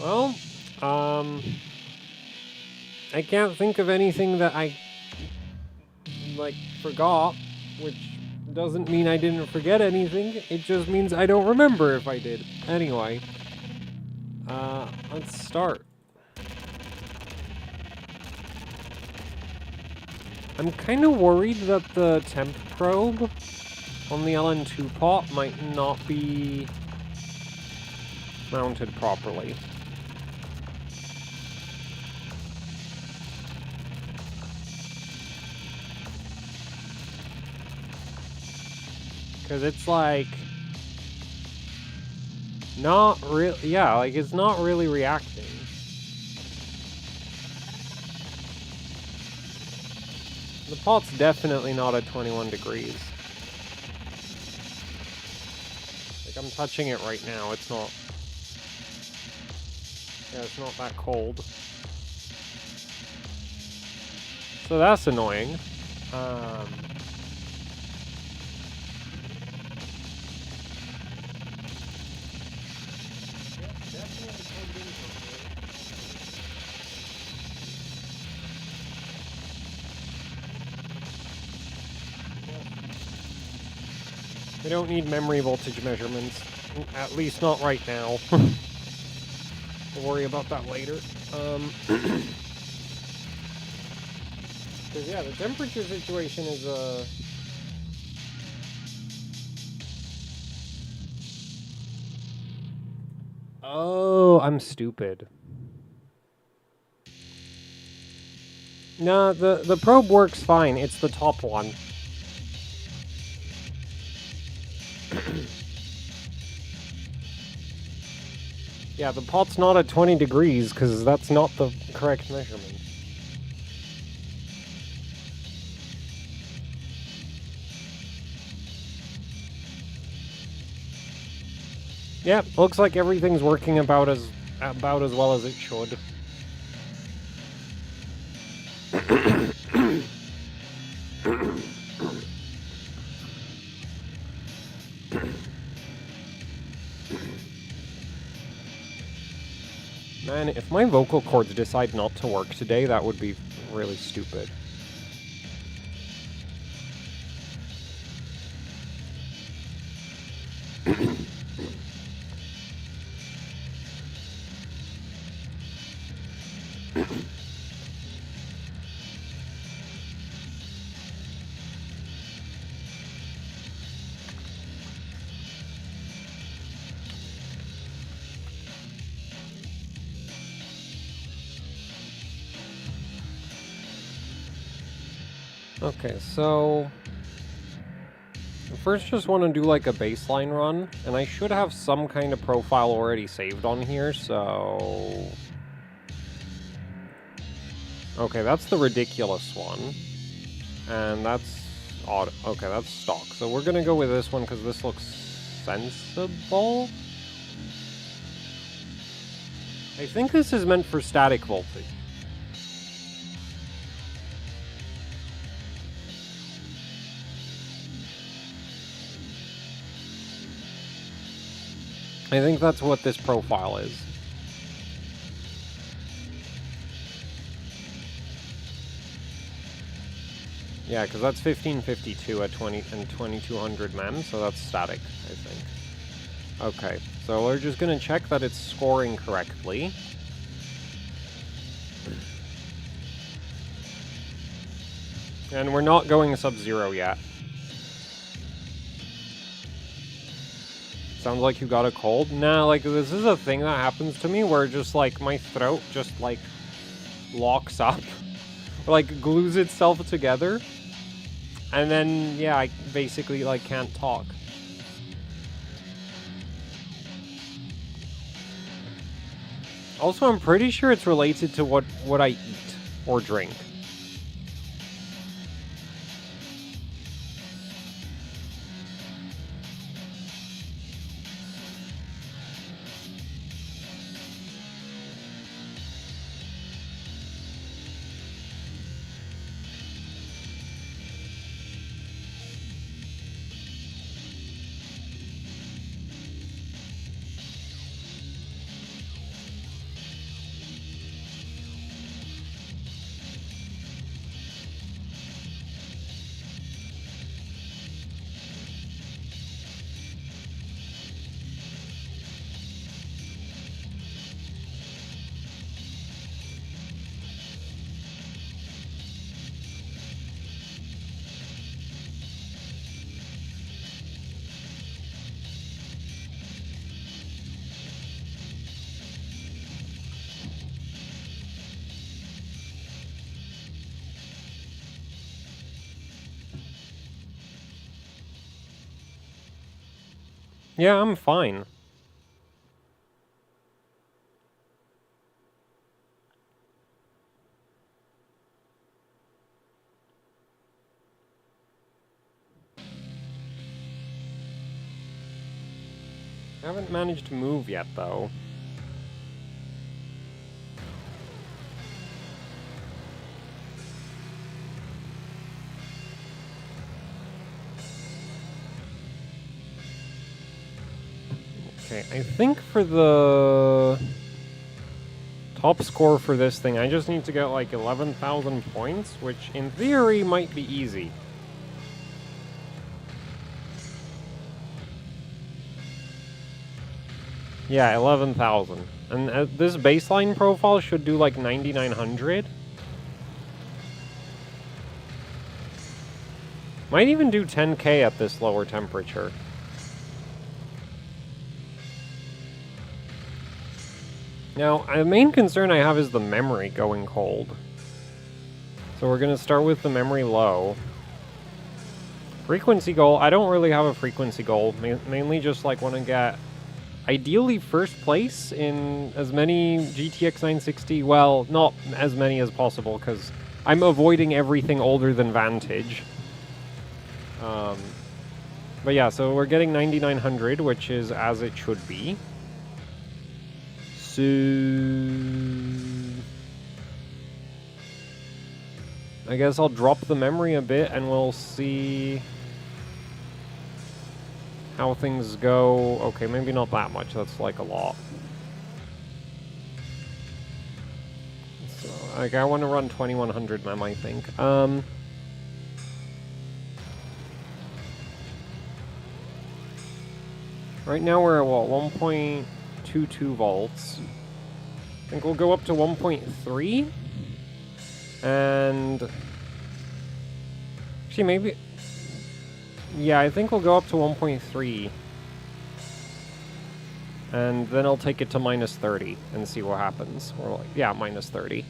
Well, I can't think of anything that I, like, forgot, which doesn't mean I didn't forget anything. It just means I don't remember if I did. Anyway, let's start. I'm kind of worried that the temp probe on the LN2 pot might not be mounted properly. Because it's like, not really, yeah, like it's not really reacting. The pot's definitely not at 21 degrees. Like, I'm touching it right now, it's not, yeah, it's not that cold. So that's annoying. We don't need memory voltage measurements, at least not right now. We'll worry about that later. Because yeah, the temperature situation is oh, I'm stupid. No, the probe works fine. It's the top one. Yeah, the pot's not at 20 degrees because that's not the correct measurement. Yeah, looks like everything's working about as well as it should. Man, if my vocal cords decide not to work today, that would be really stupid. Okay, so I first just want to do like a baseline run, and I should have some kind of profile already saved on here, so... Okay, that's the ridiculous one, and that's odd. Okay, that's stock. So we're gonna go with this one because this looks sensible. I think this is meant for static voltage. I think that's what this profile is. Yeah, because that's 1552 at 20 and 2200 mem, so that's static, I think. Okay, so we're just gonna check that it's scoring correctly. And we're not going sub-zero yet. Sounds like you got a cold? Nah, like, this is a thing that happens to me where just, like, my throat just, like, locks up. Or, like, glues itself together. And then, yeah, I basically, like, can't talk. Also, I'm pretty sure it's related to what I eat or drink. Yeah, I'm fine. I haven't managed to move yet, though. Okay, I think for the top score for this thing, I just need to get like 11,000 points, which in theory might be easy. Yeah, 11,000. And this baseline profile should do like 9,900. Might even do 10k at this lower temperature. Now, the main concern I have is the memory going cold. So we're going to start with the memory low. Frequency goal, I don't really have a frequency goal. Mainly just like want to get, ideally, first place in as many GTX 960, well, not as many as possible, because I'm avoiding everything older than Vantage. But yeah, so we're getting 9,900, which is as it should be. So I guess I'll drop the memory a bit and we'll see how things go. Okay, maybe not that much. That's like a lot. So, like, I want to run 2100 mem, I think. Right now we're at, what, 1.22 volts. I think we'll go up to 1.3. And actually, maybe, yeah, I think we'll go up to 1.3. And then I'll take it to minus 30 and see what happens. Or, like, yeah, minus 30.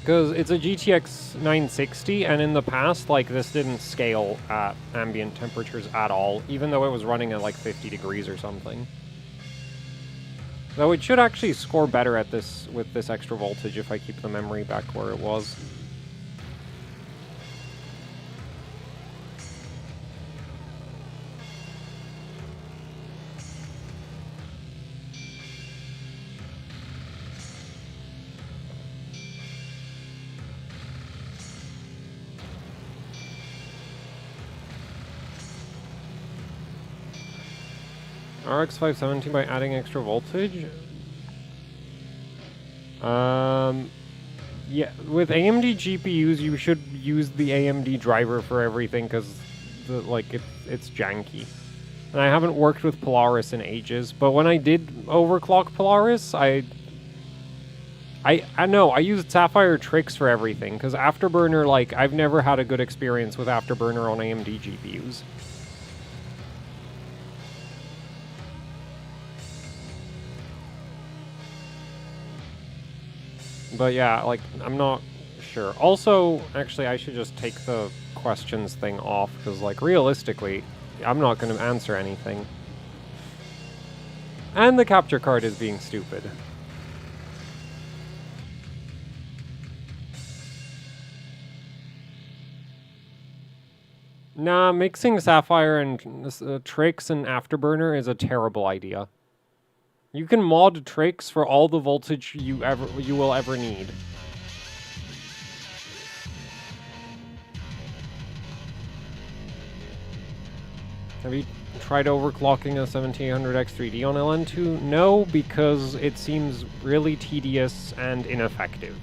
Because it's a GTX 960, and in the past, like, this didn't scale at ambient temperatures at all, even though it was running at, like, 50 degrees or something. Though it should actually score better at this with this extra voltage if I keep the memory back where it was. RX 570 by adding extra voltage? Yeah, with AMD GPUs, you should use the AMD driver for everything, because, like, it's janky. And I haven't worked with Polaris in ages, but when I did overclock Polaris, I know, I used Sapphire tricks for everything, because Afterburner, like, I've never had a good experience with Afterburner on AMD GPUs. But yeah, like, I'm not sure. Also, actually, I should just take the questions thing off, because, like, realistically, I'm not going to answer anything. And the capture card is being stupid. Nah, mixing Sapphire and tricks and Afterburner is a terrible idea. You can mod tricks for all the voltage you will ever need. Have you tried overclocking a 7800X3D on LN2? No, because it seems really tedious and ineffective.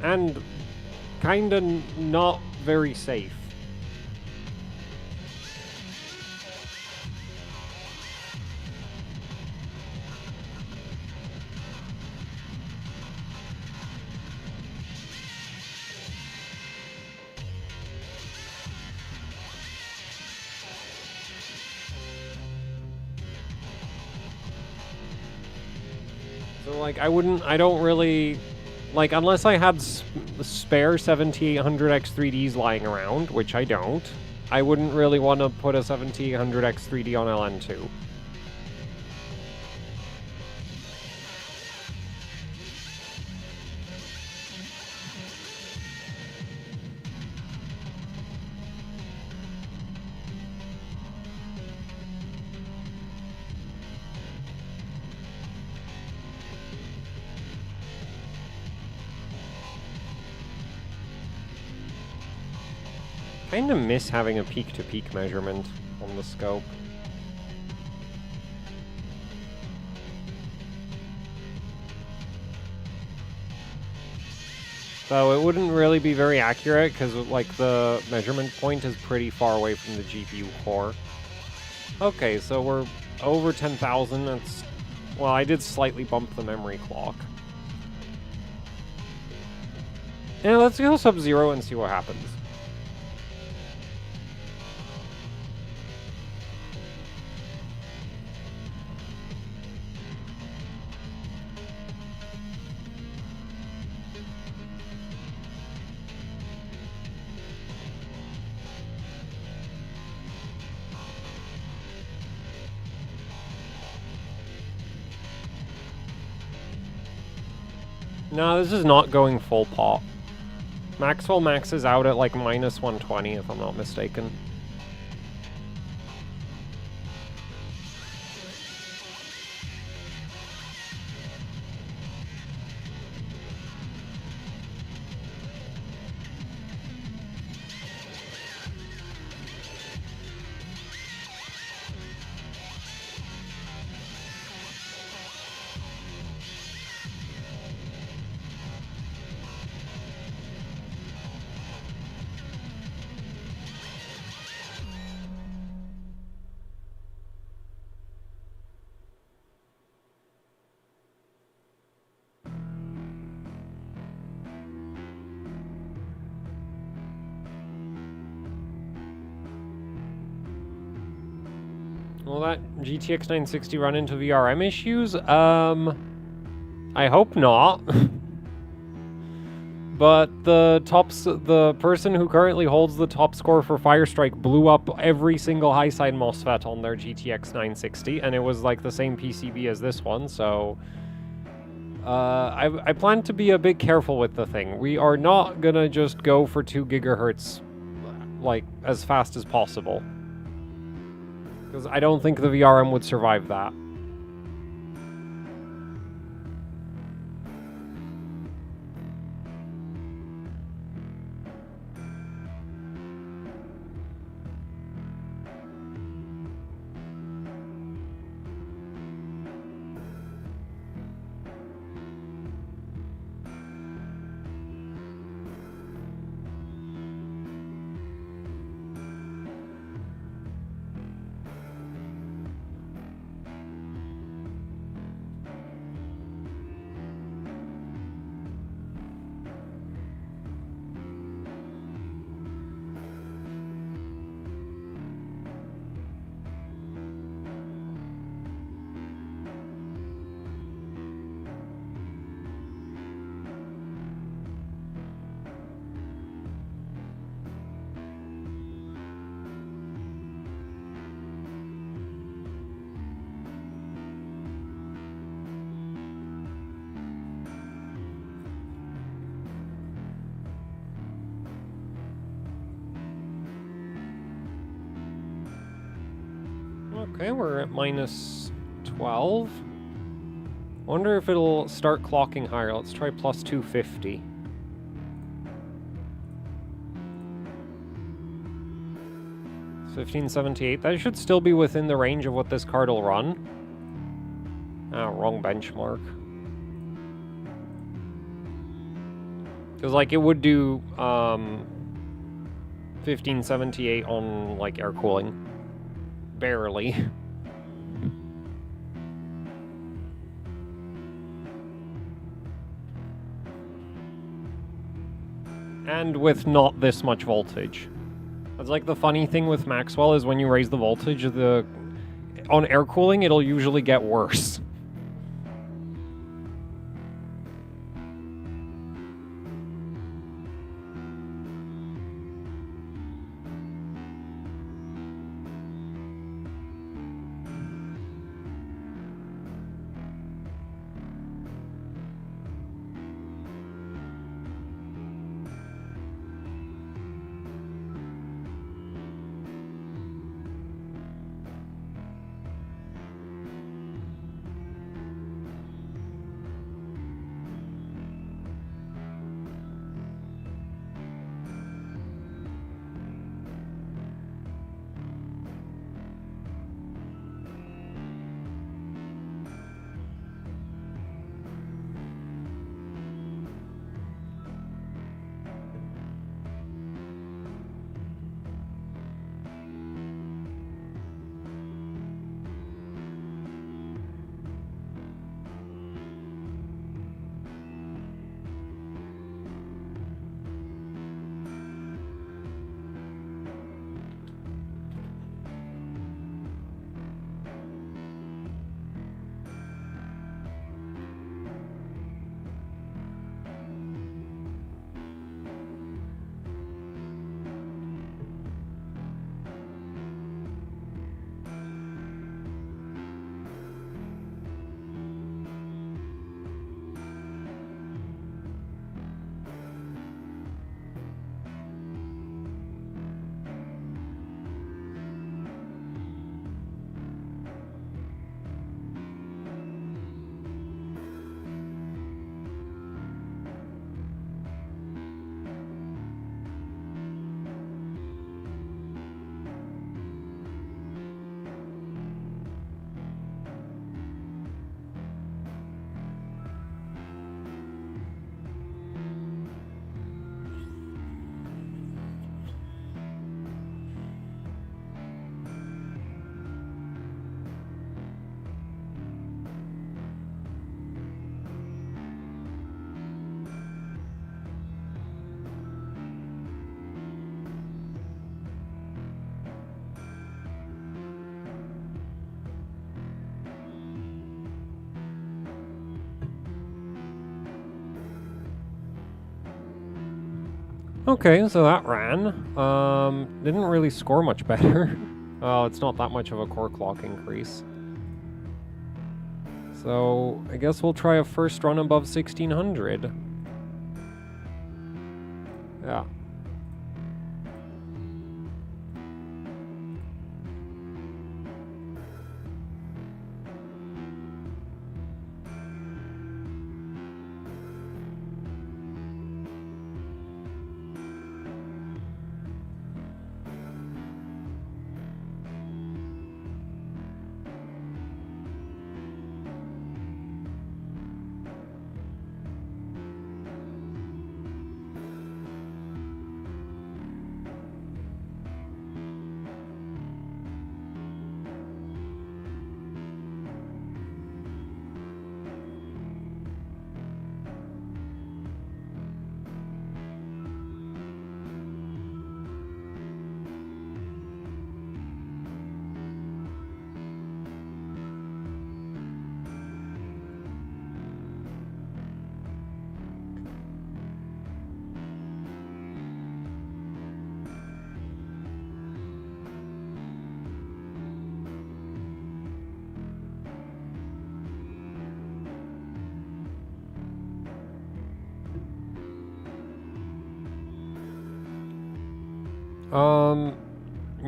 And kinda not very safe. So, like, I don't really, like, unless I had spare 7800X 3Ds lying around, which I don't, I wouldn't really want to put a 7800X 3D on LN2. Kinda miss having a peak-to-peak measurement on the scope. So it wouldn't really be very accurate, because like the measurement point is pretty far away from the GPU core. Okay, so we're over 10,000, that's... Well, I did slightly bump the memory clock. Yeah, let's go Sub-Zero and see what happens. No, this is not going full pot. Maxwell maxes out at like minus 120, if I'm not mistaken. Will that GTX 960 run into VRM issues? I hope not. But the person who currently holds the top score for Firestrike blew up every single high-side MOSFET on their GTX 960, and it was like the same PCB as this one, so... I plan to be a bit careful with the thing. We are not gonna just go for 2 gigahertz, like, as fast as possible. Because I don't think the VRM would survive that. Okay, we're at minus 12. Wonder if it'll start clocking higher. Let's try plus 250. It's 1578. That should still be within the range of what this card will run. Ah, wrong benchmark. Because, like, it would do 1578 on, like, air cooling. Barely. And with not this much voltage. That's like the funny thing with Maxwell is when you raise the voltage, on air cooling, it'll usually get worse. Okay, so that ran. Didn't really score much better. Oh, it's not that much of a core clock increase. So, I guess we'll try a first run above 1600. Yeah.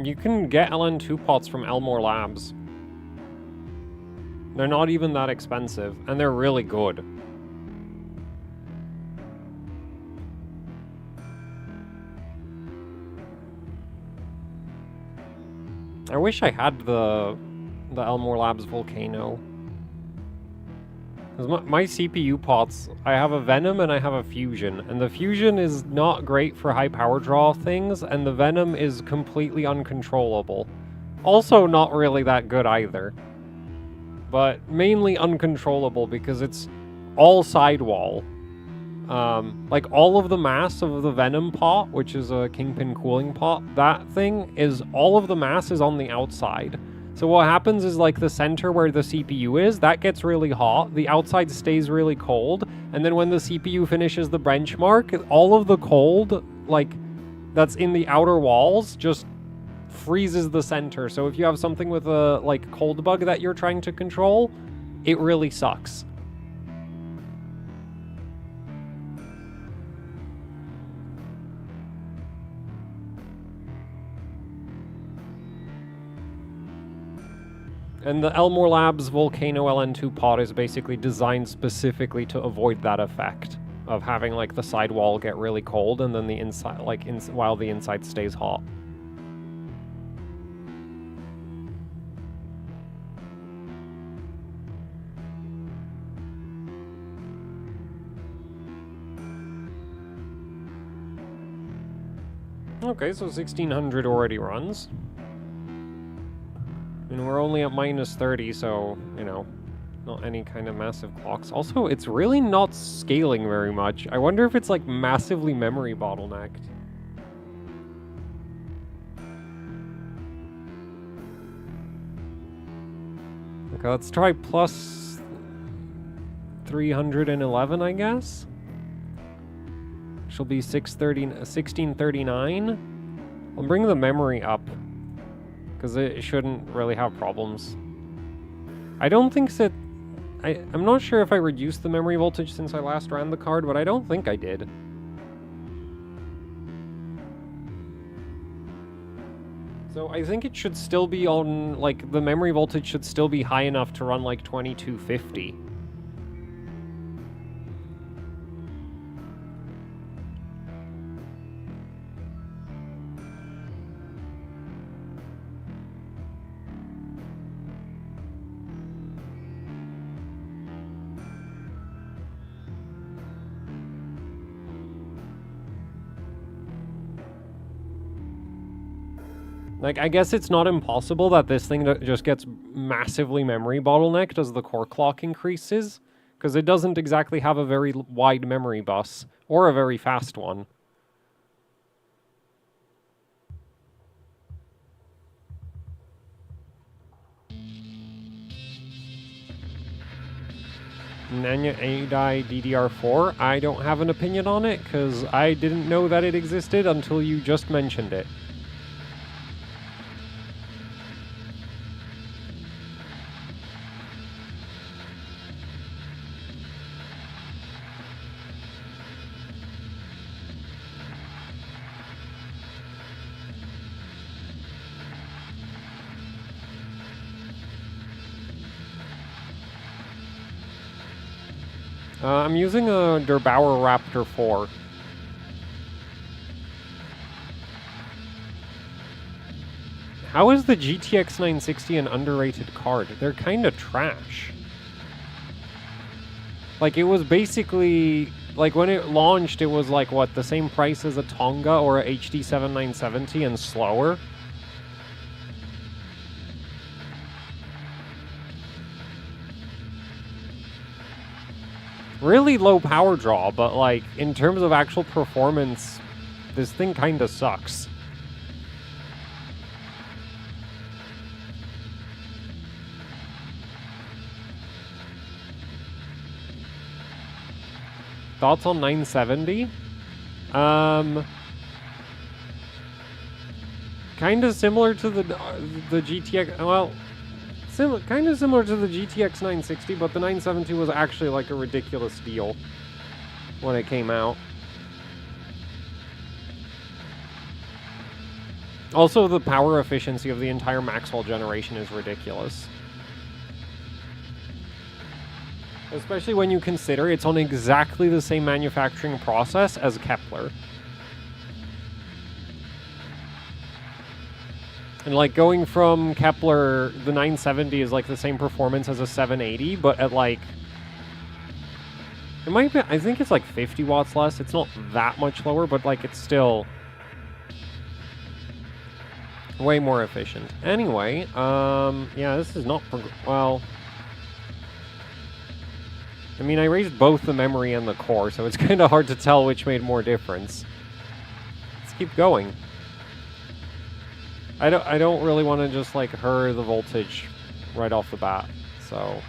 You can get LN2 pots from Elmore Labs. They're not even that expensive, and they're really good. I wish I had the Elmore Labs Volcano. My CPU pots, I have a Venom and I have a Fusion, and the Fusion is not great for high power draw things, and the Venom is completely uncontrollable. Also not really that good either, but mainly uncontrollable because it's all sidewall. Like all of the mass of the Venom pot, which is a Kingpin cooling pot, that thing is, all of the mass is on the outside. So what happens is, like, the center where the CPU is, that gets really hot, the outside stays really cold, and then when the CPU finishes the benchmark, all of the cold, like, that's in the outer walls just freezes the center. So if you have something with a, like, cold bug that you're trying to control, it really sucks. And the Elmore Labs Volcano LN2 pod is basically designed specifically to avoid that effect of having, like, the sidewall get really cold and then the inside, like, while the inside stays hot. Okay, so 1600 already runs. And we're only at minus 30, so, you know, not any kind of massive clocks. Also, it's really not scaling very much. I wonder if it's, like, massively memory bottlenecked. Okay, let's try plus 311, I guess? Which will be 1639. I'll bring the memory up, because it shouldn't really have problems. I don't think that... I'm not sure if I reduced the memory voltage since I last ran the card, but I don't think I did. So I think it should still be on, like, the memory voltage should still be high enough to run, like, 2250. Like, I guess it's not impossible that this thing just gets massively memory bottlenecked as the core clock increases, because it doesn't exactly have a very wide memory bus, or a very fast one. Nanya Adai DDR4, I don't have an opinion on it, because I didn't know that it existed until you just mentioned it. I'm using a Derbauer Raptor 4. How is the GTX 960 an underrated card? They're kind of trash. Like, it was basically... Like, when it launched, it was, like, what, the same price as a Tonga or a HD 7970 and slower? Really low power draw, but, like, in terms of actual performance, this thing kind of sucks. Thoughts on 970? Kind of similar to the GTX, well, kind of similar to the GTX 960, but the 970 was actually, like, a ridiculous deal when it came out. Also, the power efficiency of the entire Maxwell generation is ridiculous. Especially when you consider it's on exactly the same manufacturing process as Kepler. And, like, going from Kepler, the 970 is, like, the same performance as a 780, but at, like, It might be, I think it's like 50 watts less. It's not that much lower, but like it's still way more efficient. Anyway, yeah, this is not, well, I mean, I raised both the memory and the core, so it's kind of hard to tell which made more difference. Let's keep going. I don't really want to just like hurry the voltage right off the bat, so.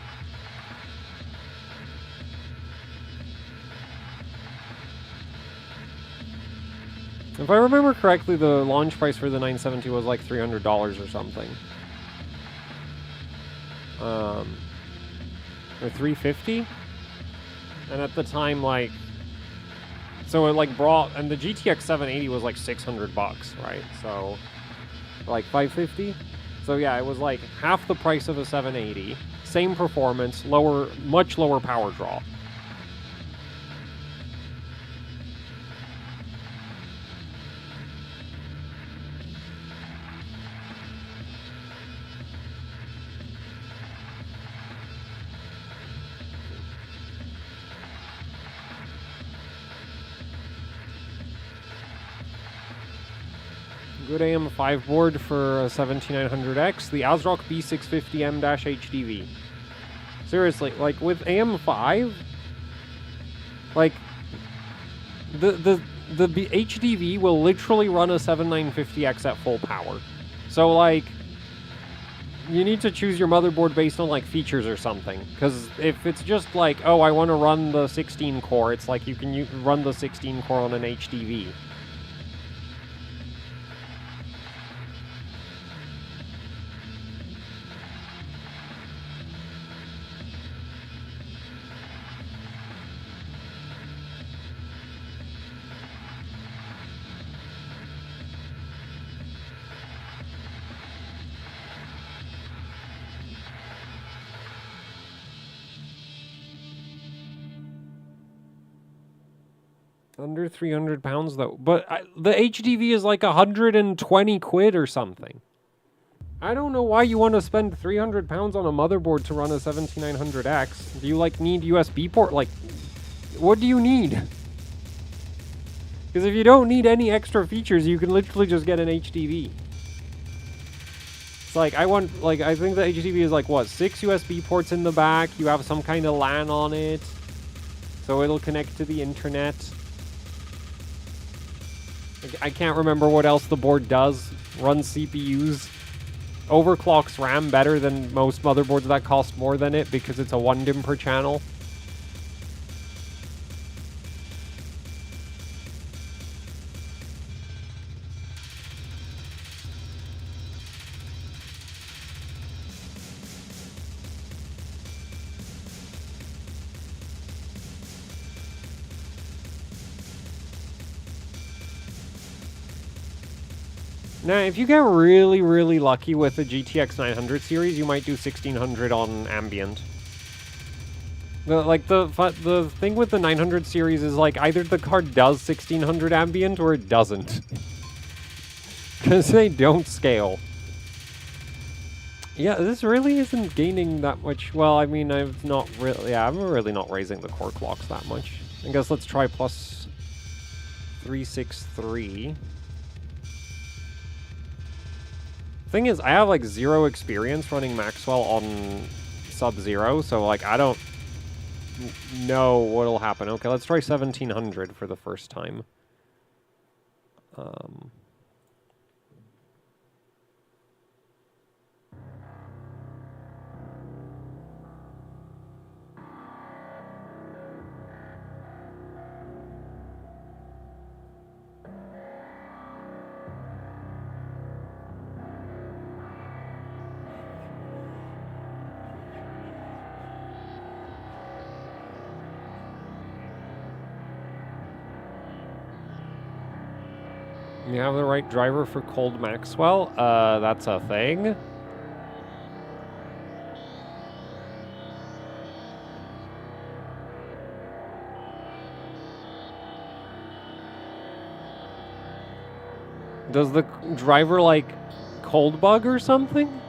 If I remember correctly, the launch price for the 970 was like $300 or something. Or $350? And at the time, like, so it like brought, and the GTX 780 was like $600, right? So, like $550? So yeah, it was like half the price of a 780, same performance, much lower power draw. Good AM5 board for a 17900X, the ASRock B650M-HDV. Seriously, like with AM5, like the HDV will literally run a 7950X at full power. So like, you need to choose your motherboard based on like features or something. Because if it's just like, oh, I want to run the 16 core, it's like you can run the 16 core on an HDV. Under 300 pounds though, but the HDV is like 120 quid or something. I don't know why you want to spend 300 pounds on a motherboard to run a 17900X. Do you like need USB port? Like, what do you need? Because if you don't need any extra features, you can literally just get an HDV. It's like, I think the HDV is like, what, 6 USB ports in the back, you have some kind of LAN on it, so it'll connect to the internet. I can't remember what else the board does. Runs CPUs. Overclocks RAM better than most motherboards that cost more than it because it's a 1 DIMM per channel. Now, if you get really, really lucky with the GTX 900 series, you might do 1600 on ambient. The thing with the 900 series is like either the card does 1600 ambient or it doesn't. Because they don't scale. Yeah, this really isn't gaining that much. Well, I mean, I'm really not raising the core clocks that much. I guess let's try plus 363. Thing is, I have like 0 experience running Maxwell on Sub-Zero, so like I don't know what'll happen. Okay, let's try 1700 for the first time. You have the right driver for cold Maxwell? That's a thing? Does the driver, like, cold bug or something?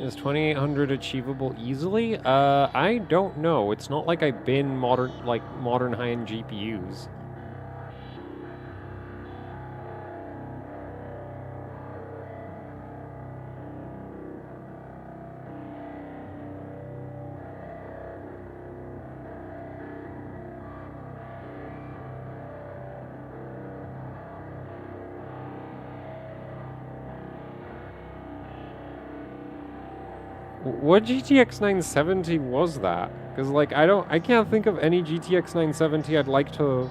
Is 2800 achievable easily? I don't know. It's not like I've been modern high-end GPUs. What GTX 970 was that? Because, like, I can't think of any GTX 970 I'd like to...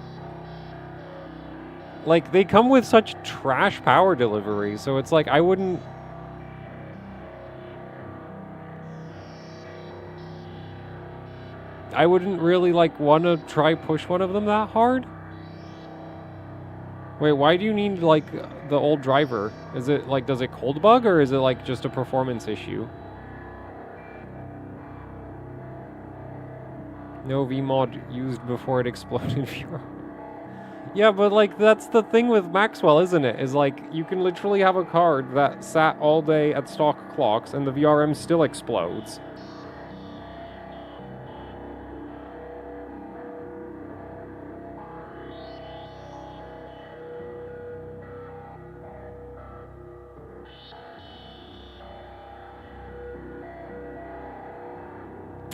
Like, they come with such trash power delivery, so it's like, I wouldn't really, like, want to try push one of them that hard. Wait, why do you need, like, the old driver? Is it, like, does it cold bug, or is it, like, just a performance issue? No VMod used before it exploded. Yeah, but, like, that's the thing with Maxwell, isn't it? Is, like, you can literally have a card that sat all day at stock clocks and the VRM still explodes.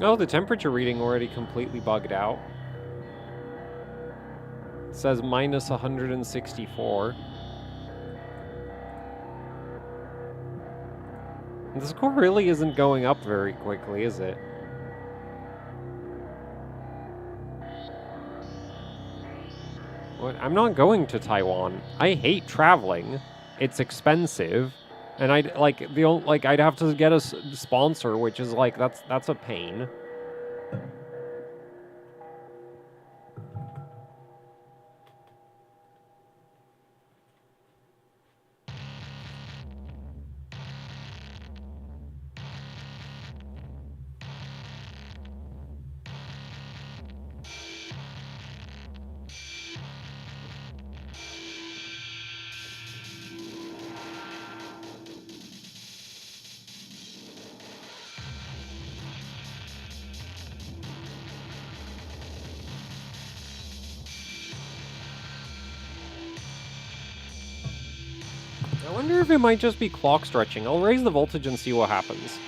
Oh, the temperature reading already completely bugged out. It says minus 164. The score really isn't going up very quickly, is it? What? I'm not going to Taiwan. I hate traveling. It's expensive. And I'd I'd have to get a sponsor, which is like that's a pain. I wonder if it might just be clock stretching. I'll raise the voltage and see what happens.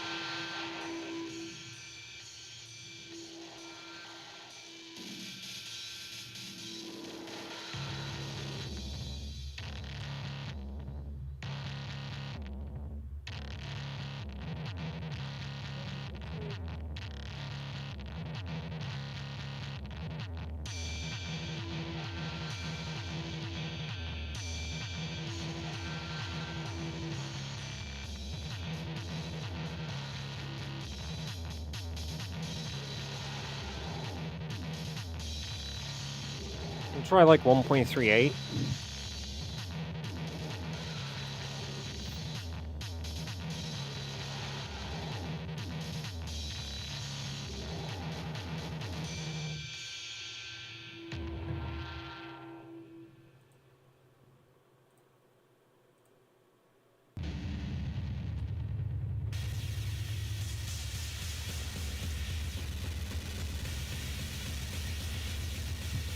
I'll try like 1.38.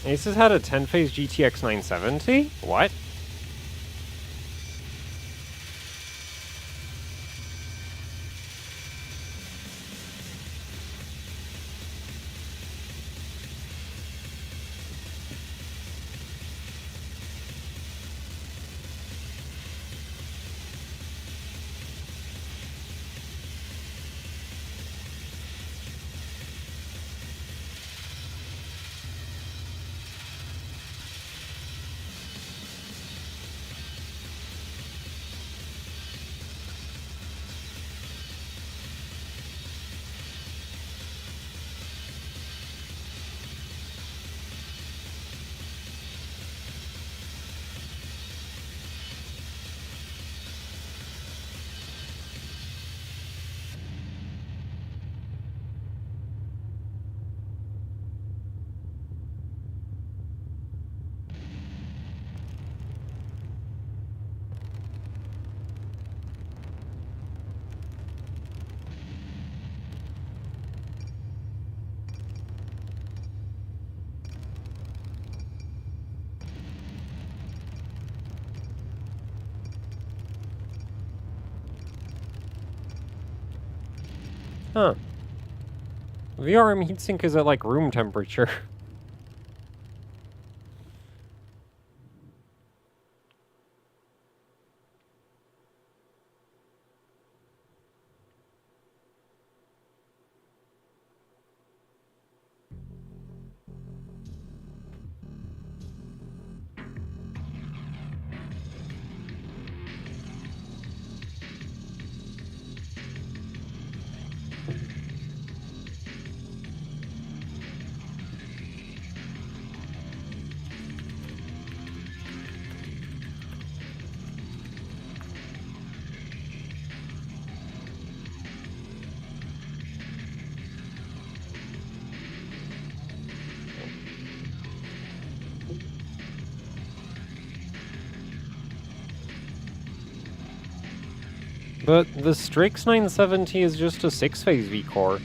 Asus had a 10-phase GTX 970? What? Huh. VRM heatsink is at, like, room temperature. But the Strix 970 is just a 6-phase V-core.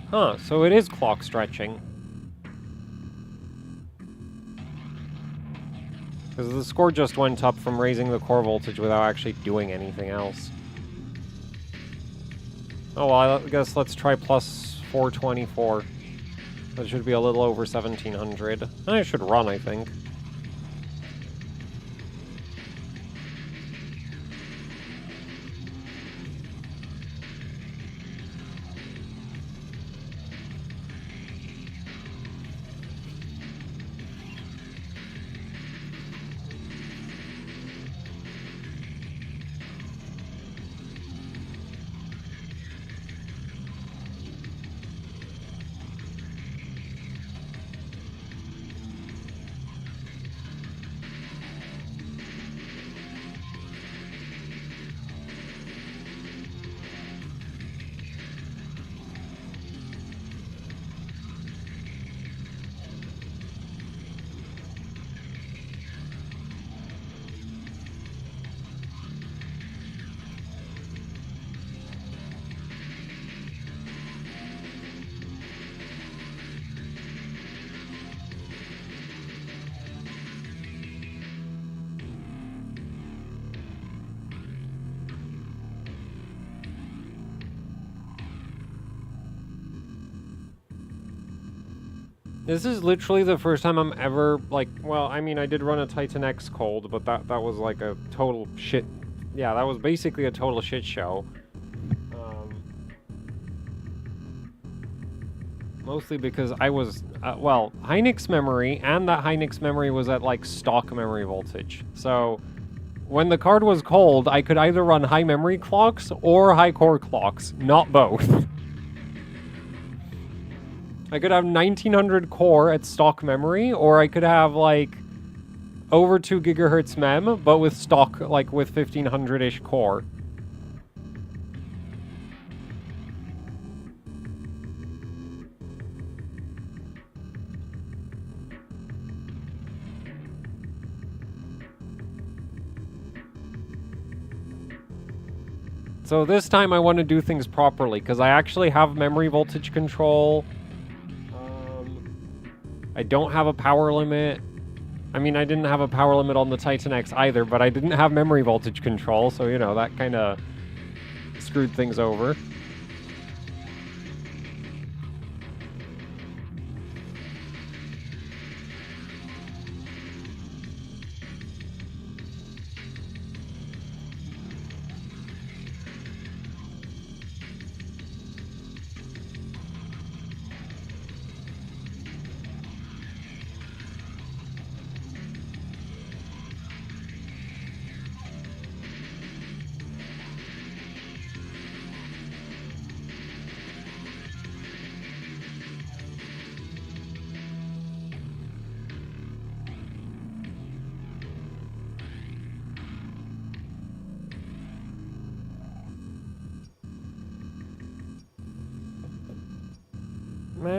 Huh, so it is clock stretching. Because the score just went up from raising the core voltage without actually doing anything else. Oh, well, I guess let's try plus 424. That should be a little over 1700. And it should run, I think. This is literally the first time I'm ever, like, well, I mean, I did run a Titan X cold, but that was like a total shit. Yeah, that was basically a total shit show. Mostly because I was, well, Hynix memory, and that Hynix memory was at, like, stock memory voltage. So, when the card was cold, I could either run high memory clocks or high core clocks, not both. I could have 1900 core at stock memory, or I could have, like, over 2 gigahertz mem, but with stock, like, with 1500-ish core. So this time I want to do things properly, because I actually have memory voltage control. I don't have a power limit. I mean, I didn't have a power limit on the Titan X either, but I didn't have memory voltage control, so, you know, that kind of screwed things over.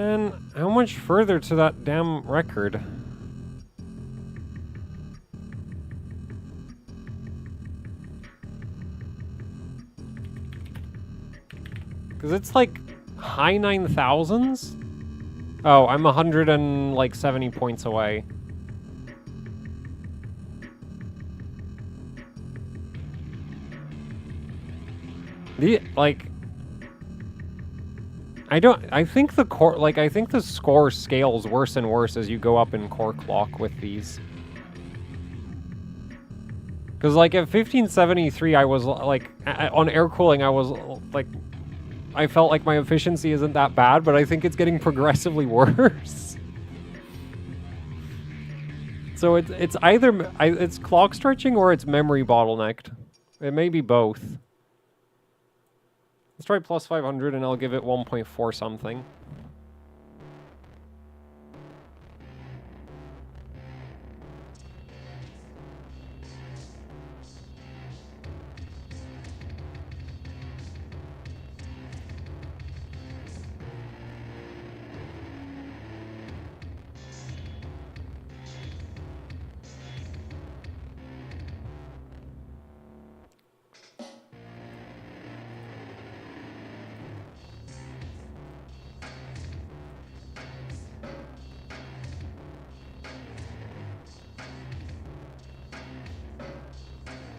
Man, how much further to that damn record? Because it's like high 9,000s? Oh, I'm 170 points away. I think the core, I think the score scales worse and worse as you go up in core clock with these. Because, like, at 1573, I was, like, on air cooling, I was, like, I felt like my efficiency isn't that bad, but I think it's getting progressively worse. So it's either, it's clock stretching or it's memory bottlenecked. It may be both. Let's try plus 500 and I'll give it 1.4 something.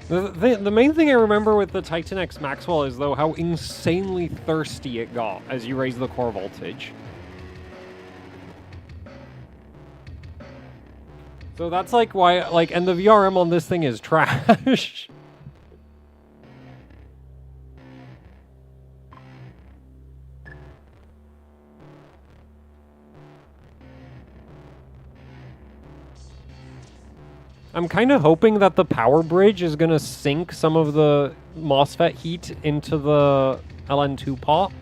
The main thing I remember with the Titan X Maxwell is, though, how insanely thirsty it got as you raise the core voltage. So that's, like, why, like, and the VRM on this thing is trash. I'm kind of hoping that the power bridge is going to sink some of the MOSFET heat into the LN2 pot.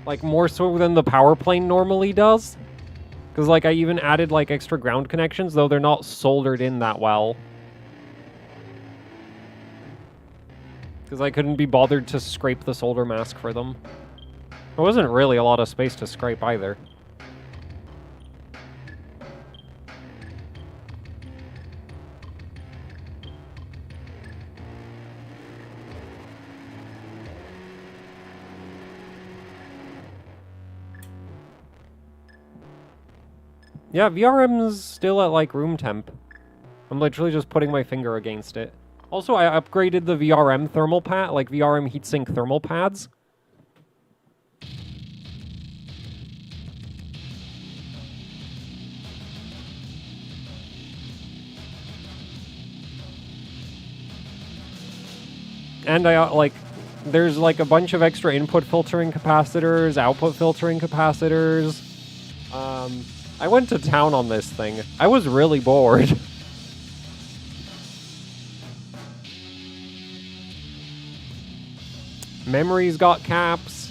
Like, more so than the power plane normally does. Because, like, I even added, like, extra ground connections, though they're not soldered in that well. Because I couldn't be bothered to scrape the solder mask for them. There wasn't really a lot of space to scrape either. Yeah, VRM's still at, like, room temp. I'm literally just putting my finger against it. Also, I upgraded the VRM thermal pad, like, VRM heatsink thermal pads. And there's, like, a bunch of extra input filtering capacitors, output filtering capacitors. I went to town on this thing. I was really bored. Memory's got caps.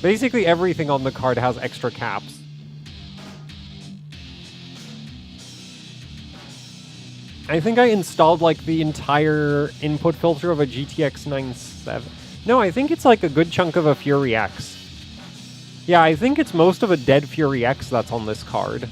Basically everything on the card has extra caps. I think I installed, like, the entire input filter of a GTX 97. No, I think it's, like, a good chunk of a Fury X. Yeah, I think it's most of a dead Fury X that's on this card.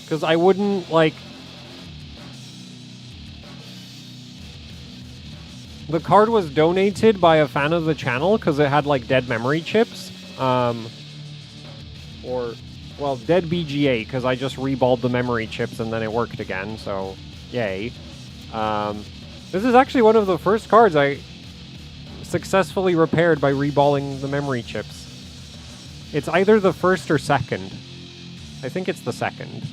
Because I wouldn't, like... The card was donated by a fan of the channel because it had, like, dead memory chips. Well, dead BGA, because I just reballed the memory chips and then it worked again, so yay. This is actually one of the first cards I successfully repaired by reballing the memory chips. It's either the first or second. I think it's the second.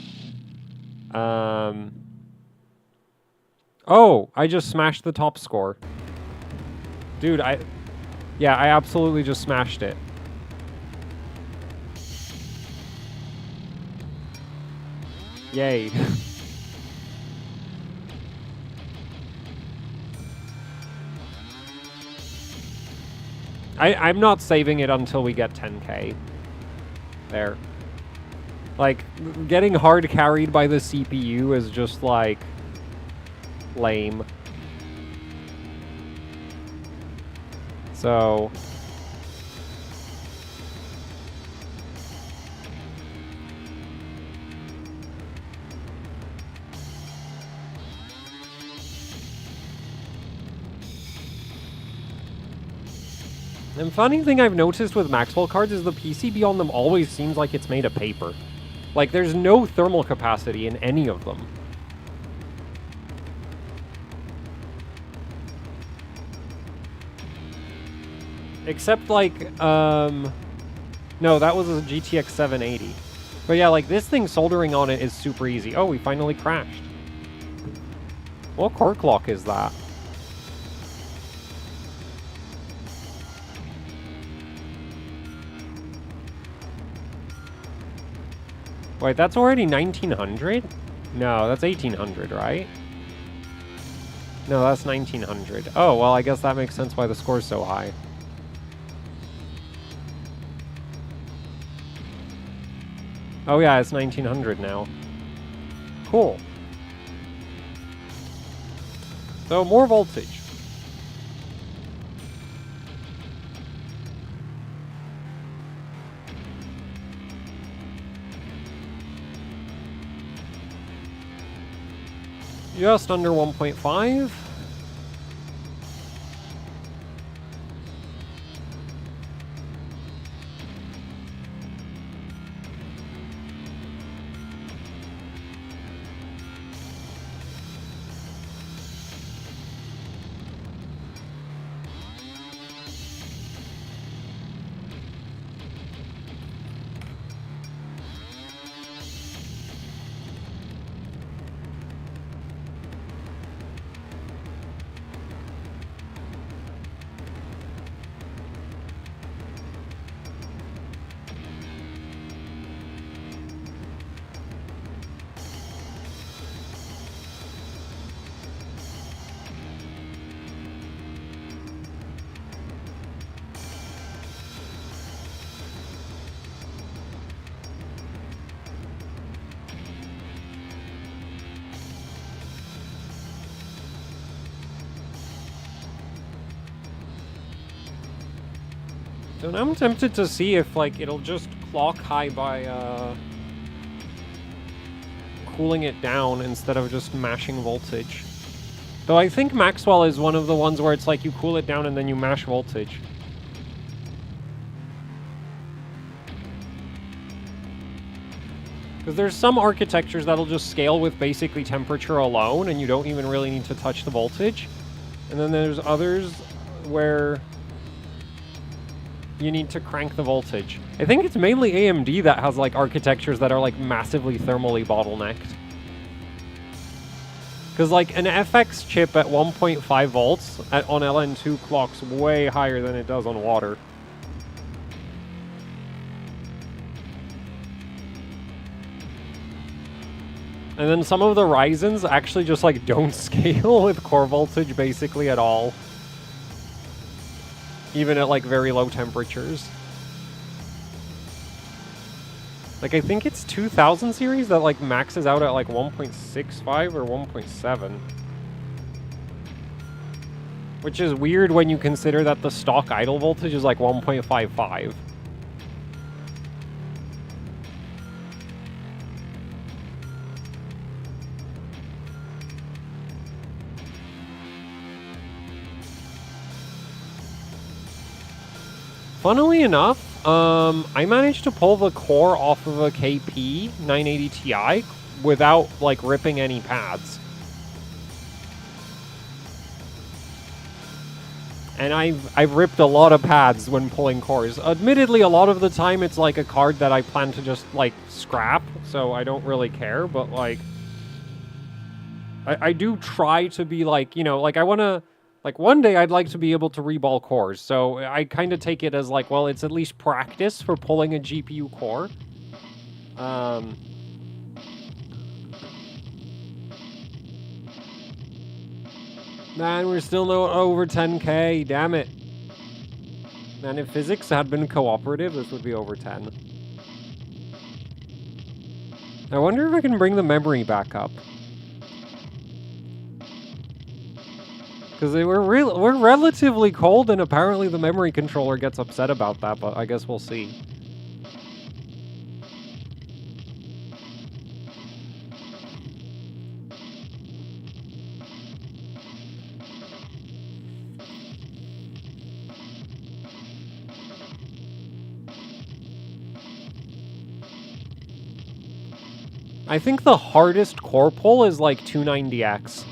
Oh, I just smashed the top score. Dude, yeah, I absolutely just smashed it. Yay. I'm not saving it until we get 10K. There. Like, getting hard carried by the CPU is just, like, lame. So... And funny thing I've noticed with Maxwell cards is the PCB on them always seems like it's made of paper. Like, there's no thermal capacity in any of them. Except, like, no, that was a GTX 780. But yeah, like, this thing soldering on it is super easy. Oh, we finally crashed. What core clock is that? Wait, that's already 1900? No, that's 1800, right? No, that's 1900. Oh, well, I guess that makes sense why the score's so high. Oh yeah, it's 1900 now. Cool. So, more voltage. Just under 1.5. So now I'm tempted to see if, like, it'll just clock high by, cooling it down instead of just mashing voltage. Though I think Maxwell is one of the ones where it's like you cool it down and then you mash voltage. Because there's some architectures that'll just scale with basically temperature alone and you don't even really need to touch the voltage. And then there's others where you need to crank the voltage. I think it's mainly AMD that has, like, architectures that are, like, massively thermally bottlenecked. Because, like, an FX chip at 1.5 volts on LN2 clocks way higher than it does on water. And then some of the Ryzens actually just, like, don't scale with core voltage basically at all. Even at, like, very low temperatures. Like, I think it's 2000 series that, like, maxes out at, like, 1.65 or 1.7. Which is weird when you consider that the stock idle voltage is, like, 1.55. Funnily enough, I managed to pull the core off of a KP 980 Ti without, like, ripping any pads. And I've ripped a lot of pads when pulling cores. Admittedly, a lot of the time it's, like, a card that I plan to just, like, scrap, so I don't really care, but, like, I do try to be, like, you know, like, I want to... Like, one day I'd like to be able to reball cores, so I kind of take it as, like, well, it's at least practice for pulling a GPU core. Man, we're still not over 10K, damn it. Man, if physics had been cooperative, this would be over 10. I wonder if I can bring the memory back up. Because we're relatively cold, and apparently the memory controller gets upset about that, but I guess we'll see. I think the hardest core pull is like 290X.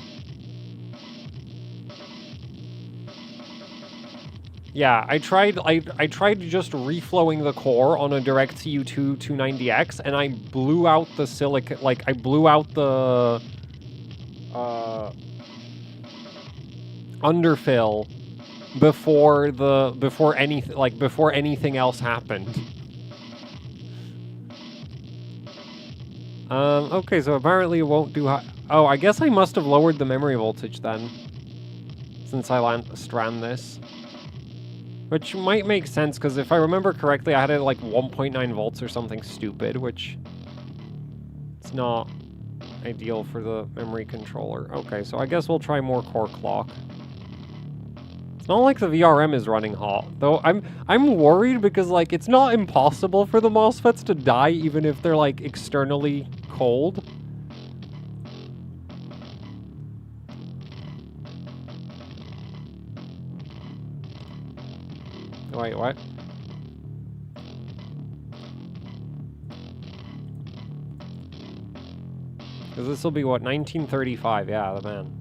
Yeah, I tried just reflowing the core on a DirectCU2 290X, and I blew out the silicon, like I blew out the underfill before anything else happened. Okay, so apparently it won't do high. Oh, I guess I must have lowered the memory voltage then, since I ran this. Which might make sense, because if I remember correctly, I had it at like 1.9 volts or something stupid, which it's not ideal for the memory controller. Okay, so I guess we'll try more core clock. It's not like the VRM is running hot, though. I'm worried because like it's not impossible for the MOSFETs to die even if they're like externally cold. Wait, what? Because this will be what, 1935? Yeah, the man.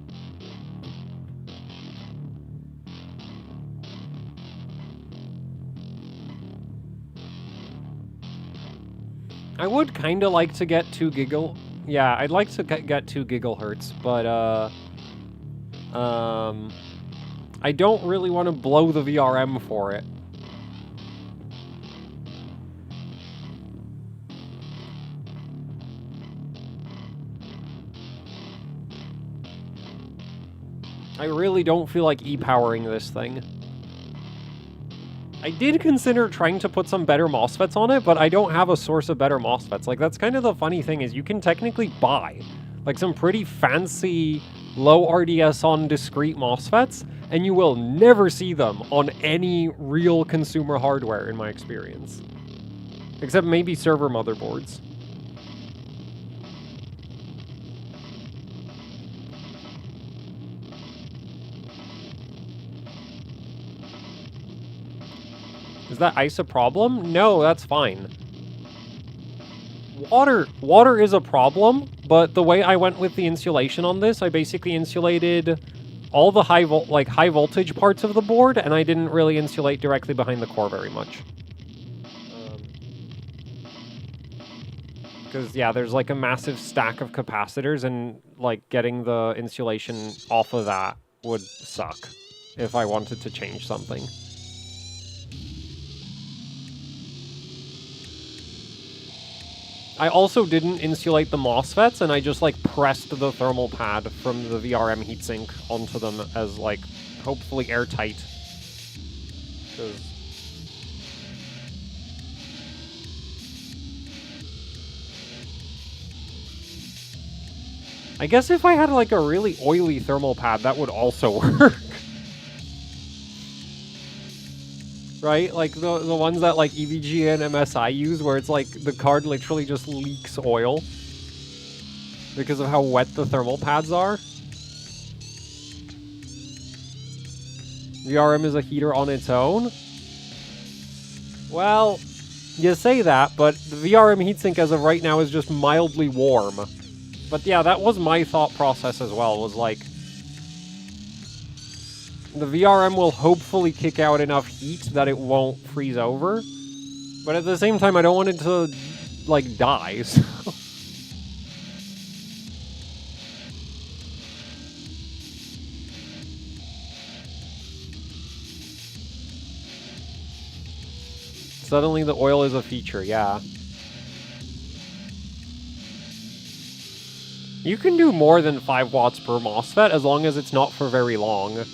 I would kind of like to get 2 giggle. Yeah, I'd like to get 2 gigahertz, but I don't really want to blow the VRM for it. I really don't feel like e-powering this thing. I did consider trying to put some better MOSFETs on it, but I don't have a source of better MOSFETs. Like, that's kind of the funny thing, is you can technically buy, like, some pretty fancy low RDS on discrete MOSFETs, and you will never see them on any real consumer hardware, in my experience. Except maybe server motherboards. Is that ice a problem? No, that's fine. Water is a problem, but the way I went with the insulation on this, I basically insulated all the high voltage parts of the board, and I didn't really insulate directly behind the core very much. Because, yeah, there's like a massive stack of capacitors, and like getting the insulation off of that would suck if I wanted to change something. I also didn't insulate the MOSFETs, and I just, like, pressed the thermal pad from the VRM heatsink onto them as, like, hopefully airtight. 'Cause I guess if I had, like, a really oily thermal pad, that would also work. Right? Like, the ones that, like, EVGA and MSI use, where it's, like, the card literally just leaks oil because of how wet the thermal pads are. VRM is a heater on its own? Well, you say that, but the VRM heatsink as of right now is just mildly warm. But yeah, that was my thought process as well, was like, the VRM will hopefully kick out enough heat that it won't freeze over. But at the same time, I don't want it to, like, die, so. Suddenly the oil is a feature, yeah. You can do more than 5 watts per MOSFET as long as it's not for very long.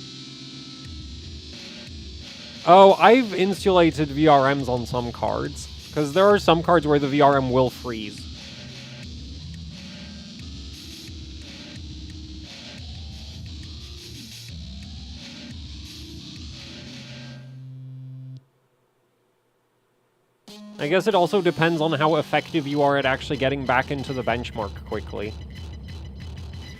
Oh, I've insulated VRMs on some cards. Because there are some cards where the VRM will freeze. I guess it also depends on how effective you are at actually getting back into the benchmark quickly.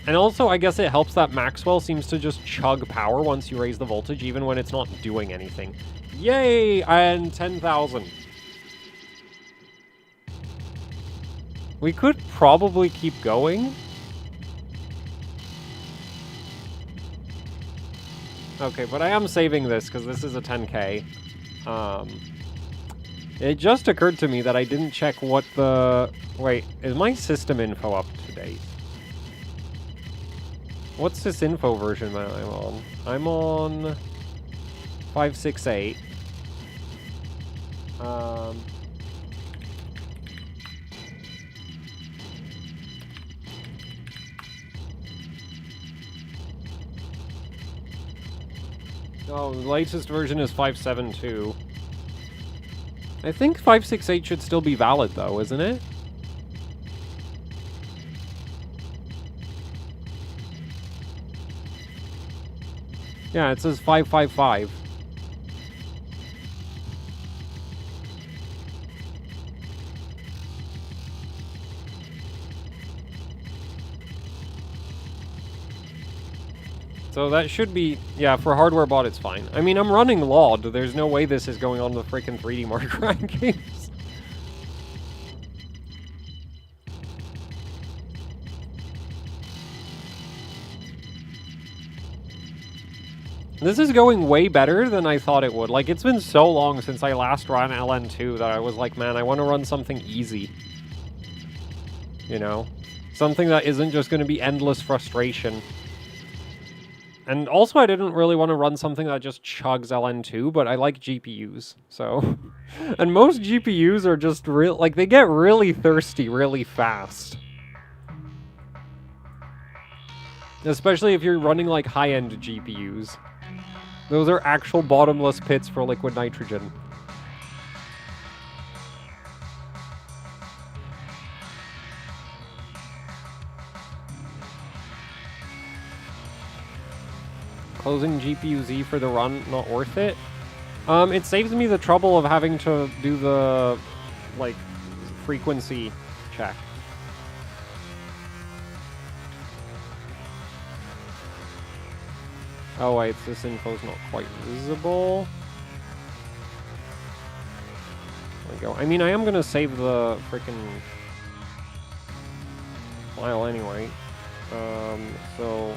And also, I guess it helps that Maxwell seems to just chug power once you raise the voltage, even when it's not doing anything. Yay! And 10,000. We could probably keep going. Okay, but I am saving this, because this is a 10K. It just occurred to me that I didn't check what the... Wait, is my system info up to date? What's this info version that I'm on? I'm on 568. Oh, the latest version is 572. I think 568 should still be valid, though, isn't it? Yeah, it says 555. So that should be... Yeah, for hardware bot, it's fine. I mean, I'm running LOD. There's no way this is going on the freaking 3D Mark rankings. This is going way better than I thought it would. Like, it's been so long since I last ran LN2 that I was like, man, I want to run something easy. You know? Something that isn't just going to be endless frustration. And also, I didn't really want to run something that just chugs LN2, but I like GPUs, so... And most GPUs are just real... Like, they get really thirsty really fast. Especially if you're running, like, high-end GPUs. Those are actual bottomless pits for liquid nitrogen. Closing GPU Z for the run, not worth it. It saves me the trouble of having to do the, like, frequency check. Oh wait, this info's not quite visible. There we go. I mean, I am gonna save the frickin' file anyway. So...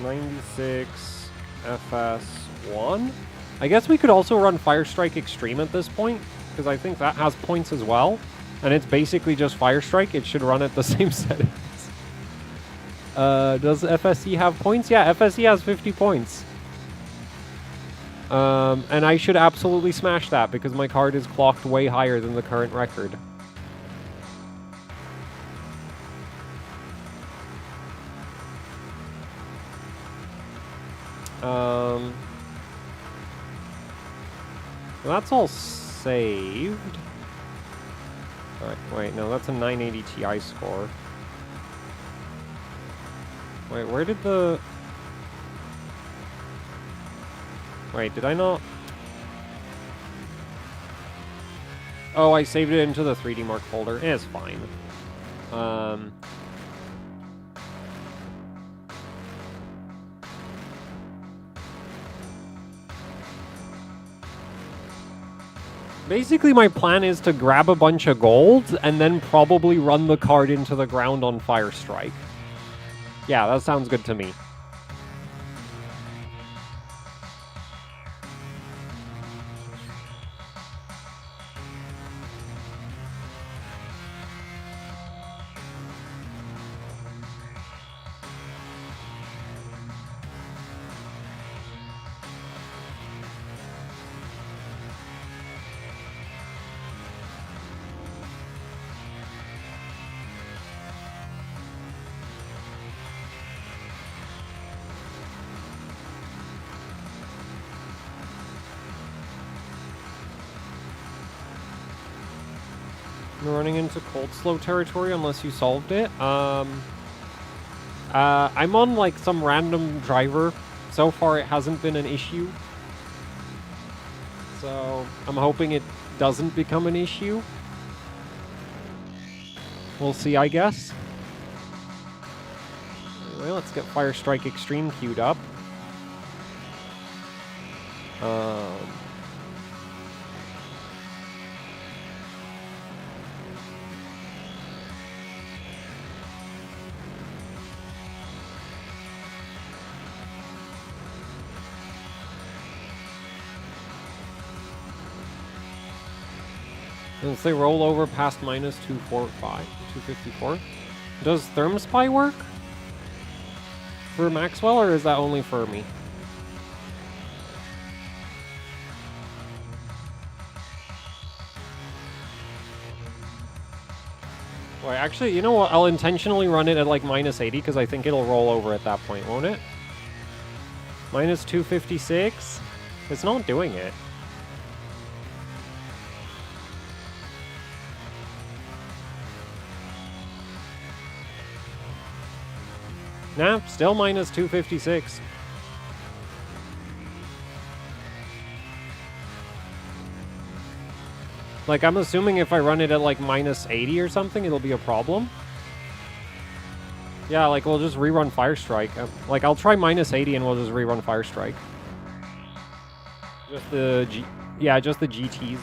96 FS1. I guess we could also run Firestrike Extreme at this point, because I think that has points as well. And it's basically just Firestrike. It should run at the same settings. Does FSE have points? Yeah, FSE has 50 points. And I should absolutely smash that, because my card is clocked way higher than the current record. That's all saved. Alright, wait, no, that's a 980 Ti score. Wait, where did the... Wait, did I not... Oh, I saved it into the 3D Mark folder. It's fine. Basically, my plan is to grab a bunch of gold and then probably run the card into the ground on Firestrike. Yeah, that sounds good to me. We're running into cold slow territory unless you solved it. I'm on like some random driver. So far it hasn't been an issue. So I'm hoping it doesn't become an issue. We'll see, I guess. Anyway, let's get Fire Strike Extreme queued up. Once they roll over past minus 254. Does Thermspy work for Maxwell, or is that only for me? Wait, actually, you know what? I'll intentionally run it at like minus 80 because I think it'll roll over at that point, won't it? Minus 256? It's not doing it. Nah, still minus 256. Like, I'm assuming if I run it at like minus 80 or something, it'll be a problem. Yeah, like, we'll just rerun Fire Strike. Like, I'll try minus 80 and we'll just rerun Fire Strike. Just the just the GTs.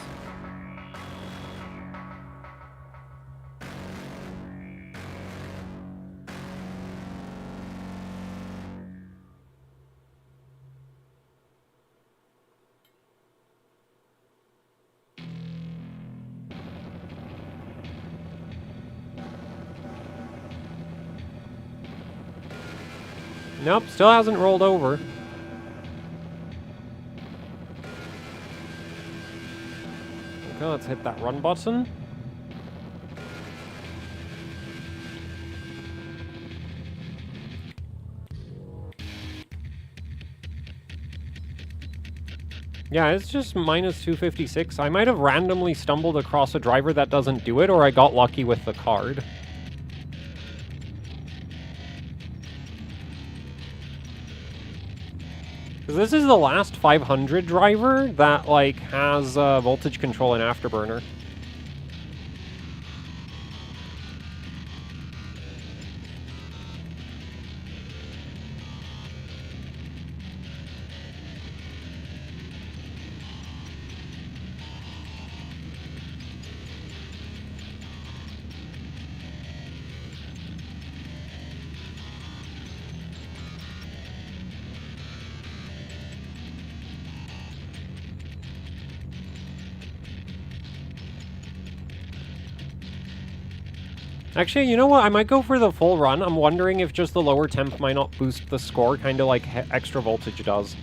Nope, still hasn't rolled over. Okay, let's hit that run button. Yeah, it's just minus 256. I might have randomly stumbled across a driver that doesn't do it, or I got lucky with the card. This is the last 500 driver that, like, has voltage control and afterburner. Actually, you know what? I might go for the full run. I'm wondering if just the lower temp might not boost the score, kind of like extra voltage does.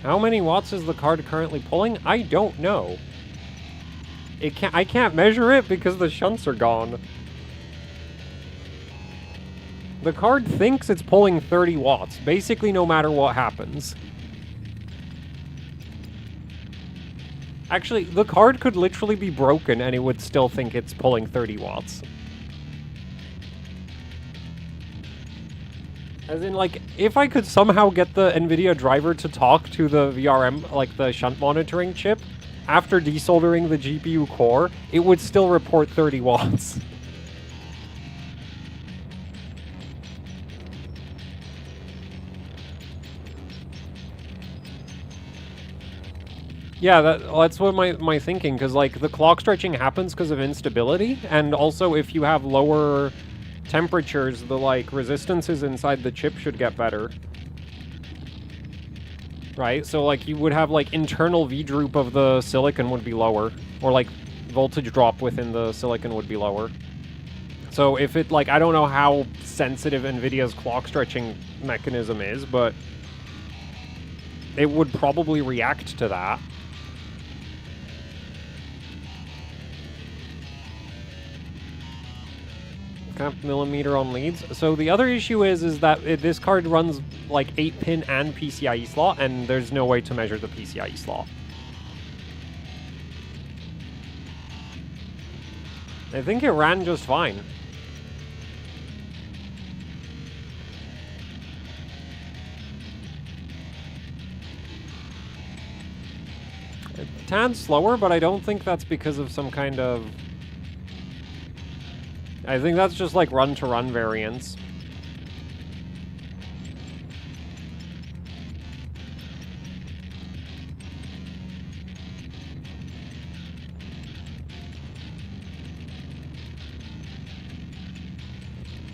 How many watts is the card currently pulling? I don't know. I can't measure it because the shunts are gone. The card thinks it's pulling 30 watts, basically no matter what happens. Actually, the card could literally be broken and it would still think it's pulling 30 watts. As in, like, if I could somehow get the NVIDIA driver to talk to the VRM, like the shunt monitoring chip, after desoldering the GPU core, it would still report 30 watts. Yeah, that's what my thinking, because, like, the clock stretching happens because of instability, and also if you have lower temperatures, the, like, resistances inside the chip should get better. Right, so, like, you would have, like, internal V-droop of the silicon would be lower, or, like, voltage drop within the silicon would be lower. So if it, like, I don't know how sensitive NVIDIA's clock stretching mechanism is, but it would probably react to that. Cap millimeter on leads. So the other issue is that this card runs like 8-pin and PCIe slot, and there's no way to measure the PCIe slot. I think it ran just fine. A tad slower, but I don't think that's because of some kind of... I think that's just like run-to-run variance.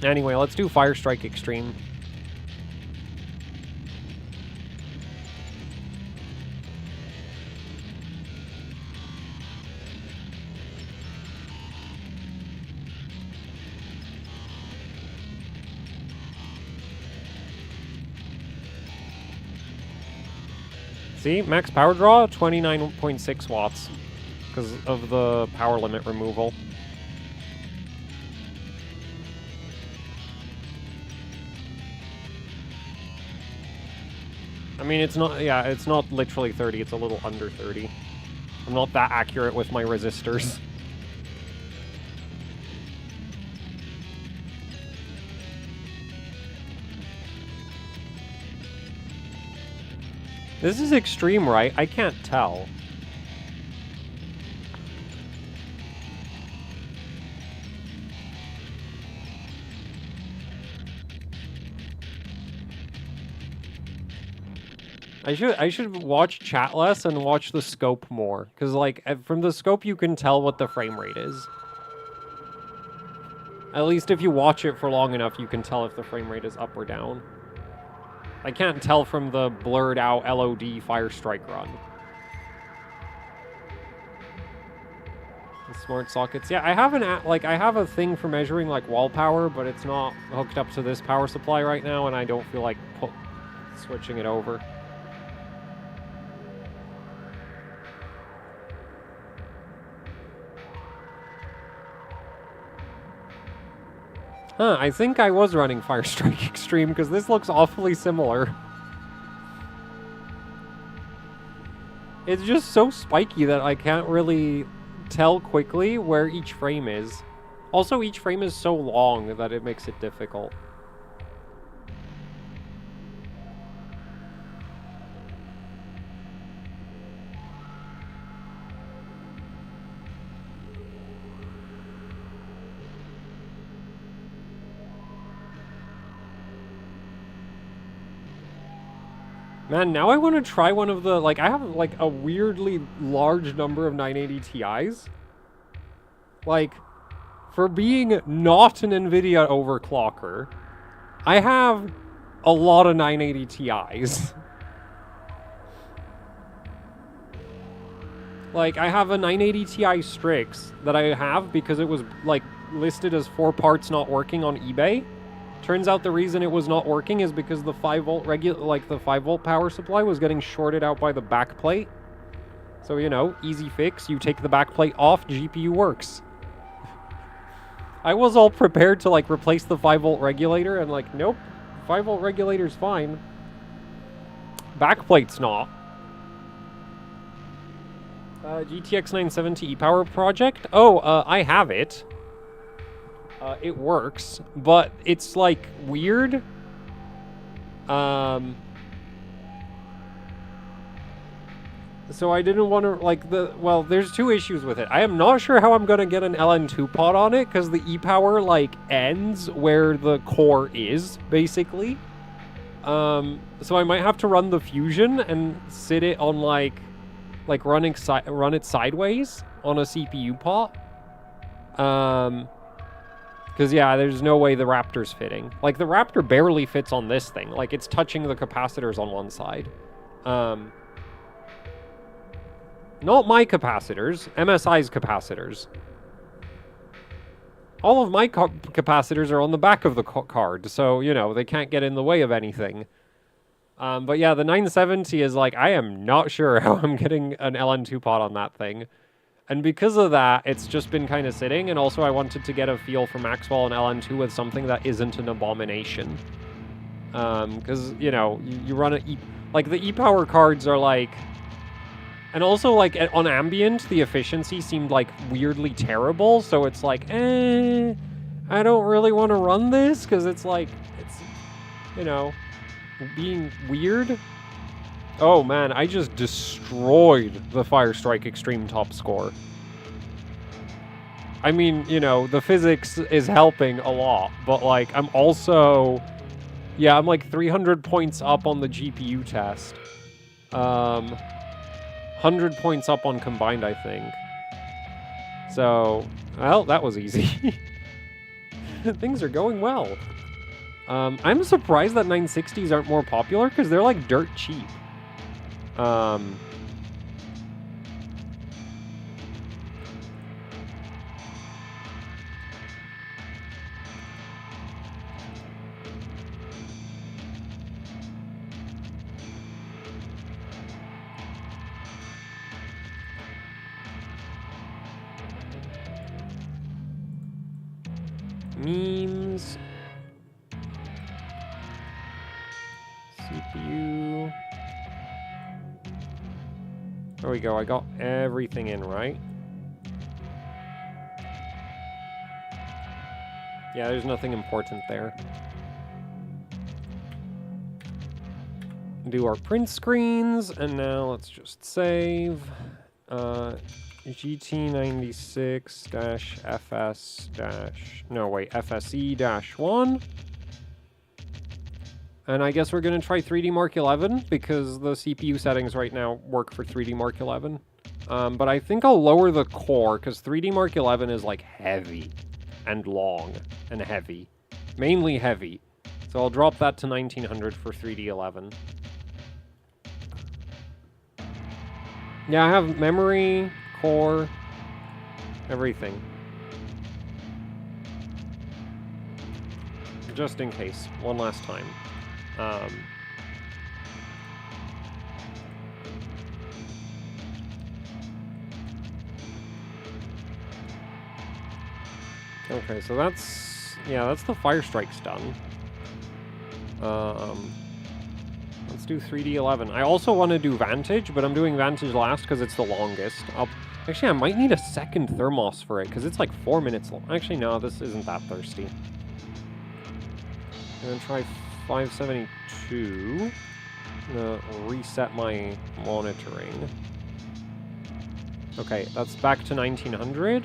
Anyway, let's do Fire Strike Extreme. See, max power draw, 29.6 watts because of the power limit removal. I mean, it's not, yeah, it's not literally 30, it's a little under 30. I'm not that accurate with my resistors. This is extreme, right? I can't tell. I should watch chat less and watch the scope more, because like from the scope you can tell what the frame rate is. At least if you watch it for long enough, you can tell if the frame rate is up or down. I can't tell from the blurred out LOD Fire Strike run. The smart sockets. Yeah, I have I have a thing for measuring like wall power, but it's not hooked up to this power supply right now, and I don't feel like switching it over. Huh, I think I was running Fire Strike Extreme, because this looks awfully similar. It's just so spiky that I can't really tell quickly where each frame is. Also, each frame is so long that it makes it difficult. Man, now I want to try one of the, like, I have, like, a weirdly large number of 980 Ti's. Like, for being not an NVIDIA overclocker, I have a lot of 980 Ti's. Like, I have a 980 Ti Strix that I have because it was, like, listed as 4 parts not working on eBay. Turns out the reason it was not working is because the 5-volt the 5-volt power supply was getting shorted out by the backplate. So, you know, easy fix. You take the backplate off, GPU works. I was all prepared to, like, replace the 5-volt regulator, and, like, nope. 5-volt regulator's fine. Backplate's not. GTX 970 e-power project? Oh, I have it. It works, but it's, like, weird. So I didn't want to, like, well, there's 2 issues with it. I am not sure how I'm going to get an LN2 pod on it, because the e-power, like, ends where the core is, basically. So I might have to run the Fusion and sit it on, like run it sideways on a CPU pot. Because, yeah, there's no way the Raptor's fitting. Like, the Raptor barely fits on this thing. Like, it's touching the capacitors on one side. Not my capacitors. MSI's capacitors. All of my capacitors are on the back of the card. So, you know, they can't get in the way of anything. But, yeah, the 970 is, like, I am not sure how I'm getting an LN2 pot on that thing. And because of that, it's just been kind of sitting, and also I wanted to get a feel for Maxwell and LN2 with something that isn't an abomination. Because, you know, you run a like, the E-Power cards are, like... And also, like, on Ambient, the efficiency seemed, like, weirdly terrible, so it's like, I don't really want to run this, because it's, like, it's, you know, being weird. Oh, man, I just destroyed the Firestrike Extreme top score. I mean, you know, the physics is helping a lot, but, like, I'm also... Yeah, I'm, like, 300 points up on the GPU test. 100 points up on combined, I think. So, well, that was easy. Things are going well. I'm surprised that 960s aren't more popular, because they're, like, dirt cheap. Memes. CPU. There we go, I got everything in, right? Yeah, there's nothing important there. Do our print screens, and now let's just save. FSE-1. And I guess we're going to try 3D Mark 11, because the CPU settings right now work for 3D Mark 11. But I think I'll lower the core, because 3D Mark 11 is, like, heavy. And long. And heavy. Mainly heavy. So I'll drop that to 1900 for 3D 11. Yeah, I have memory, core, everything. Just in case. One last time. Okay, so that's... Yeah, that's the Firestrike's done. Let's do 3D 11. I also want to do Vantage, but I'm doing Vantage last because it's the longest. Actually, I might need a second thermos for it, because it's like 4 minutes long. Actually, no, this isn't that thirsty. I'm going to try 572. I'm going to reset my monitoring. Okay, that's back to 1900.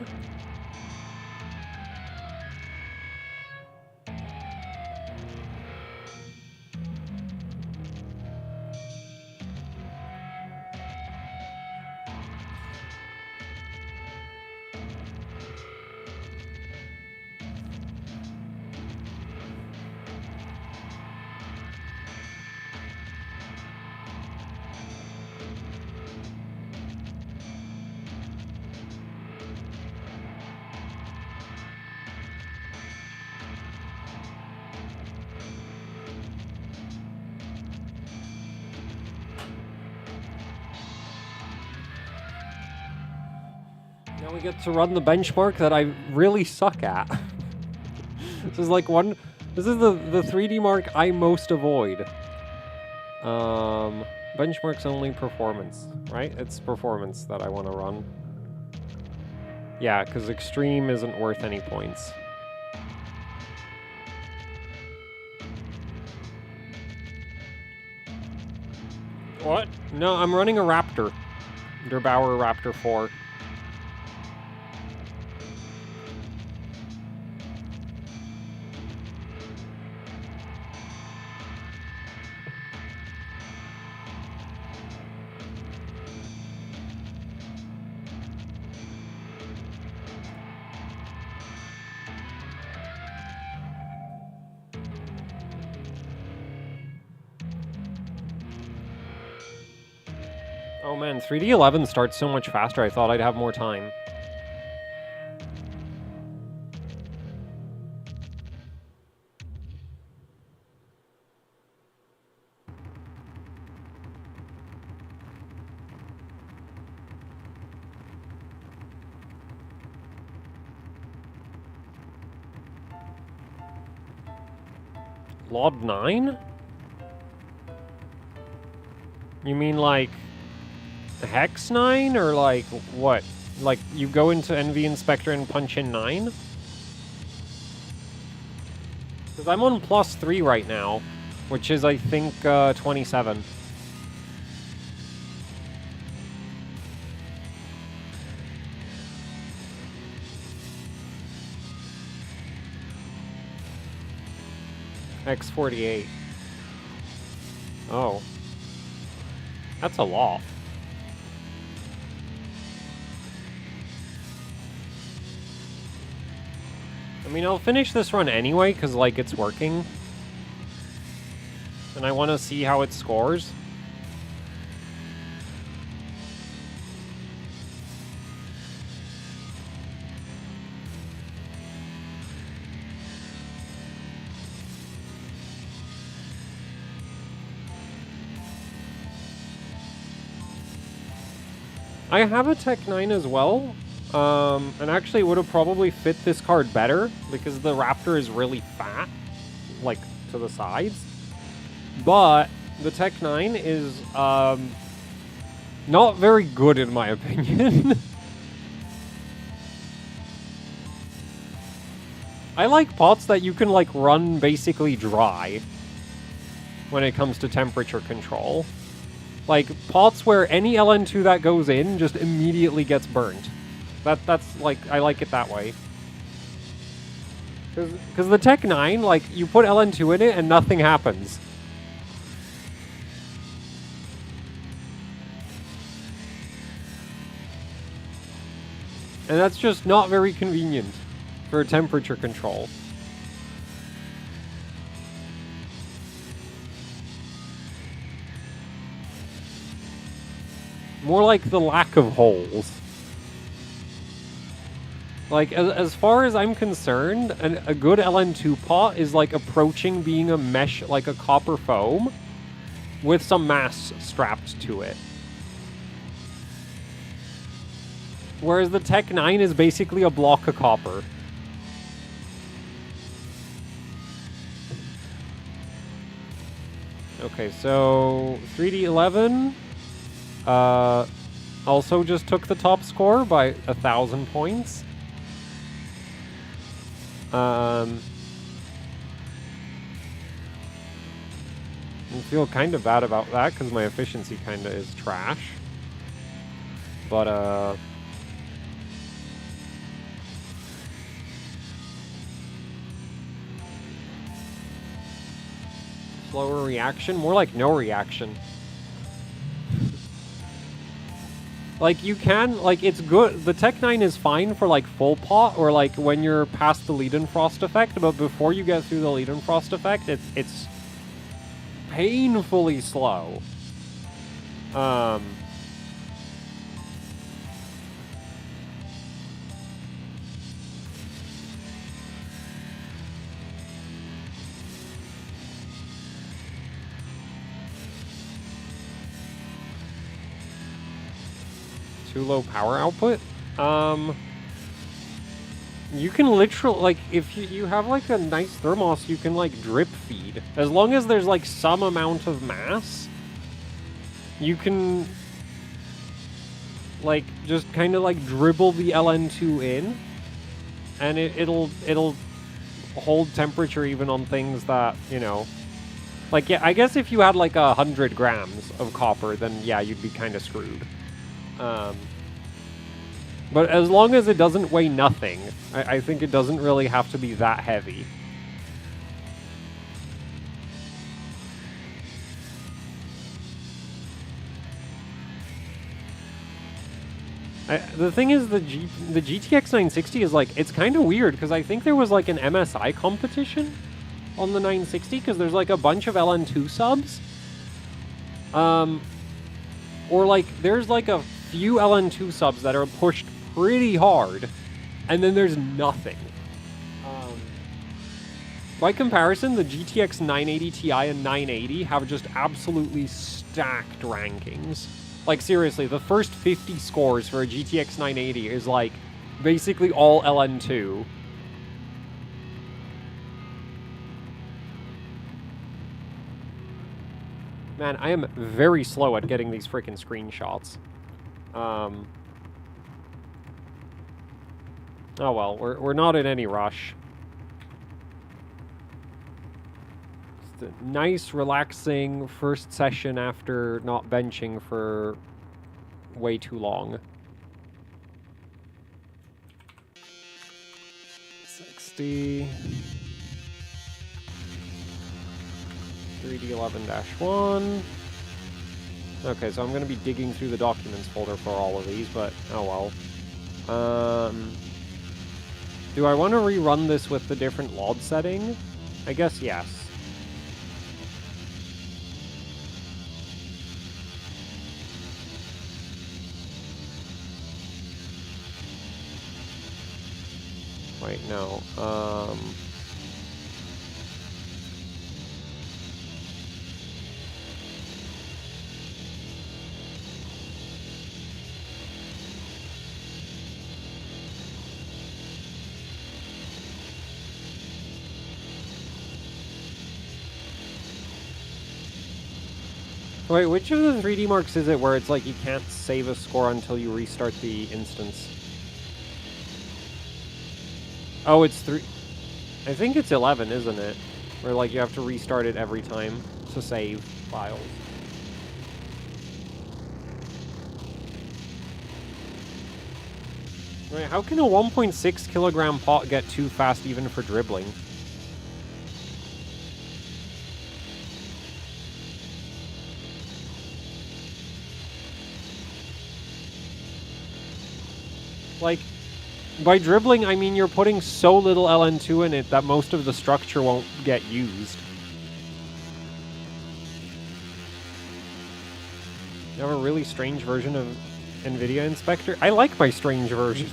Now we get to run the benchmark that I really suck at. This is like this is the 3D mark I most avoid. Benchmarks only performance, right? It's performance that I want to run. Yeah, because extreme isn't worth any points. What? No, I'm running a Raptor. Der Bauer Raptor 4. Oh man, 3D11 starts so much faster. I thought I'd have more time. Lot 9? You mean like Hex 9 or like what? Like you go into NV Inspector and punch in 9? Because I'm on +3 right now, which is I think 27. X48. Oh. That's a lot. I mean, I'll finish this run anyway, because, like, it's working. And I want to see how it scores. I have a Tech 9 as well, and actually it would have probably fit this card better, because the Raptor is really fat, like, to the sides. But the Tech 9 is, not very good in my opinion. I like pots that you can, like, run basically dry when it comes to temperature control. Like, pots where any LN2 that goes in just immediately gets burnt. That's like, I like it that way. Because the Tech 9, like, you put LN2 in it and nothing happens. And that's just not very convenient for temperature control. More like the lack of holes. Like, as far as I'm concerned, a good LN2 pot is like approaching being a mesh, like a copper foam, with some mass strapped to it. Whereas the Tech 9 is basically a block of copper. Okay, so 3D11 also just took the top score by 1,000 points. I feel kind of bad about that because my efficiency kind of is trash. But slower reaction? More like no reaction. Like, you can, like, it's good. The Tech 9 is fine for, like, full pot or, like, when you're past the Leidenfrost effect, but before you get through the Leidenfrost effect, it's painfully slow. Too low power output? You can literally, like, if you have, like, a nice thermos, you can, like, drip feed. As long as there's, like, some amount of mass, you can, like, just kind of, like, dribble the LN2 in, and it'll hold temperature even on things that, you know, like, yeah, I guess if you had, like, 100 grams of copper, then, yeah, you'd be kind of screwed. But as long as it doesn't weigh nothing, I think it doesn't really have to be that heavy. The thing is, the GTX 960 is, like, it's kind of weird, because I think there was, like, an MSI competition on the 960, because there's, like, a bunch of LN2 subs. Or, like, there's, like, a few LN2 subs that are pushed pretty hard, and then there's nothing. By comparison, the GTX 980 Ti and 980 have just absolutely stacked rankings. Like, seriously, the first 50 scores for a GTX 980 is, like, basically, all LN2. Man, I am very slow at getting these freaking screenshots. Oh well, we're not in any rush. Just a nice, relaxing first session after not benching for way too long. 60. 3D11-1. Okay, so I'm going to be digging through the documents folder for all of these, but oh well. Do I want to rerun this with the different LOD setting? I guess yes. Wait, no. Wait, which of the 3D marks is it where it's like you can't save a score until you restart the instance? Oh, it's 3... I think it's 11, isn't it? Where like you have to restart it every time to save files. Wait, how can a 1.6 kilogram pot get too fast even for dribbling? Like, by dribbling, I mean you're putting so little LN2 in it that most of the structure won't get used. You have a really strange version of NVIDIA Inspector? I like my strange version.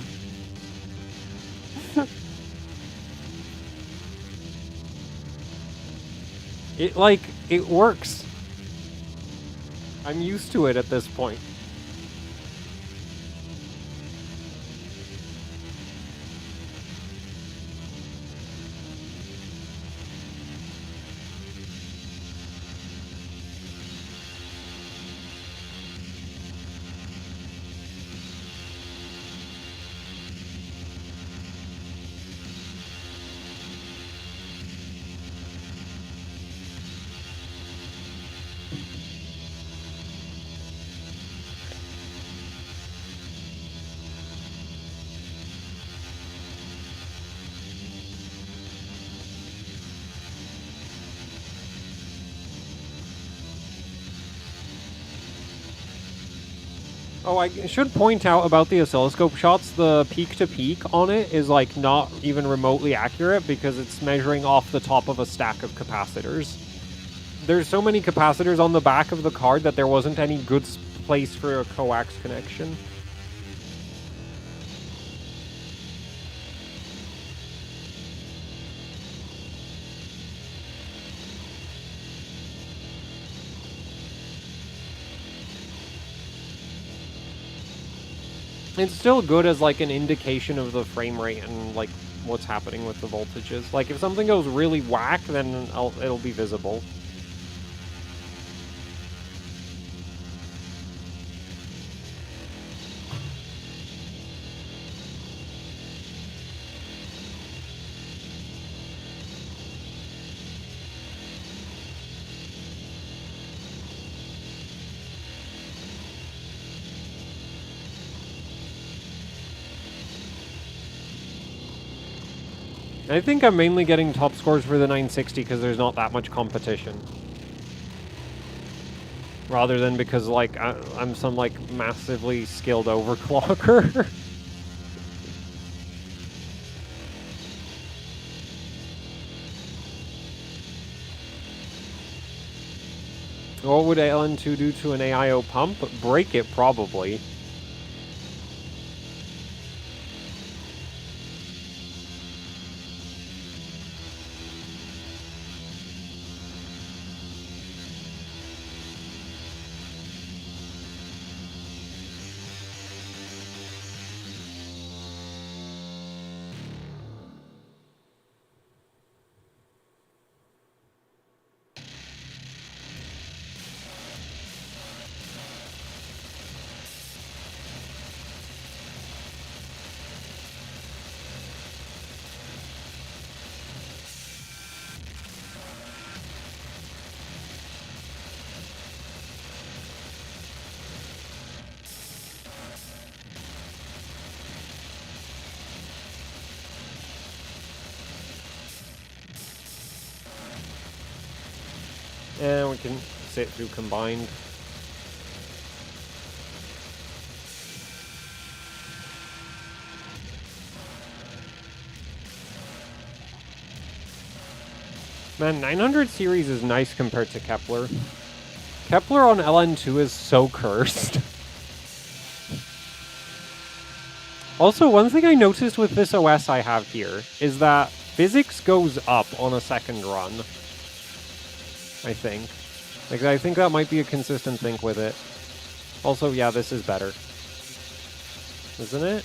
It works. I'm used to it at this point. Oh, I should point out about the oscilloscope shots, the peak-to-peak on it is, like, not even remotely accurate because it's measuring off the top of a stack of capacitors. There's so many capacitors on the back of the card that there wasn't any good place for a coax connection. It's still good as, like, an indication of the frame rate and, like, what's happening with the voltages. Like, if something goes really whack, then it'll be visible. I think I'm mainly getting top scores for the 960 because there's not that much competition. Rather than because, like, I'm some, like, massively skilled overclocker. What would LN2 do to an AIO pump? Break it, probably. And we can sit through combined. Man, 900 series is nice compared to Kepler. Kepler on LN2 is so cursed. Also, one thing I noticed with this OS I have here is that physics goes up on a second run. I think. Like, I think that might be a consistent thing with it. Also, yeah, this is better. Isn't it?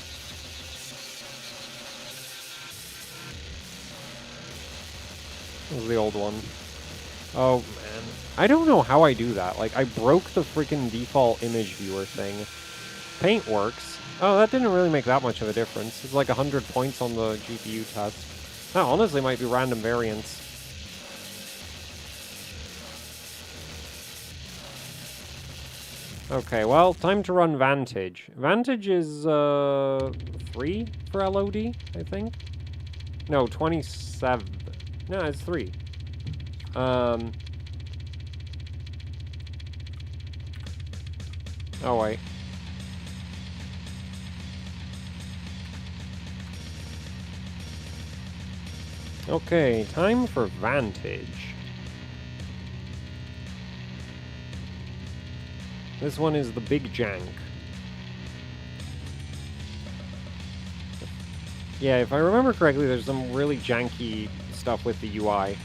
This is the old one. Oh, man. I don't know how I do that. Like, I broke the freaking default image viewer thing. Paint works. Oh, that didn't really make that much of a difference. It's like 100 points on the GPU test. That honestly might be random variance. Okay, well, time to run Vantage. Vantage is, 3 for LOD, I think? No, 27. No, it's 3. Oh, wait. Okay, time for Vantage. This one is the big jank. Yeah, if I remember correctly, there's some really janky stuff with the UI.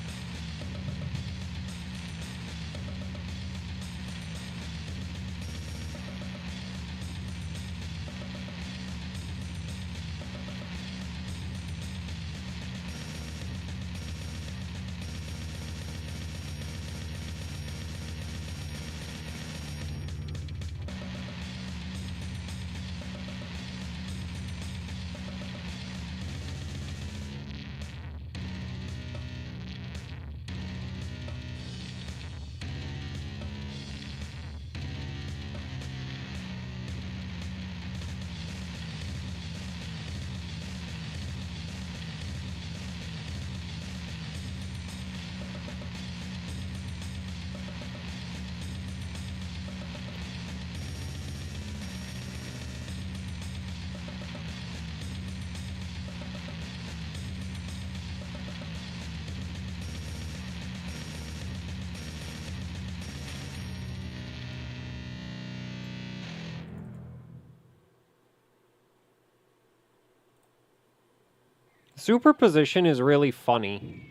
Superposition is really funny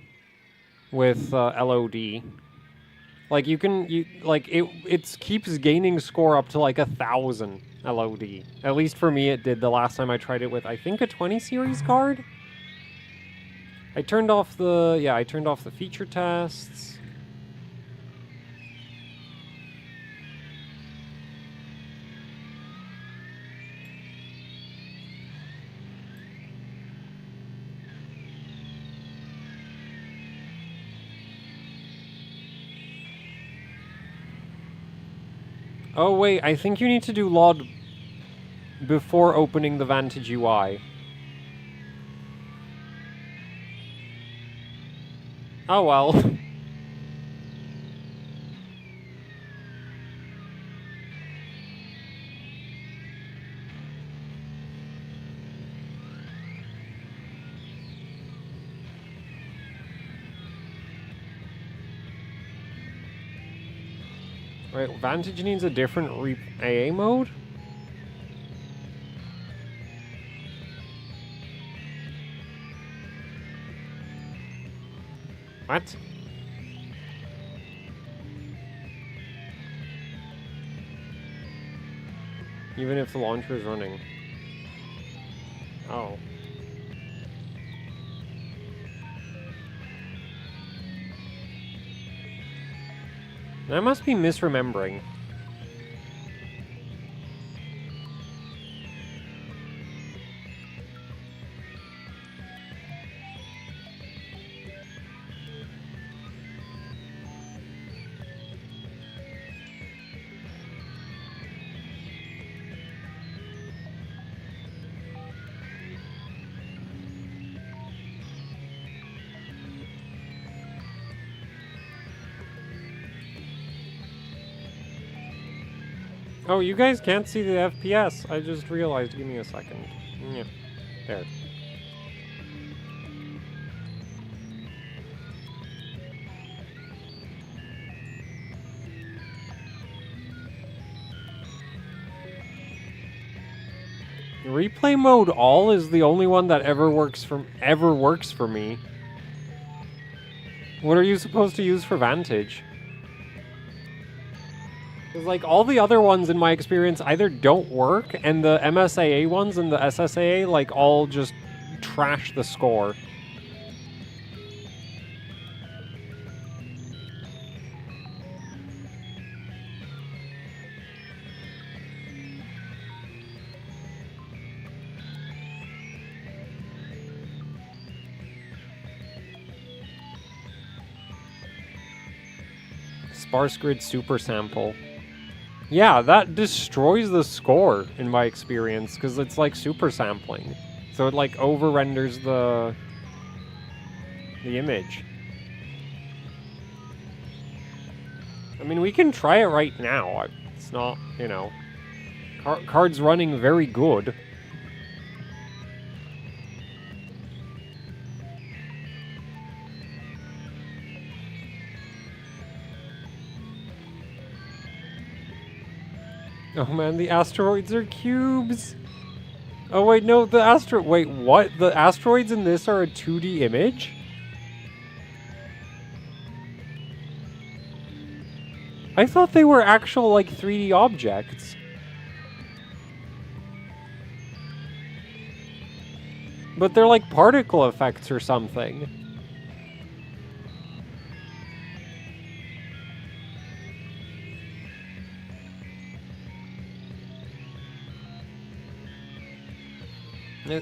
with LOD. Like it keeps gaining score up to like 1,000 LOD. At least for me, it did the last time I tried it with, I think, a 20 series card. I turned off the feature tests. Oh wait, I think you need to do LOD before opening the Vantage UI. Oh well. Wait, Vantage needs a different AA mode? What? Even if the launcher is running. Oh. I must be misremembering. Oh, you guys can't see the FPS. I just realized. Give me a second. Yeah. There. Replay mode all is the only one that ever works for me. What are you supposed to use for Vantage? Because, like, all the other ones, in my experience, either don't work, and the MSAA ones and the SSAA, like, all just trash the score. Sparse grid super sample. Yeah, that destroys the score in my experience because it's like super sampling. So it like over renders the image. I mean, we can try it right now. It's not, you know, card's running very good. Oh man, the asteroids are cubes. Oh wait, no, wait, what? The asteroids in this are a 2D image? I thought they were actual, like, 3D objects. But they're like particle effects or something.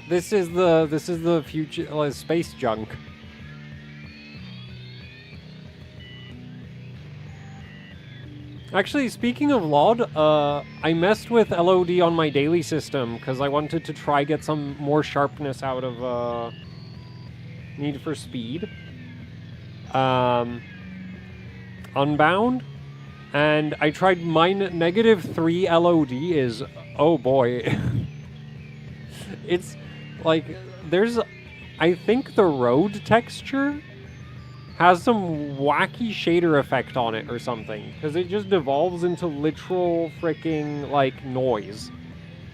This is the future space junk. Actually, speaking of LOD, I messed with LOD on my daily system because I wanted to try get some more sharpness out of Need for Speed. Unbound. And I tried -3 LOD is, oh boy. It's like, I think the road texture has some wacky shader effect on it or something. Because it just devolves into literal freaking, like, noise.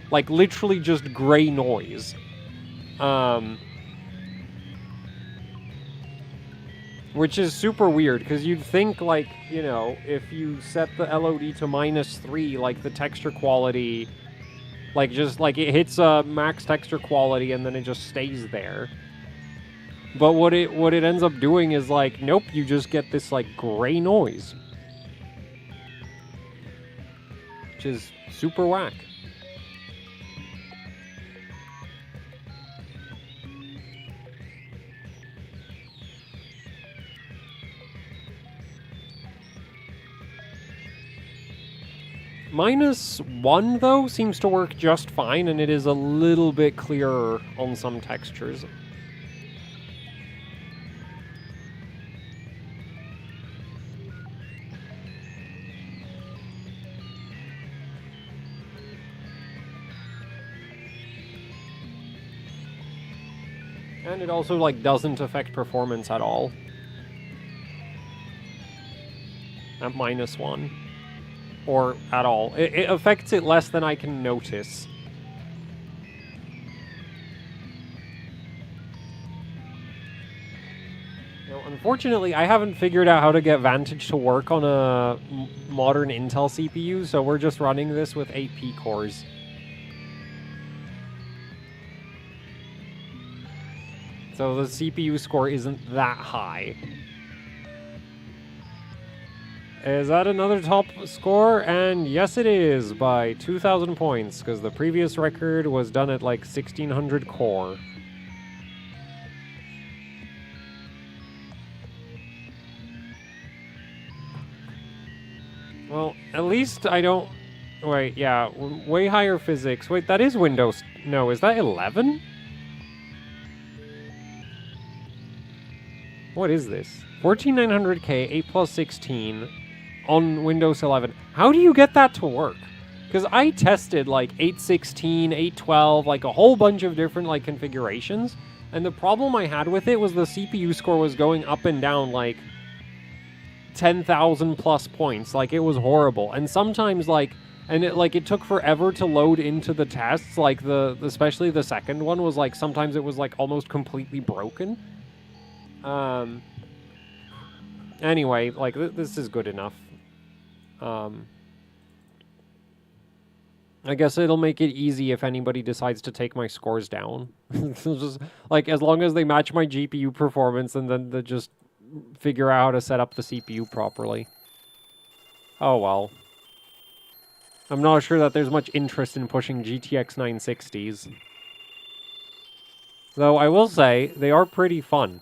Like, literally just gray noise. Which is super weird, because you'd think, like, you know, if you set the LOD to -3, like, the texture quality... Like, just, like, it hits max texture quality and then it just stays there. But what it ends up doing is, like, nope, you just get this, like, gray noise. Which is super whack. -1, though, seems to work just fine, and it is a little bit clearer on some textures. And it also, like, doesn't affect performance at all. At -1. Or at all. It affects it less than I can notice. Now, unfortunately, I haven't figured out how to get Vantage to work on a modern Intel CPU, so we're just running this with 8P cores. So the CPU score isn't that high. Is that another top score? And yes, it is, by 2,000 points, because the previous record was done at like 1,600 core. Well, at least I don't... Wait, yeah, way higher physics. Wait, that is Windows... No, is that 11? What is this? 14900K, 8 plus 16... on Windows 11. How do you get that to work? Because I tested, like, 816, 812, like, a whole bunch of different, like, configurations. And the problem I had with it was the CPU score was going up and down, like, 10,000 plus points. Like, it was horrible. And sometimes, like... And it took forever to load into the tests, like, especially the second one was, like, sometimes it was, like, almost completely broken. Anyway, like, this is good enough. I guess it'll make it easy if anybody decides to take my scores down. Just, like, as long as they match my GPU performance, and then they just figure out how to set up the CPU properly. Oh, well. I'm not sure that there's much interest in pushing GTX 960s. Though I will say, they are pretty fun.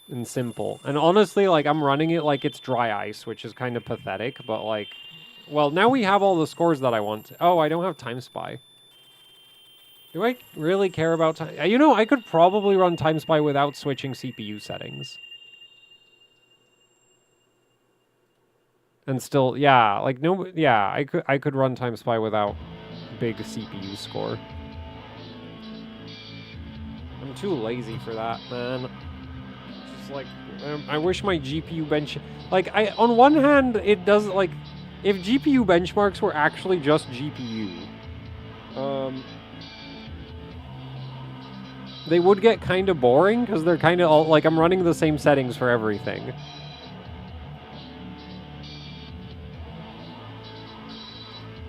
And simple. And honestly, like, I'm running it like it's dry ice, which is kind of pathetic, but, like... Well, now we have all the scores that I want. Oh, I don't have Time Spy. Do I really care about time? You know, I could probably run Time Spy without switching CPU settings. And still, yeah, like, no, yeah, I could run Time Spy without big CPU score. I'm too lazy for that, man. Just like, I wish my GPU bench, like, on one hand, it does, like, if GPU benchmarks were actually just GPU, they would get kind of boring, because they're kind of all, like, I'm running the same settings for everything.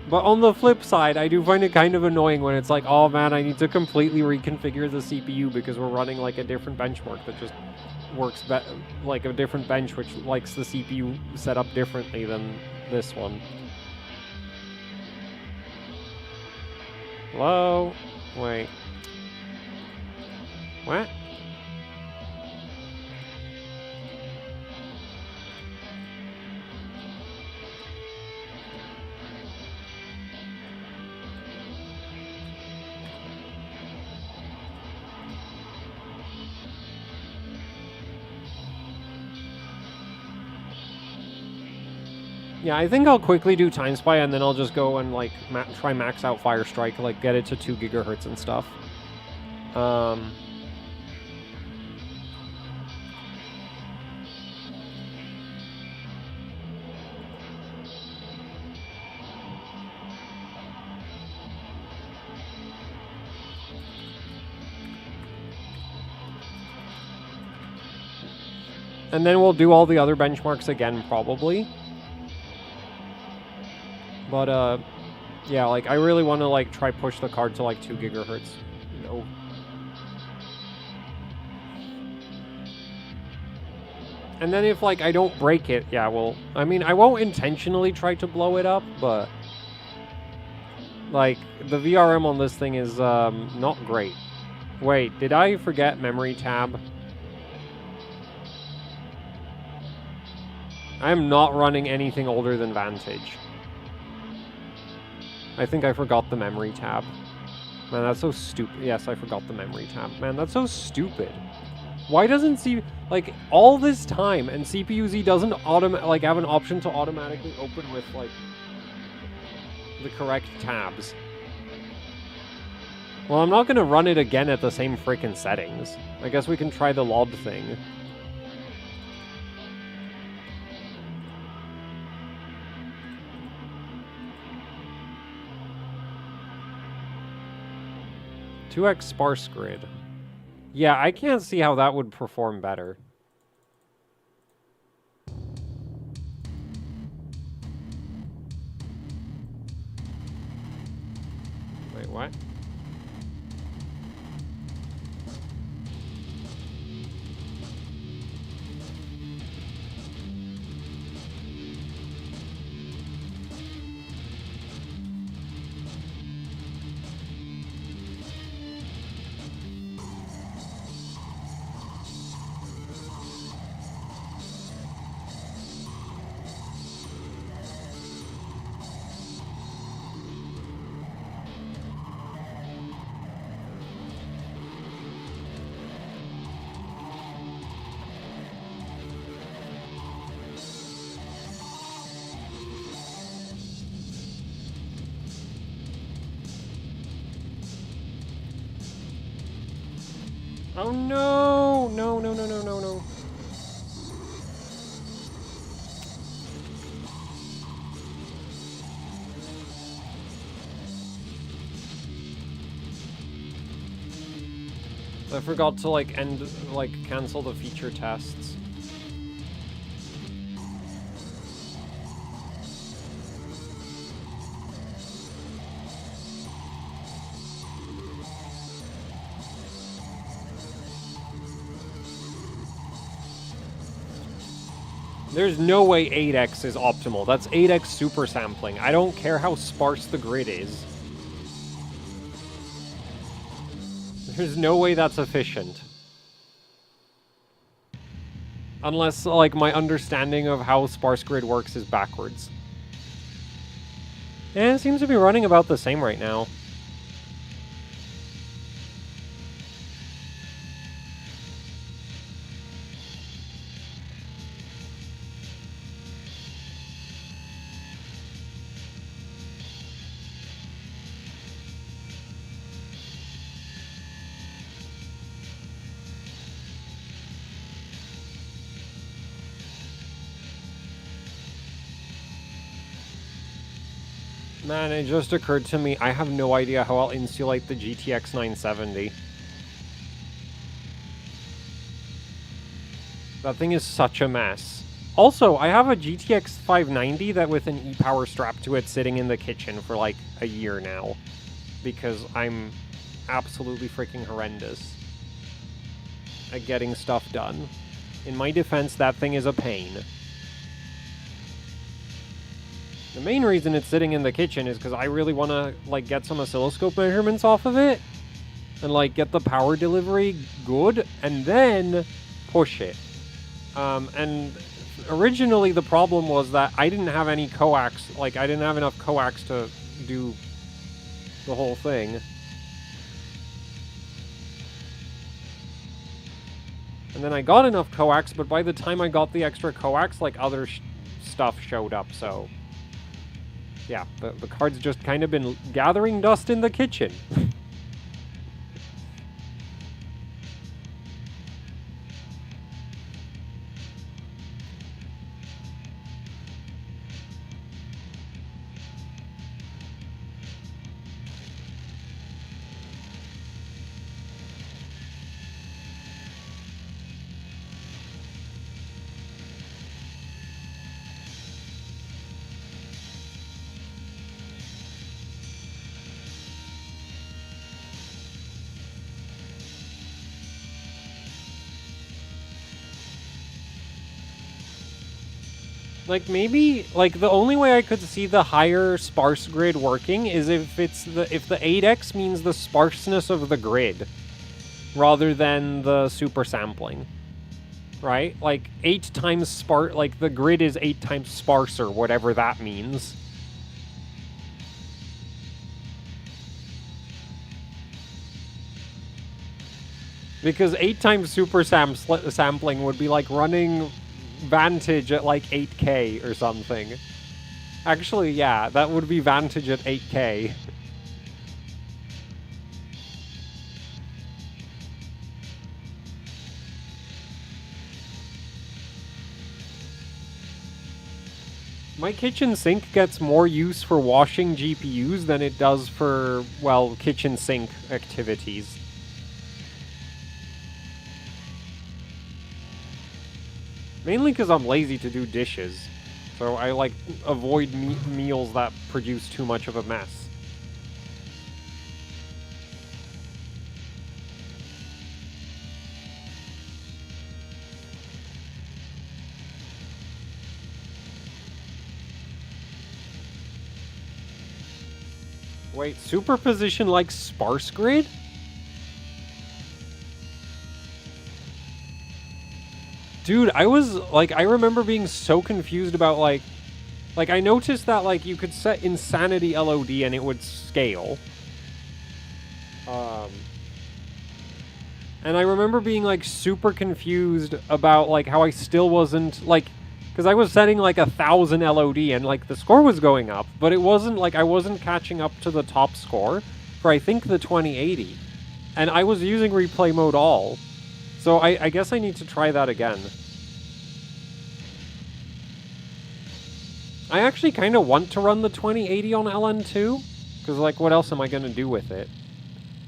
But on the flip side, I do find it kind of annoying when it's like, oh man, I need to completely reconfigure the CPU because we're running like a different benchmark that just works like a different bench which likes the CPU set up differently than this one. Hello? Wait. What? Yeah, I think I'll quickly do Time Spy, and then I'll just go and, like, try max out Fire Strike, like, get it to 2 gigahertz and stuff. And then we'll do all the other benchmarks again, probably. But, yeah, like, I really want to, like, try push the card to, like, 2 gigahertz. No. And then if, like, I don't break it, yeah, well, I mean, I won't intentionally try to blow it up, but... Like, the VRM on this thing is, not great. Wait, did I forget memory tab? I am not running anything older than Vantage. I think I forgot the memory tab. Man, that's so stupid. Yes, I forgot the memory tab. Man, that's so stupid. Why doesn't like, all this time, and CPU-Z doesn't like, have an option to automatically open with, like, the correct tabs? Well, I'm not gonna run it again at the same freaking settings. I guess we can try the LOD thing. "2x sparse grid." Yeah, I can't see how that would perform better. Wait, what? Oh no! No, no, no, no, no, no. I forgot to, like, cancel the feature tests. There's no way 8x is optimal. That's 8x super sampling. I don't care how sparse the grid is. There's no way that's efficient. Unless, like, my understanding of how sparse grid works is backwards. And it seems to be running about the same right now. Man, it just occurred to me, I have no idea how I'll insulate the GTX 970. That thing is such a mess. Also, I have a GTX 590 that with an e-power strapped to it sitting in the kitchen for like a year now. Because I'm absolutely freaking horrendous at getting stuff done. In my defense, that thing is a pain. The main reason it's sitting in the kitchen is because I really want to, like, get some oscilloscope measurements off of it and, like, get the power delivery good and then push it. And originally the problem was that I didn't have any coax, like, I didn't have enough coax to do the whole thing. And then I got enough coax, but by the time I got the extra coax, like, other stuff showed up, so... yeah, the card's just kind of been gathering dust in the kitchen. Like, maybe, like, the only way I could see the higher sparse grid working is if the 8x means the sparseness of the grid, rather than the super sampling, right? Like, 8 times sparse, like, the grid is 8 times sparser, whatever that means. Because 8 times super sampling would be like running Vantage at like 8K or something. Actually, yeah, that would be Vantage at 8K. My kitchen sink gets more use for washing GPUs than it does for, well, kitchen sink activities. Mainly because I'm lazy to do dishes, so I, like, avoid meals that produce too much of a mess. Wait, superposition like sparse grid? Dude, I was, like, I remember being so confused about, like, I noticed that, like, you could set Insanity LOD and it would scale. And I remember being, like, super confused about, like, how I still wasn't, like, because I was setting, like, 1,000 LOD and, like, the score was going up, but it wasn't, like, I wasn't catching up to the top score for, I think, the 2080. And I was using replay mode all. So I guess I need to try that again. I actually kind of want to run the 2080 on LN2. Because, like, what else am I going to do with it?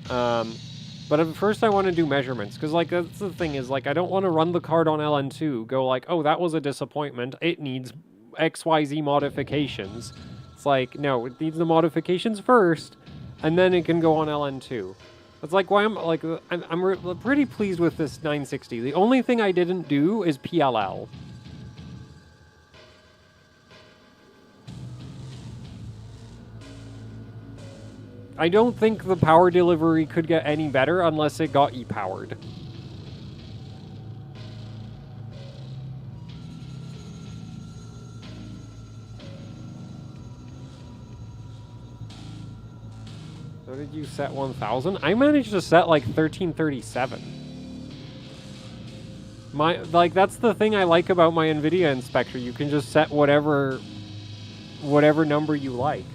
But at first I want to do measurements. Because, like, that's the thing is, like, I don't want to run the card on LN2. Go like, oh, that was a disappointment. It needs XYZ modifications. It's like, no, it needs the modifications first. And then it can go on LN2. That's like why I'm pretty pleased with this 960. The only thing I didn't do is PLL. I don't think the power delivery could get any better unless it got e-powered. So did you set 1000? I managed to set like 1337. That's the thing I like about my NVIDIA inspector. You can just set whatever number you like.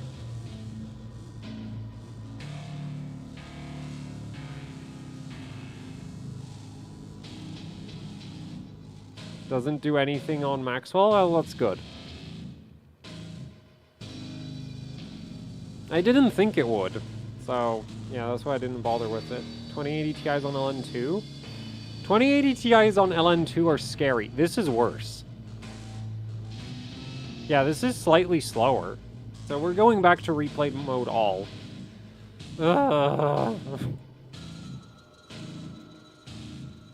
Doesn't do anything on Maxwell? Oh, that's good. I didn't think it would. So, yeah, that's why I didn't bother with it. 2080 Ti's on LN2? 2080 Ti's on LN2 are scary. This is worse. Yeah, this is slightly slower. So we're going back to replay mode all.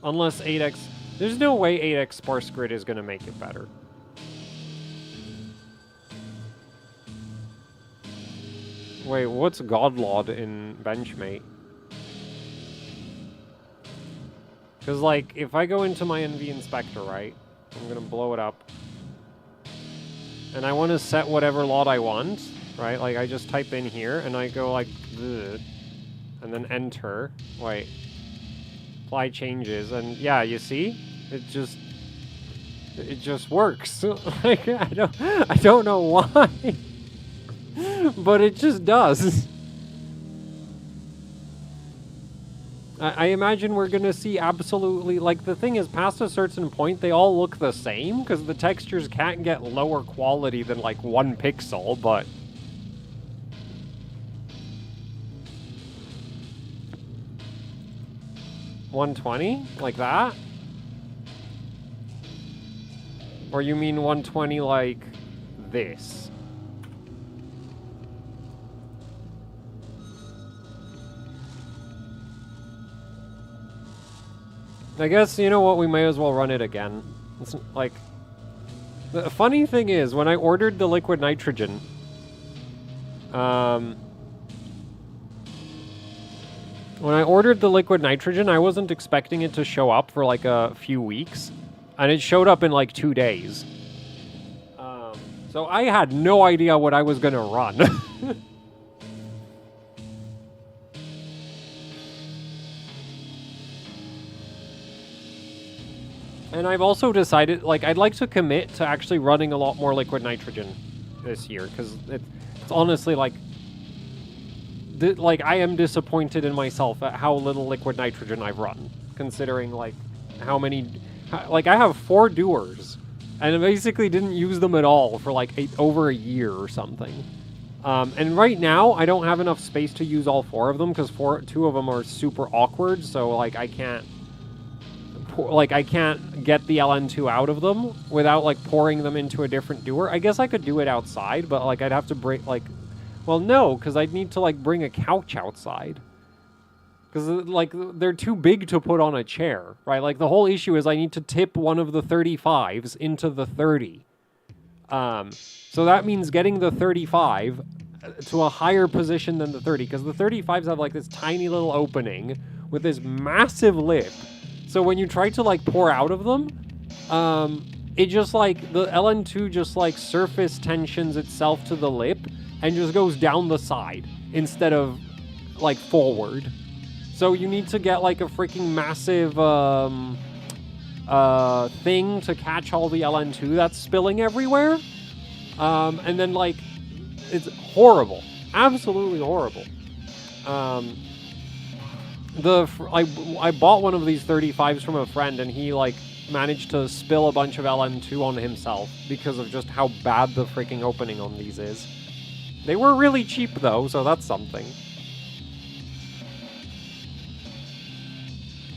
Unless 8x... There's no way 8x sparse grid is going to make it better. Wait, what's Godlord in Benchmate? Because, like, if I go into my NV Inspector, right? I'm going to blow it up. And I want to set whatever lot I want, right? Like, I just type in here, and I go like, ugh, and then enter. Wait. Apply changes, and yeah, you see? It just works. Like, I don't know why. But it just does. I imagine we're going to see absolutely... Like, the thing is, past a certain point, they all look the same, because the textures can't get lower quality than, like, 1 pixel, but... $120? Like that? Or you mean 120 like this? I guess, you know what, we may as well run it again. It's like... The funny thing is, when I ordered the liquid nitrogen... When I ordered the liquid nitrogen, I wasn't expecting it to show up for like a few weeks. And it showed up in like 2 days. So I had no idea what I was going to run. And I've also decided, like, I'd like to commit to actually running a lot more liquid nitrogen this year. Because it's honestly, like... I am disappointed in myself at how little liquid nitrogen I've run, considering, like, how many... Like, I have 4 doers, and I basically didn't use them at all for, like, over a year or something. And right now, I don't have enough space to use all 4 of them, because 2 of them are super awkward, so, like, I can't get the LN2 out of them without, like, pouring them into a different doer. I guess I could do it outside, but, like, I'd have to break, like... Well, no, because I'd need to, like, bring a couch outside. Because, like, they're too big to put on a chair, right? Like, the whole issue is I need to tip one of the 35s into the 30. So that means getting the 35 to a higher position than the 30, because the 35s have, like, this tiny little opening with this massive lip. So when you try to, like, pour out of them, it just, like, the LN2 just, like, surface tensions itself to the lip, and just goes down the side instead of, like, forward. So you need to get, like, a freaking massive thing to catch all the LN2 that's spilling everywhere. And then, like, it's horrible. Absolutely horrible. I bought one of these 35s from a friend, and he like managed to spill a bunch of LN2 on himself because of just how bad the freaking opening on these is. They were really cheap though, so that's something.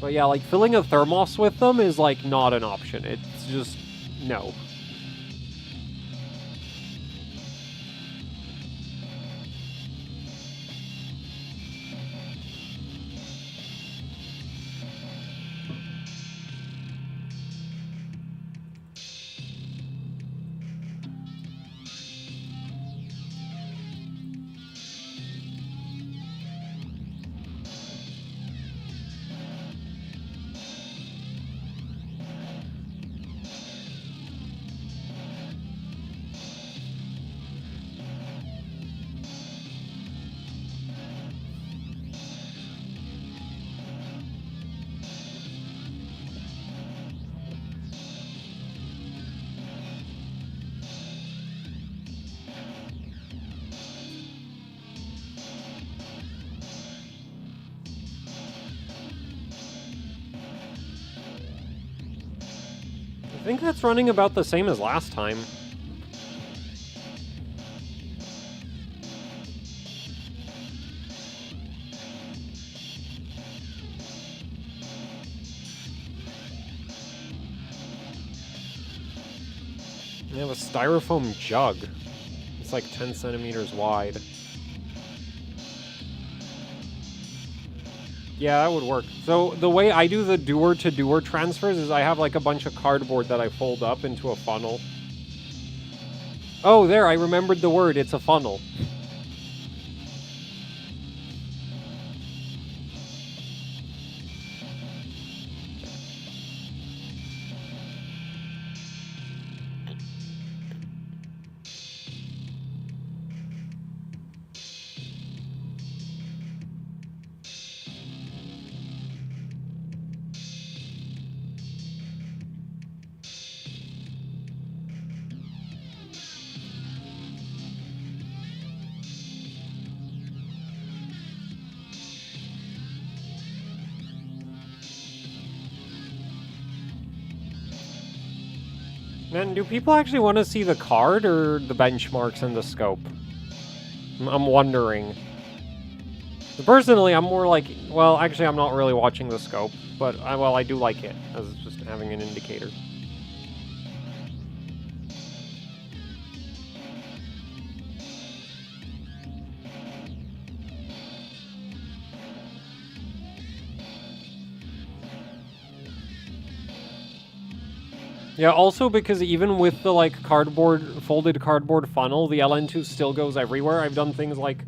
But yeah, like filling a thermos with them is like not an option. It's just no. I think that's running about the same as last time. They have a styrofoam jug. It's like 10 centimeters wide. Yeah, that would work. So the way I do the doer-to-doer transfers is I have like a bunch of cardboard that I fold up into a funnel. Oh, there, I remembered the word. It's a funnel. Man, do people actually want to see the card or the benchmarks and the scope? I'm wondering. Personally, I'm more like, well, actually, I'm not really watching the scope, but well, I do like it as just having an indicator. Yeah, also because even with the like folded cardboard funnel, the LN2 still goes everywhere. I've done things like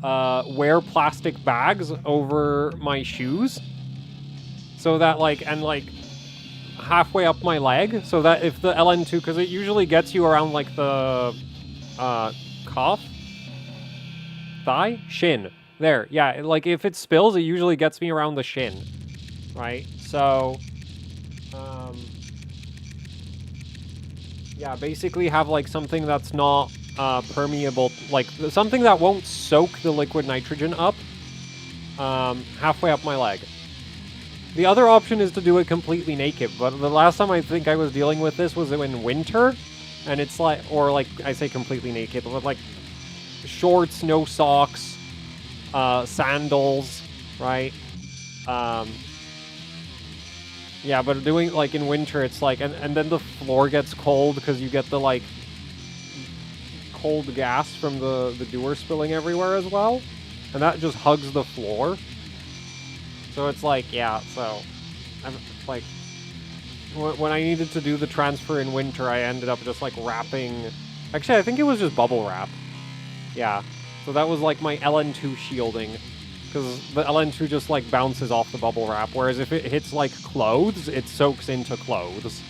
wear plastic bags over my shoes, so that like, and like halfway up my leg, so that if the LN2, because it usually gets you around like the calf, thigh, shin. There, yeah, like if it spills, it usually gets me around the shin, right? So, yeah, basically have like something that's not permeable, like something that won't soak the liquid nitrogen up halfway up my leg. The other option is to do it completely naked, but the last time I think I was dealing with this was in winter, and it's like, or like I say completely naked, but like shorts, no socks, sandals, right? Yeah, but doing like in winter, it's like, and then the floor gets cold because you get the like cold gas from the doer spilling everywhere as well, and that just hugs the floor. So it's like, yeah, so I'm like, when I needed to do the transfer in winter, I ended up just like wrapping, actually I think it was just bubble wrap. Yeah, so that was like my LN2 shielding, because the LN2 just like bounces off the bubble wrap, whereas if it hits like clothes, it soaks into clothes.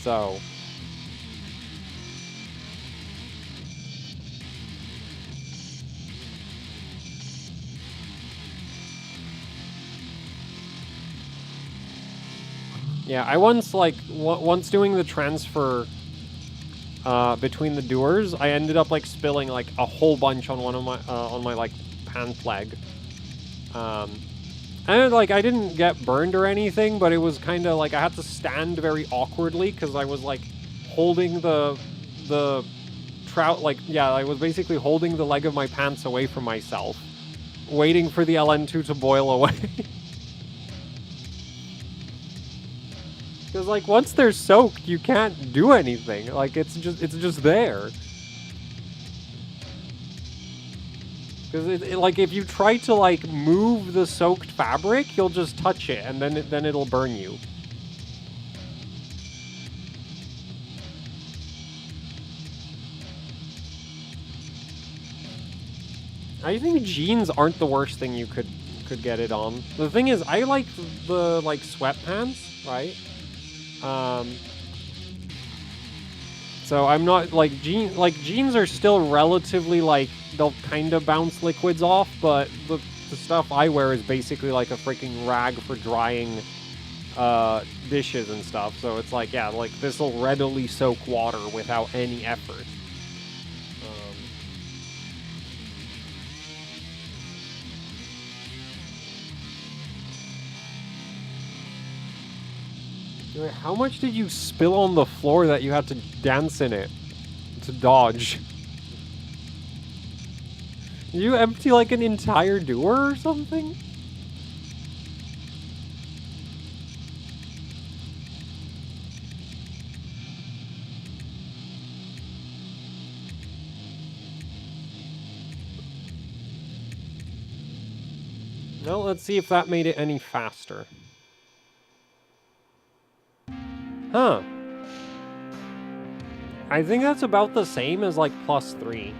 So yeah, I once like once doing the transfer between the doers, I ended up like spilling like a whole bunch on one of my like pant leg. And like I didn't get burned or anything, but it was kind of like I had to stand very awkwardly because I was like holding the trout, like, yeah, I was basically holding the leg of my pants away from myself, waiting for the LN2 to boil away. Because like once they're soaked, you can't do anything. Like it's just there. Because like if you try to like move the soaked fabric, you'll just touch it, and then it'll burn you. I think jeans aren't the worst thing you could get it on. The thing is, I like the like sweatpants, right? So I'm not like jeans are still relatively like they'll kind of bounce liquids off, but the stuff I wear is basically like a freaking rag for drying dishes and stuff. So it's like, yeah, like this will readily soak water without any effort. How much did you spill on the floor that you had to dance in it to dodge? Did you empty like an entire door or something? Well, let's see if that made it any faster. Huh. I think that's about the same as, like, +3.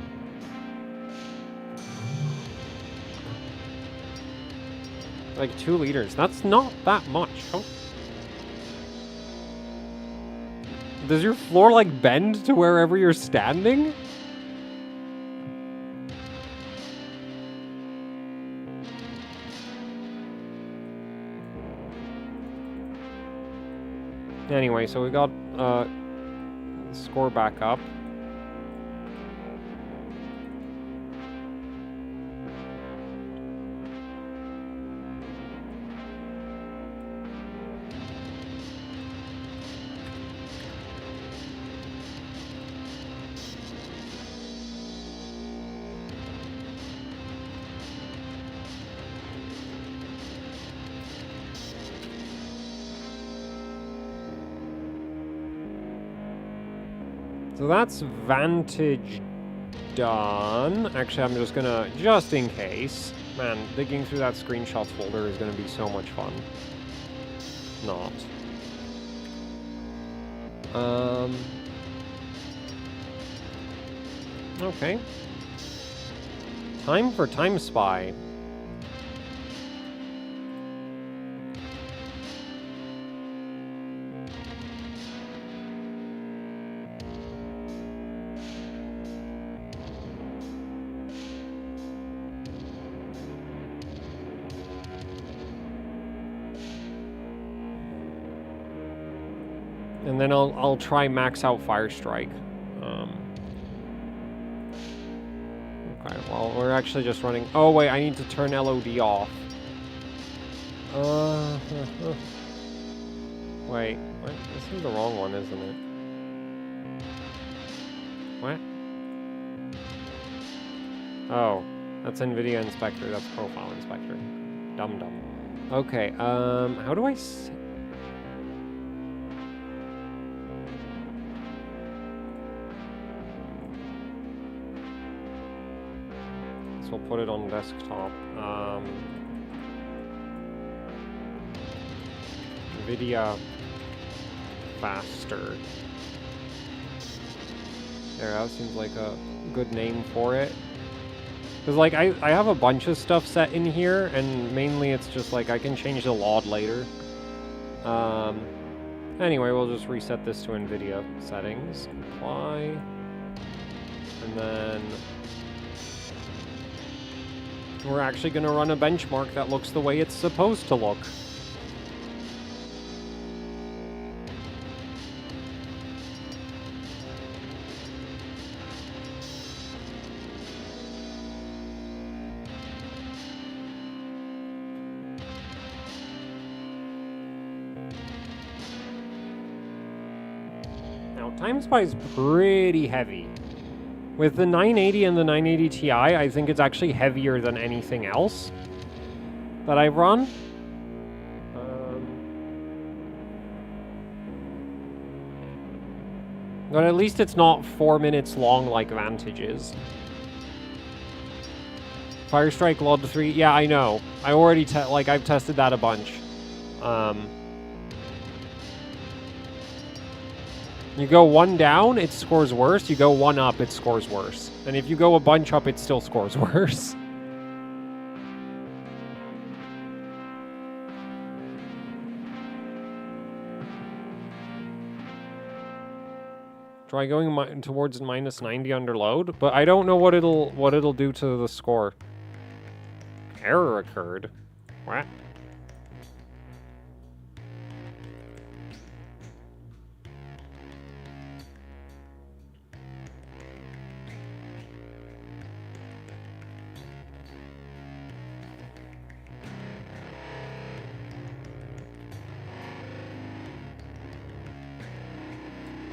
Like, 2 liters. That's not that much. Oh. Does your floor, like, bend to wherever you're standing? Anyway, so we got score back up. So that's Vantage done. Actually, I'm just gonna, just in case. Man, digging through that screenshots folder is gonna be so much fun. Not. Okay. Time for Time Spy. And then I'll try max out Fire Strike. Okay, well, we're actually just running... Oh, wait, I need to turn LOD off. Wait, what? This is the wrong one, isn't it? What? Oh, that's NVIDIA Inspector. That's Profile Inspector. Dum-dum. Okay, how do I... We'll put it on desktop. NVIDIA faster. There, that seems like a good name for it. Because, like, I have a bunch of stuff set in here, and mainly it's just, like, I can change the LOD later. Anyway, we'll just reset this to NVIDIA settings. Apply. And then... we're actually going to run a benchmark that looks the way it's supposed to look. Time Spy is pretty heavy. With the 980 and the 980 Ti, I think it's actually heavier than anything else that I've run. But at least it's not 4 minutes long like Vantage is. Firestrike LOD 3, yeah, I know. I already, I've tested that a bunch. You go one down, it scores worse. You go one up, it scores worse. And if you go a bunch up, it still scores worse. Try going towards minus 90 under load, but I don't know what it'll do to the score. Error occurred. What?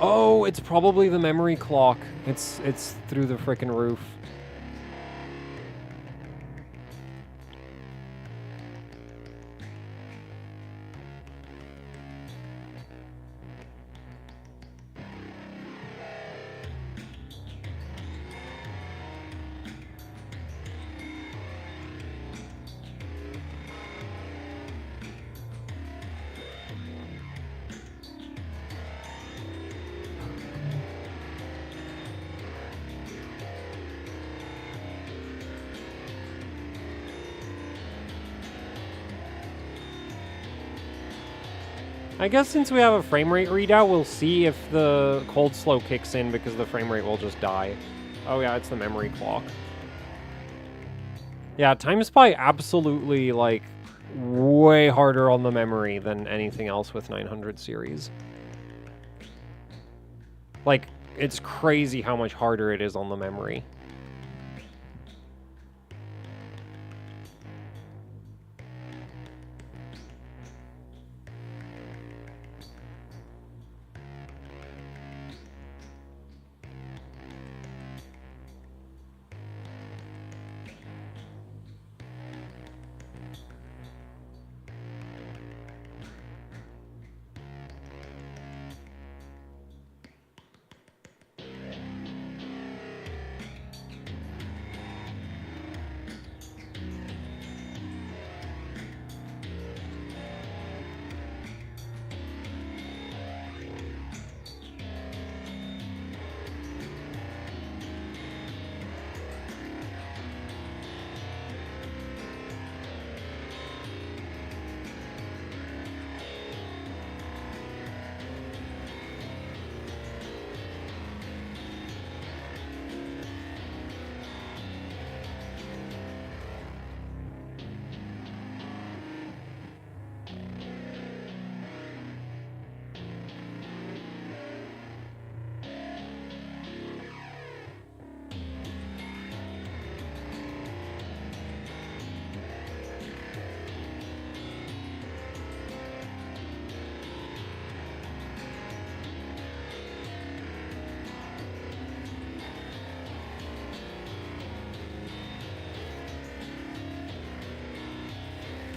Oh, it's probably the memory clock. It's through the frickin' roof. I guess since we have a frame rate readout, we'll see if the cold slow kicks in because the frame rate will just die. Oh yeah, it's the memory clock. Yeah, Time Spy absolutely, like, way harder on the memory than anything else with 900 series. Like, it's crazy how much harder it is on the memory.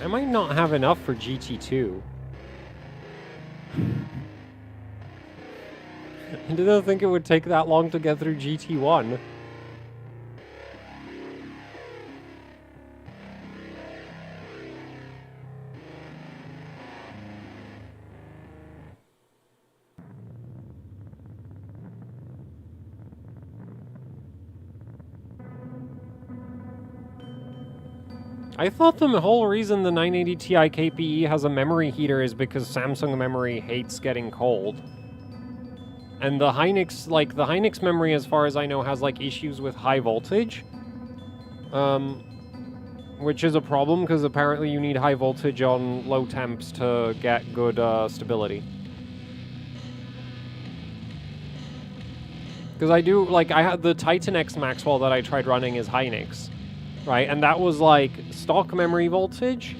I might not have enough for GT2. I didn't think it would take that long to get through GT1. I thought the whole reason the 980 Ti KPE has a memory heater is because Samsung memory hates getting cold. And the Hynix, like, the Hynix memory, as far as I know, has, like, issues with high voltage. Which is a problem, because apparently you need high voltage on low temps to get good stability. Because I do, like, I had the Titan X Maxwell that I tried running is Hynix. Right, and that was like stock memory voltage,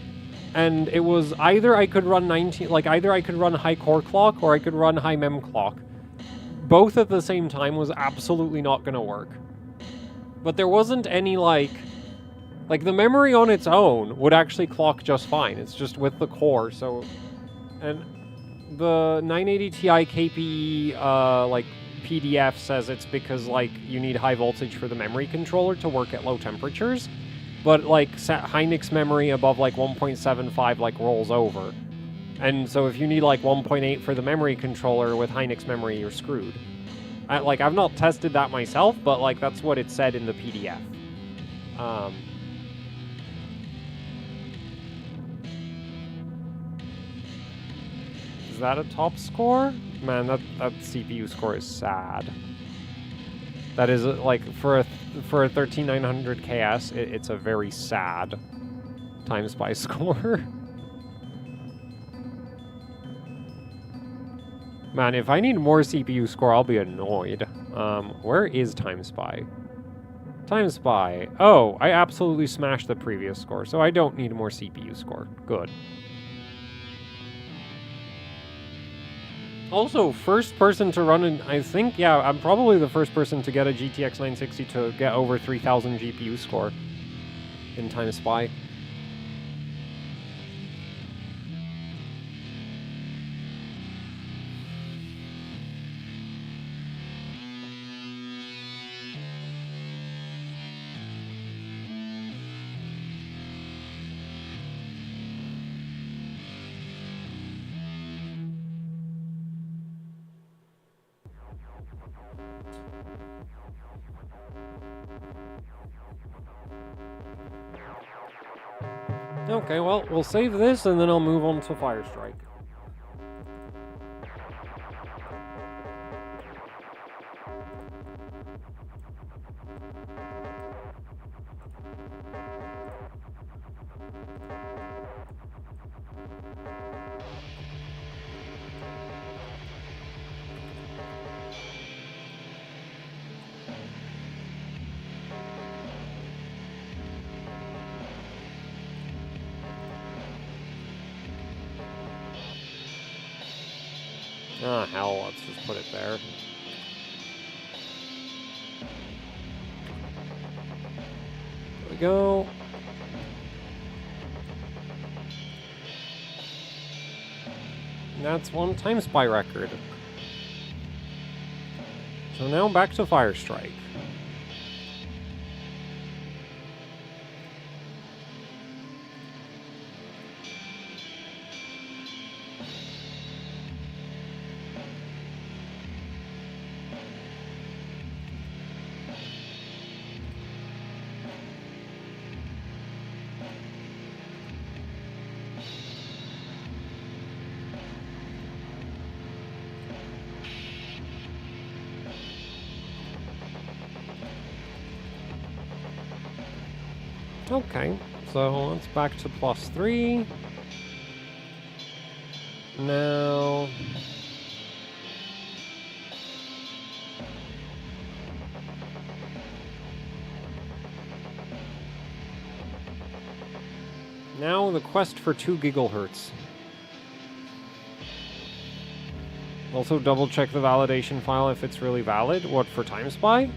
and it was either I could run either I could run high core clock or I could run high mem clock. both at the same time was absolutely not gonna work. But there wasn't any, like, the memory on its own would actually clock just fine. It's just with the core, so... And the 980 Ti KPE, like, PDF says it's because, like, you need high voltage for the memory controller to work at low temperatures. But, like, Hynix memory above, like, 1.75, like, rolls over. And so if you need, like, 1.8 for the memory controller with Hynix memory, you're screwed. I've not tested that myself, but, like, that's what it said in the PDF. Is that a top score? Man, that CPU score is sad. That is, like, for a 13900 KS, it's a very sad TimeSpy score. Man, if I need more CPU score, I'll be annoyed. Where is TimeSpy? TimeSpy. Oh, I absolutely smashed the previous score, so I don't need more CPU score. Good. Also, first person to run in, I think, yeah, I'm probably the first person to get a GTX 960 to get over 3000 GPU score in TimeSpy. Okay, well, we'll save this, and then I'll move on to Firestrike. Ah, hell, let's just put it there. There we go. And that's one TimeSpy record. So now back to Firestrike. Okay, so let's back to +3. Now... Now the quest for 2 gigahertz. Also double check the validation file if it's really valid. What, for TimeSpy?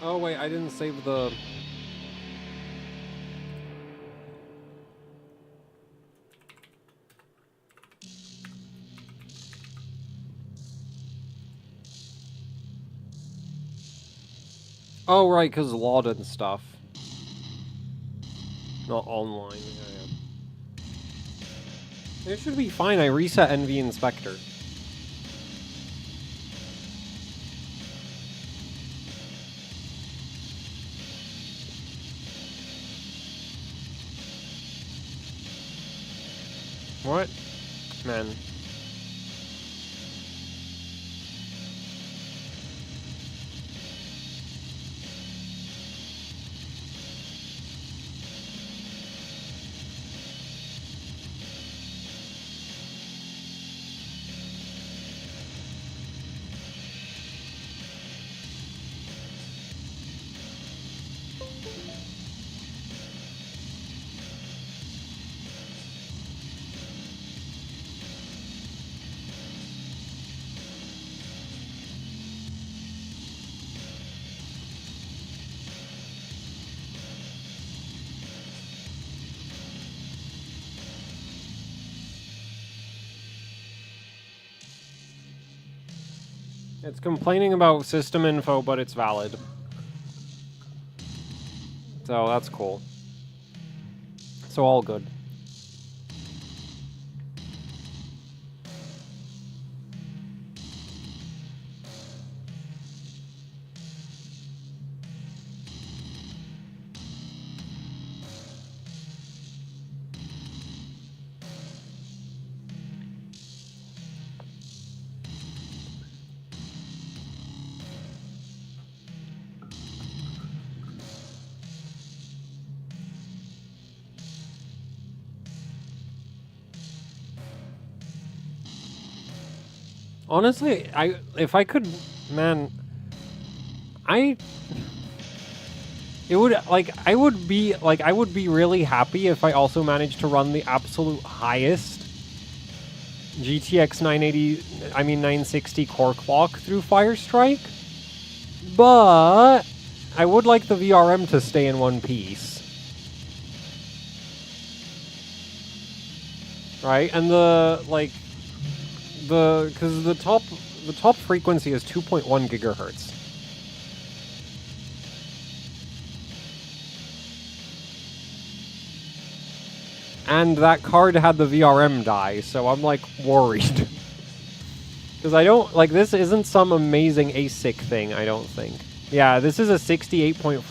Oh wait, I didn't save the... Oh right, because LOD and stuff. Not online, yeah. It should be fine, I reset NV Inspector. What? Man. It's complaining about system info, but it's valid. So that's cool. So all good. Honestly, if I could, man, it would, like, I would be really happy if I also managed to run the absolute highest GTX 960 core clock through Firestrike, but I would like the VRM to stay in one piece. Right? And because the top frequency is 2.1 gigahertz. And that card had the VRM die, so I'm like worried. Because I don't, like, this isn't some amazing ASIC thing, I don't think. Yeah, this is a 68.4%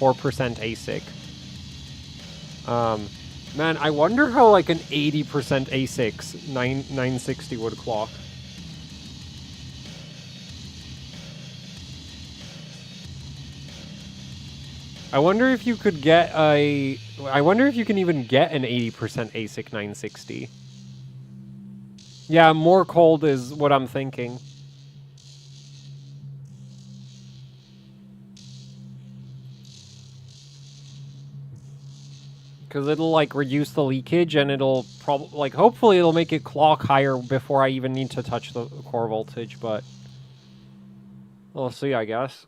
ASIC. Man, I wonder how, like, an 80% ASIC 960 would clock. I wonder if you could get a... I wonder if you can even get an 80% ASIC 960. Yeah, more cold is what I'm thinking. Because it'll, like, reduce the leakage, and it'll probably, like, hopefully it'll make it clock higher before I even need to touch the core voltage, but... we'll see, I guess.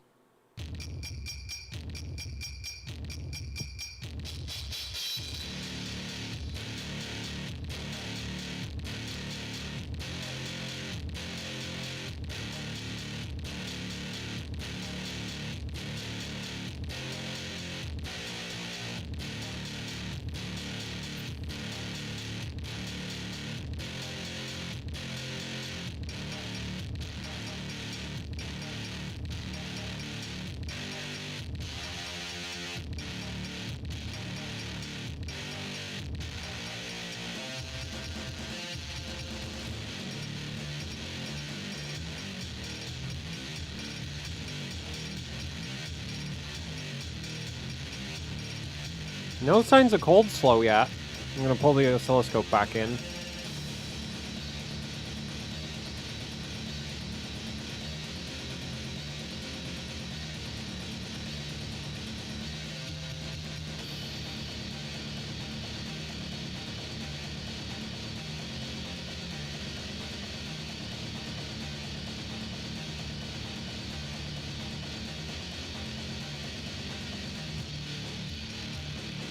No signs of cold slow yet. I'm gonna pull the oscilloscope back in.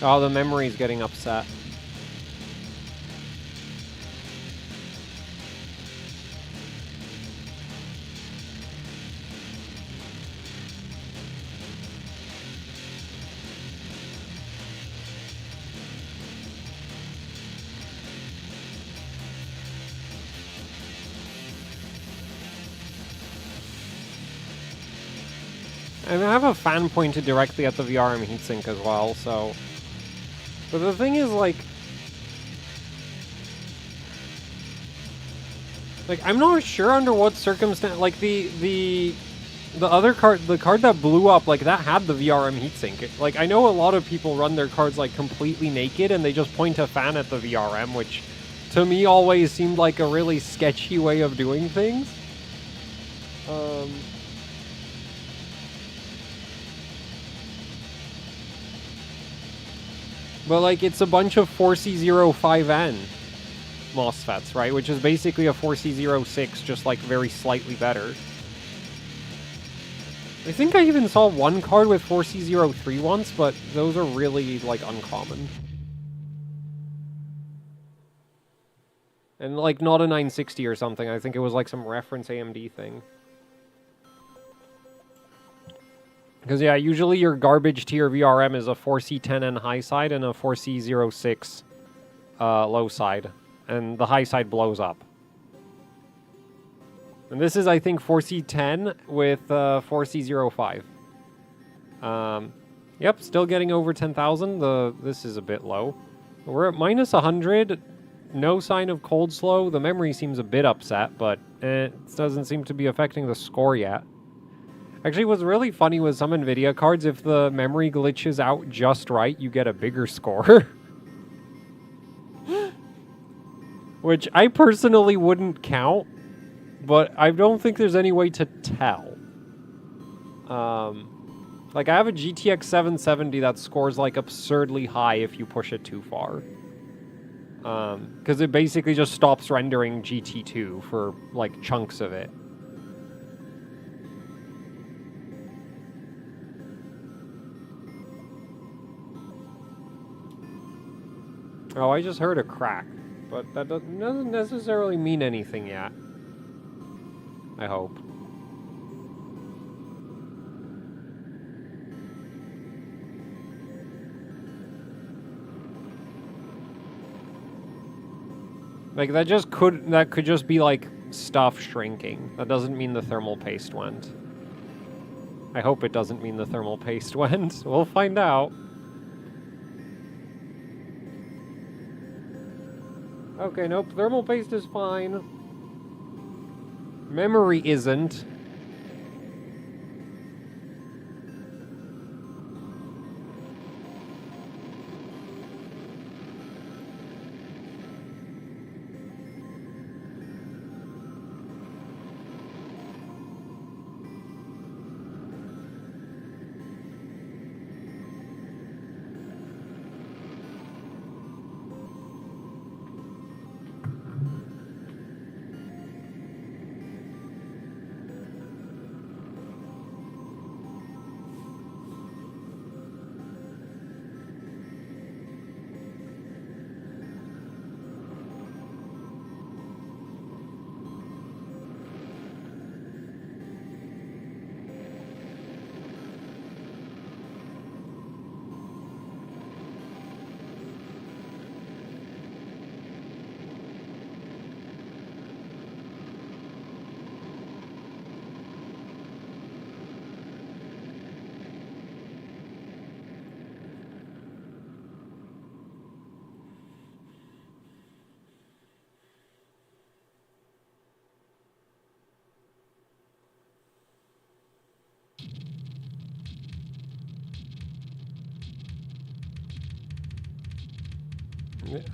Oh, the memory's getting upset. And I have a fan pointed directly at the VRM heatsink as well, so... But the thing is, like, I'm not sure under what circumstance, like, the other card, the card that blew up, like, that had the VRM heatsink. Like, I know a lot of people run their cards, like, completely naked, and they just point a fan at the VRM, which, to me, always seemed like a really sketchy way of doing things. But, like, it's a bunch of 4C05N MOSFETs, right? Which is basically a 4C06, just, like, very slightly better. I think I even saw one card with 4C03 once, but those are really, like, uncommon. And, like, not a 960 or something. I think it was, like, some reference AMD thing. Because, yeah, usually your garbage tier VRM is a 4C10N high side and a 4C06 low side. And the high side blows up. And this is, I think, 4C10 with 4C05. Yep, still getting over 10,000. This is a bit low. We're at minus 100. No sign of cold slow. The memory seems a bit upset, but it doesn't seem to be affecting the score yet. Actually, what's really funny with some NVIDIA cards, if the memory glitches out just right, you get a bigger score. Which I personally wouldn't count, but I don't think there's any way to tell. Like, I have a GTX 770 that scores, like, absurdly high if you push it too far. Because it basically just stops rendering GT2 for, like, chunks of it. Oh, I just heard a crack. But that doesn't necessarily mean anything yet. I hope. Like, that could just be, like, stuff shrinking. That doesn't mean the thermal paste went. I hope it doesn't mean the thermal paste went. We'll find out. Okay, nope, thermal paste is fine. Memory isn't.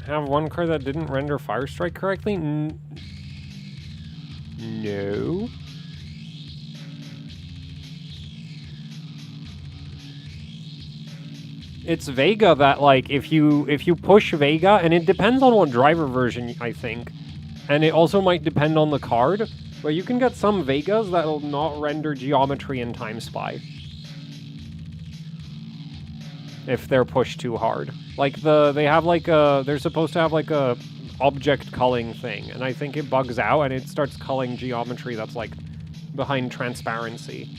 Have one card that didn't render Firestrike correctly? No. It's Vega that, like, if you push Vega, and it depends on what driver version, I think, and it also might depend on the card, but you can get some Vegas that will not render geometry in Time Spy. If they're pushed too hard. Like, they have, like, they're supposed to have, like, a object culling thing, and I think it bugs out, and it starts culling geometry that's, like, behind transparency.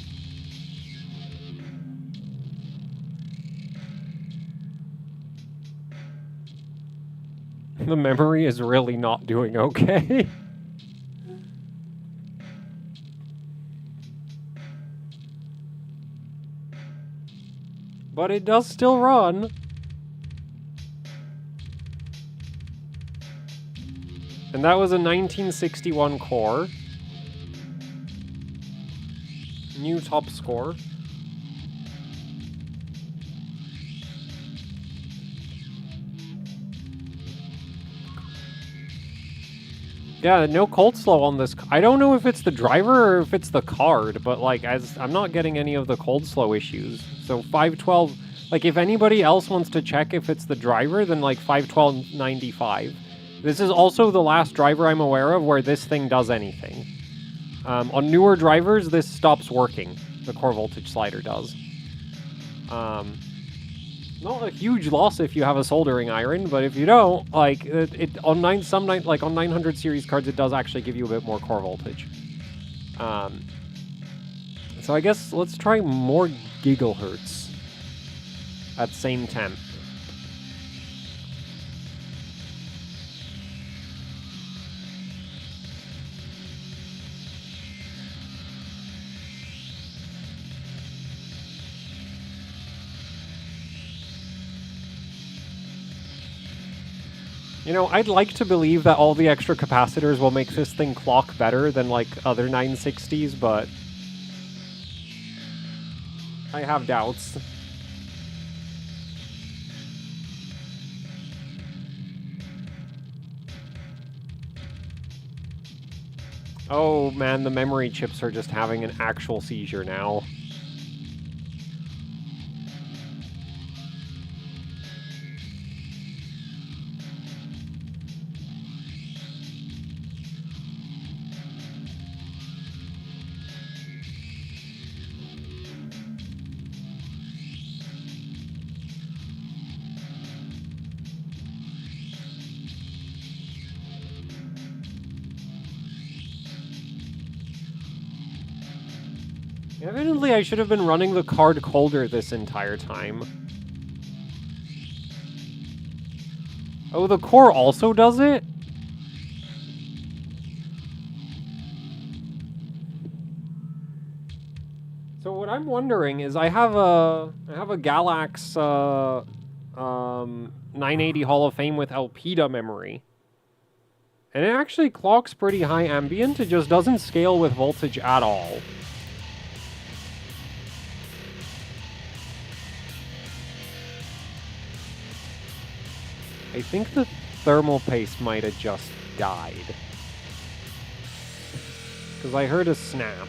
The memory is really not doing okay. But it does still run. And that was a 1961 core. New top score. Yeah, no cold slow on this. I don't know if it's the driver or if it's the card, but, like, I'm not getting any of the cold slow issues. So 512, like, if anybody else wants to check if it's the driver, then, like, 512.95. This is also the last driver I'm aware of where this thing does anything. On newer drivers, this stops working. The core voltage slider does. Not a huge loss if you have a soldering iron, but if you don't, like, on 900 series cards, it does actually give you a bit more core voltage. So I guess let's try more gigahertz at same temp. You know, I'd like to believe that all the extra capacitors will make this thing clock better than, like, other 960s, but I have doubts. Oh man, the memory chips are just having an actual seizure now. Evidently, I should have been running the card colder this entire time. Oh, the core also does it? So what I'm wondering is I have a Galax 980 Hall of Fame with Elpida memory. And it actually clocks pretty high ambient, it just doesn't scale with voltage at all. I think the thermal paste might have just died. Because I heard a snap.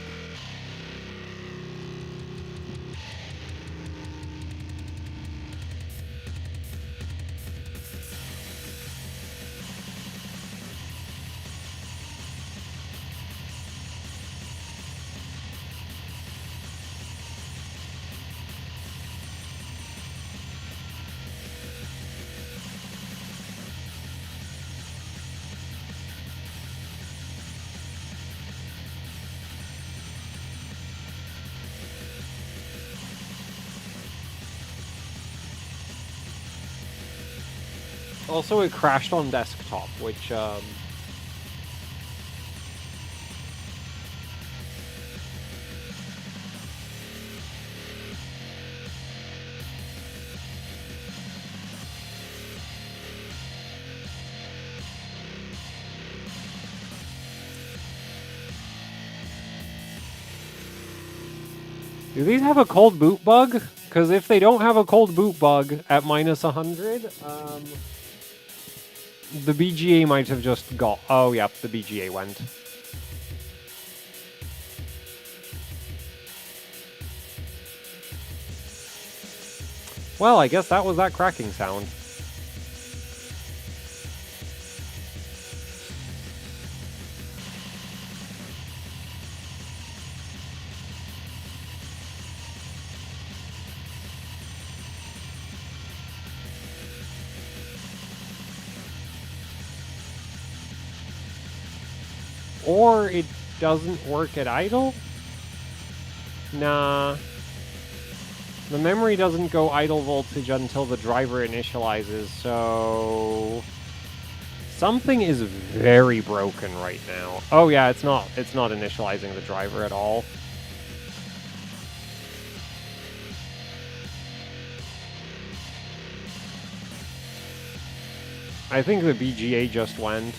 Also, it crashed on desktop, which, do these have a cold boot bug? Because if they don't have a cold boot bug at minus 100, the BGA might have just got... Oh, yeah, the BGA went. Well, I guess that was that cracking sound. Or it doesn't work at idle? Nah. The memory doesn't go idle voltage until the driver initializes, so... Something is very broken right now. Oh yeah, it's not initializing the driver at all. I think the BGA just went.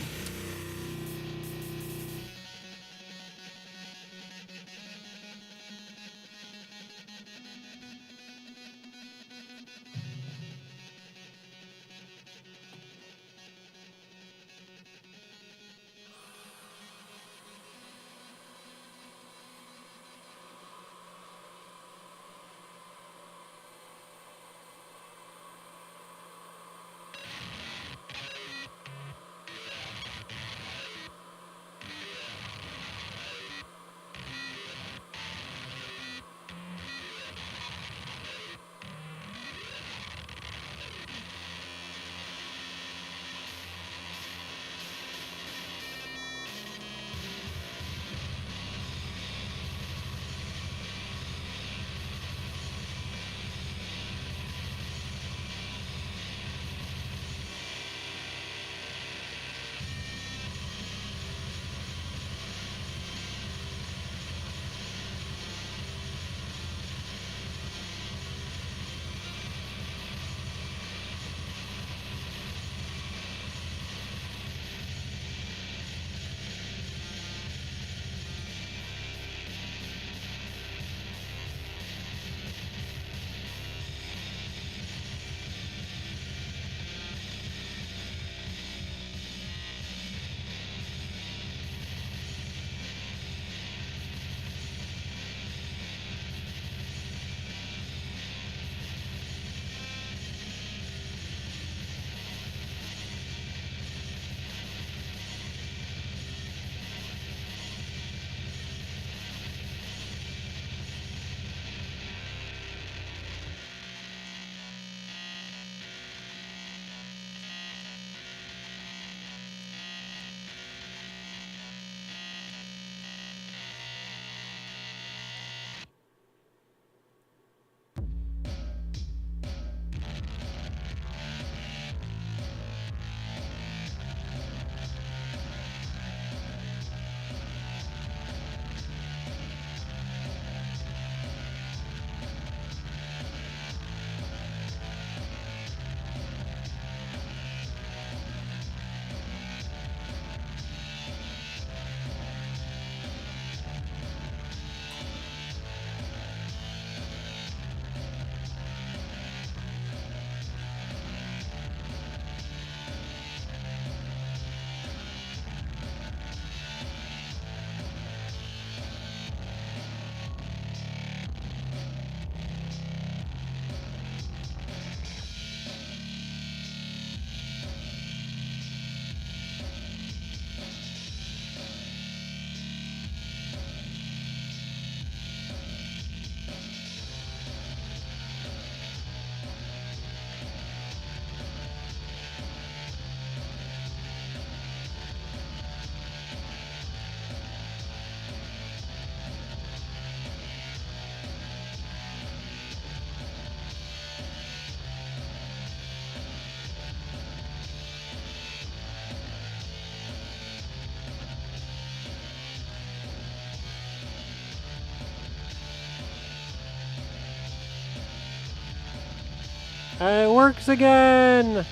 It works again!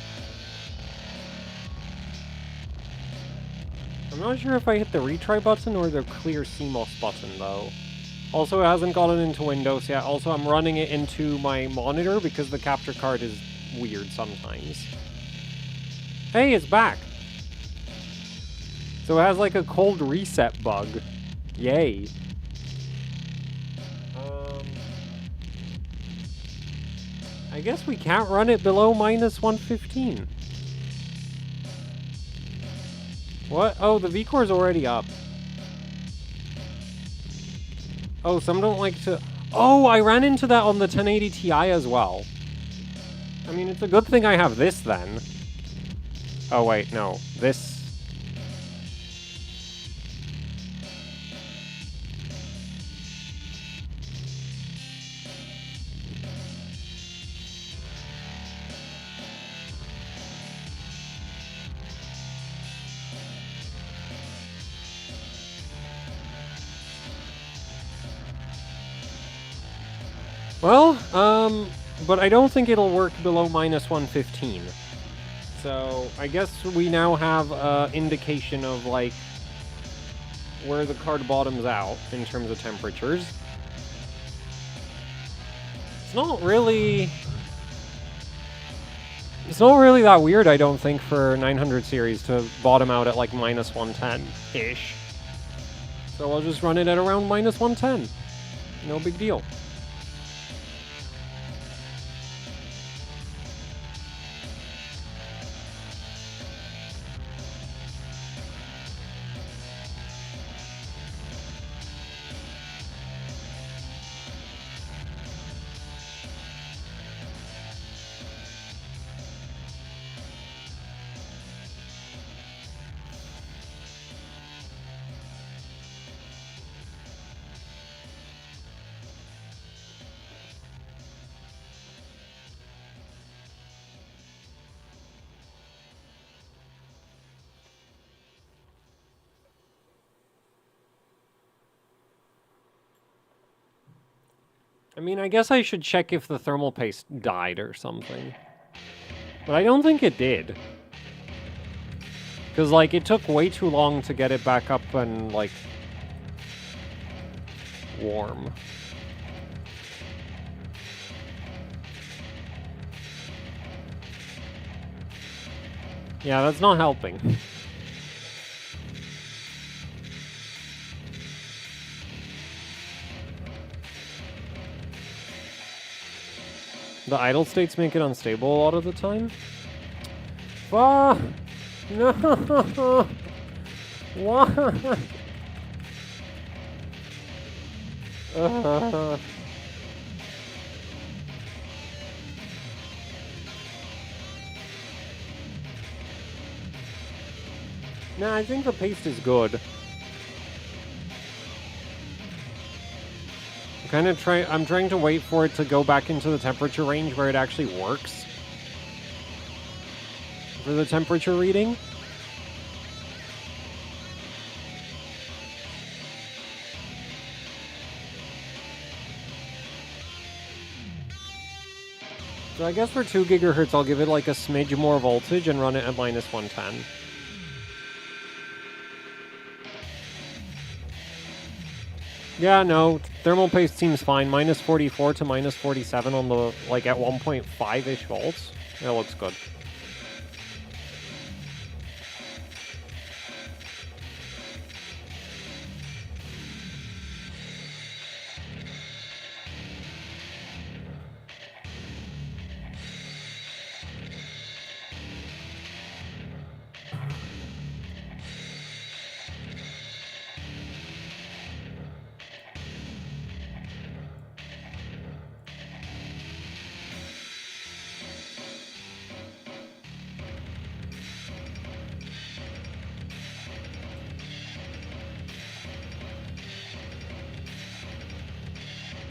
I'm not sure if I hit the retry button or the clear CMOS button, though. Also, it hasn't gotten into Windows yet. Also, I'm running it into my monitor because the capture card is weird sometimes. Hey, it's back! So it has like a cold reset bug. Yay. I guess we can't run it below minus 115. What? Oh, the V-Core's already up. Oh, some don't like to... Oh, I ran into that on the 1080 Ti as well. I mean, it's a good thing I have this then. Oh, wait, no. This... Well, but I don't think it'll work below minus 115. So, I guess we now have indication of, like, where the card bottoms out in terms of temperatures. It's not really that weird, I don't think, for 900 series to bottom out at, like, minus 110-ish. So I'll just run it at around minus 110. No big deal. I mean, I guess I should check if the thermal paste died or something. But I don't think it did. Because, like, it took way too long to get it back up and, like, warm. Yeah, that's not helping. The idle states make it unstable a lot of the time? Ah! No! What? Nah, I think the paste is good. I'm trying to wait for it to go back into the temperature range where it actually works. For the temperature reading. So I guess for 2 gigahertz I'll give it like a smidge more voltage and run it at minus 110. Yeah, no, thermal paste seems fine. Minus 44 to minus 47 on the, like, at 1.5-ish volts. That looks good.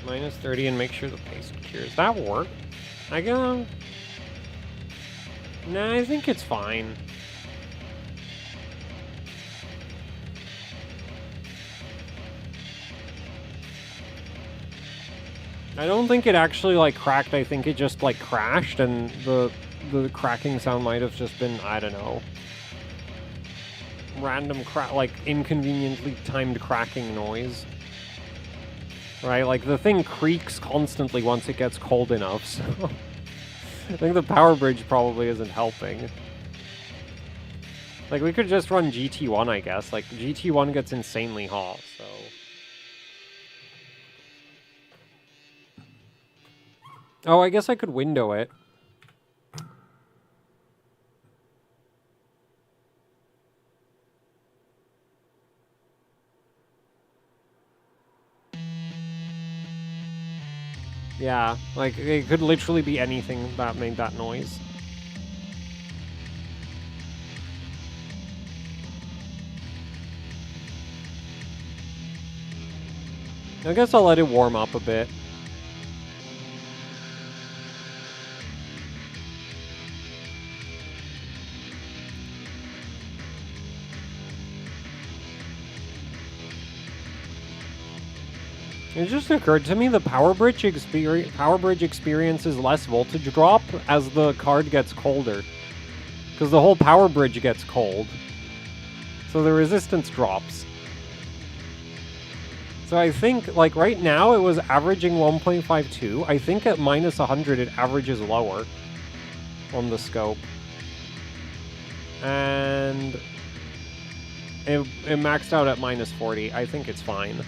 Minus 30 and make sure the paste cures. That work? I guess. Nah, I think it's fine. I don't think it actually, like, cracked. I think it just, like, crashed, and the cracking sound might have just been, I don't know, random like, inconveniently timed cracking noise. Right? Like, the thing creaks constantly once it gets cold enough, so... I think the power bridge probably isn't helping. Like, we could just run GT1, I guess. Like, GT1 gets insanely hot, so... Oh, I guess I could window it. Yeah, like, it could literally be anything that made that noise. I guess I'll let it warm up a bit. It just occurred to me the power bridge experiences less voltage drop as the card gets colder. Because the whole power bridge gets cold. So the resistance drops. So I think, like, right now it was averaging 1.52. I think at minus 100 it averages lower on the scope. And it maxed out at minus 40. I think it's fine.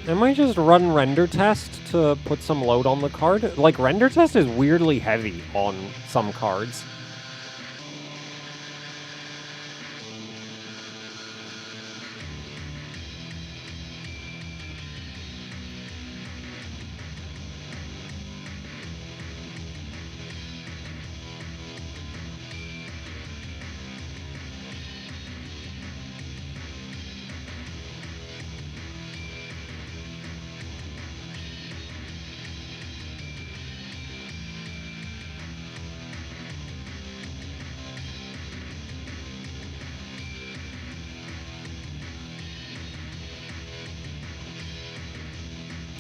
I might just run render test to put some load on the card. Like, render test is weirdly heavy on some cards.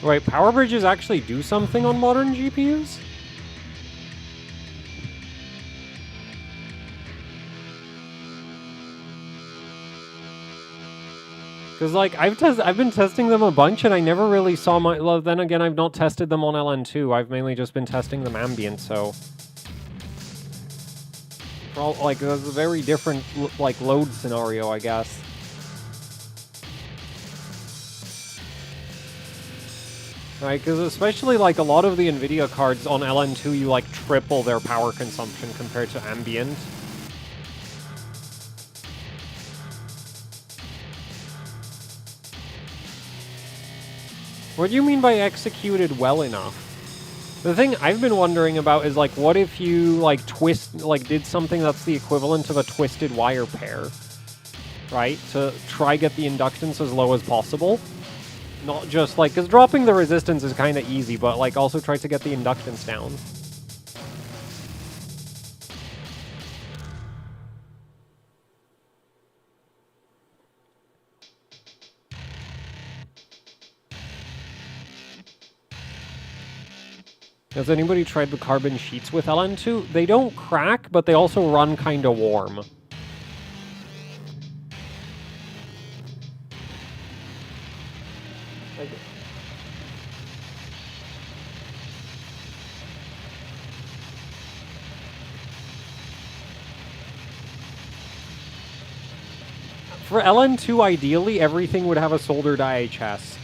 Wait, power bridges actually do something on modern GPUs? Because, like, I've been testing them a bunch, and I never really saw my... Well, then again, I've not tested them on LN2. I've mainly just been testing them ambient, so... Like, there's a very different, like, load scenario, I guess. Right, because especially, like, a lot of the NVIDIA cards on LN2, you, like, triple their power consumption compared to ambient. What do you mean by executed well enough? The thing I've been wondering about is, like, what if you, like, did something that's the equivalent of a twisted wire pair, right? To try get the inductance as low as possible. Not just, like, because dropping the resistance is kind of easy, but, like, also try to get the inductance down. Has anybody tried the carbon sheets with LN2? They don't crack, but they also run kind of warm. For LN2, ideally, everything would have a soldered IHS.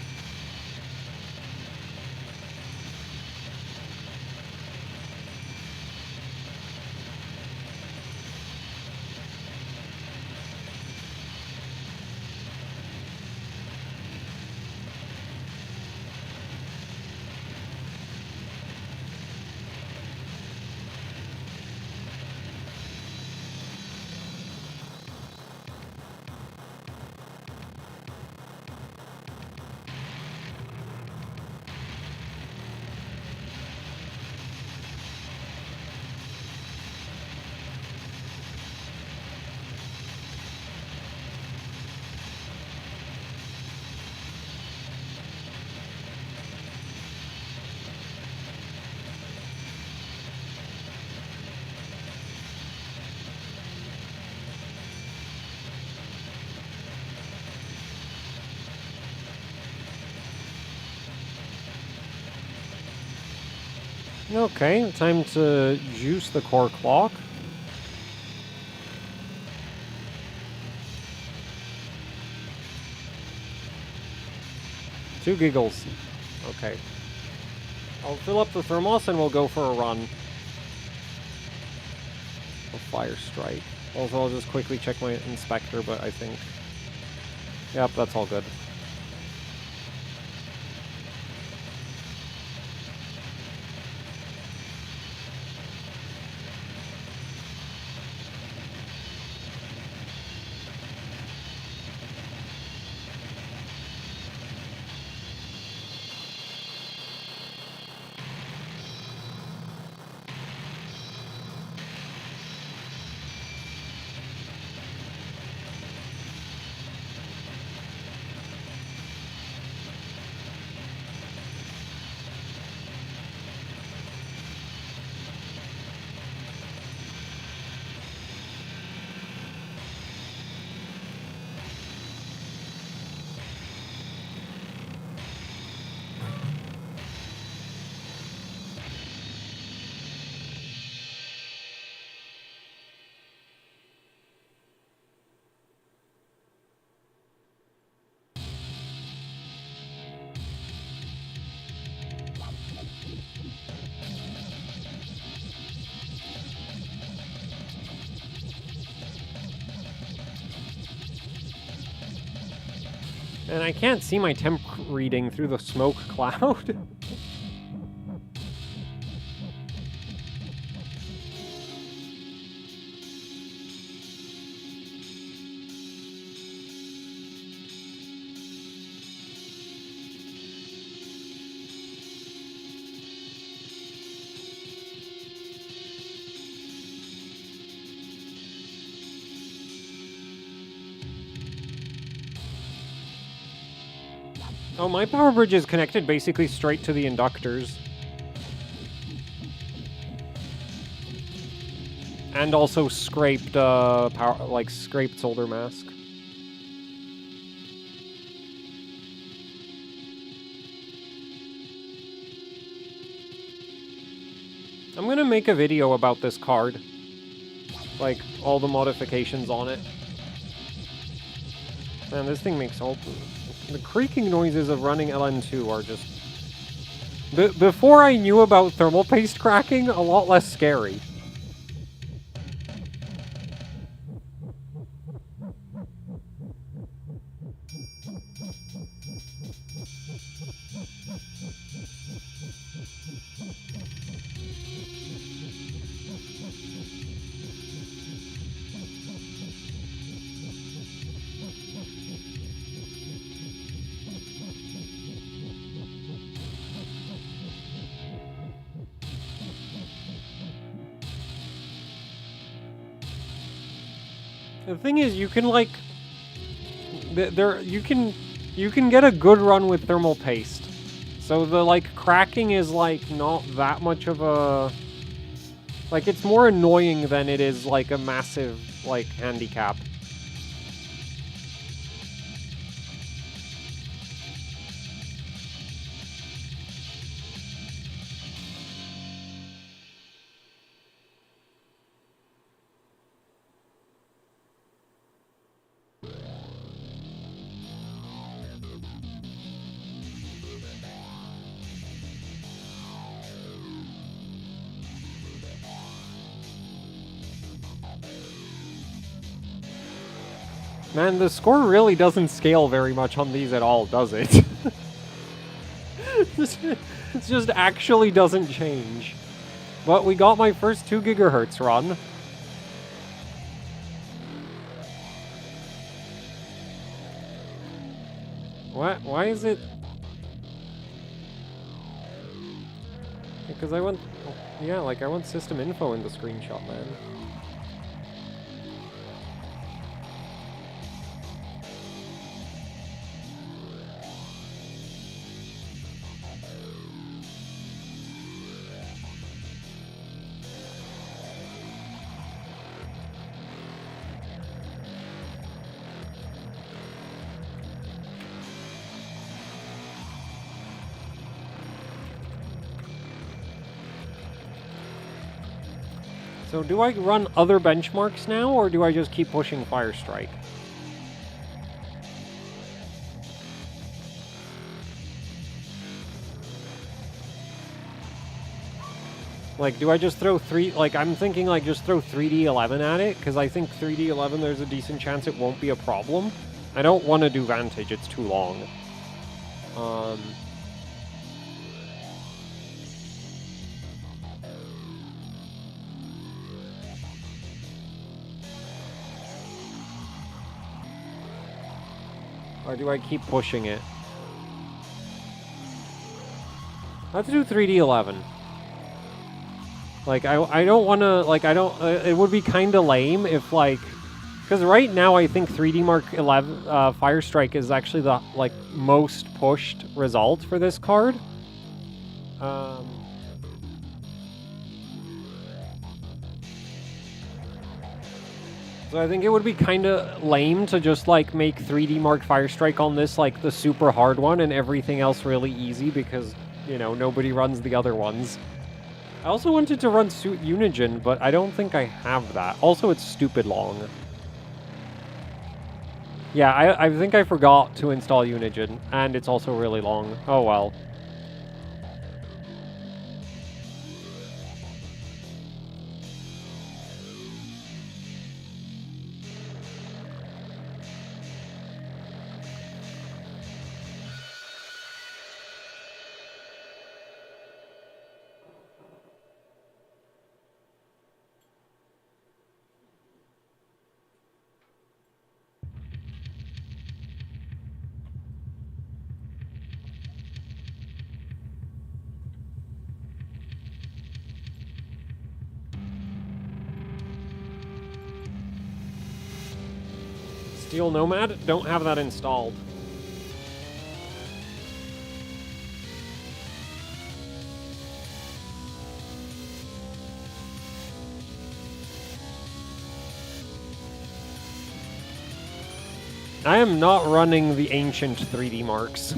Okay, time to juice the core clock. Two giggles. Okay. I'll fill up the thermos and we'll go for a run. A fire strike. Also, I'll just quickly check my inspector, but I think... Yep, that's all good. And I can't see my temp reading through the smoke cloud. Oh, my power bridge is connected basically straight to the inductors. And also scraped, scraped solder mask. I'm gonna make a video about this card. Like, all the modifications on it. Man, this thing makes all... The creaking noises of running LN2 are just... Before I knew about thermal paste cracking, a lot less scary. The thing is, you can like, you can get a good run with thermal paste. So the like cracking is like not that much of a, like it's more annoying than it is like a massive like handicap. Man, the score really doesn't scale very much on these at all, does it? It just actually doesn't change. But we got my first 2 GHz run. What? Why is it... Because I want... Yeah, like I want system info in the screenshot, man. So do I run other benchmarks now, or do I just keep pushing Firestrike? Like, do I just throw I'm thinking, like, just throw 3D11 at it, because I think 3D11, there's a decent chance it won't be a problem. I don't want to do Vantage, it's too long. Or do I keep pushing it? Let's do 3D11. Like, I don't want to, like, I don't, it would be kind of lame if, like, because right now I think 3D Mark 11, Firestrike is actually the, like, most pushed result for this card. So I think it would be kind of lame to just, like, make 3D Mark Firestrike on this, like, the super hard one and everything else really easy because, you know, nobody runs the other ones. I also wanted to run Suit Unigen, but I don't think I have that. Also, it's stupid long. Yeah, I think I forgot to install Unigen, and it's also really long. Oh well. Steel Nomad? Don't have that installed. I am not running the ancient 3D marks.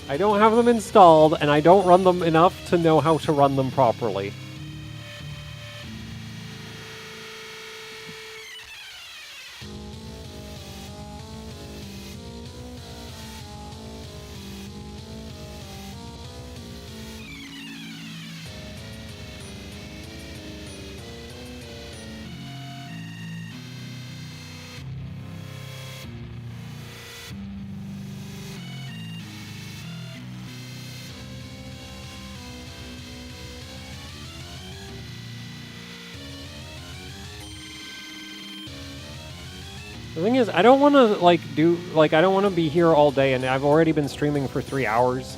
I don't have them installed, and I don't run them enough to know how to run them properly. The thing is, I don't want to, I don't want to be here all day, and I've already been streaming for 3 hours.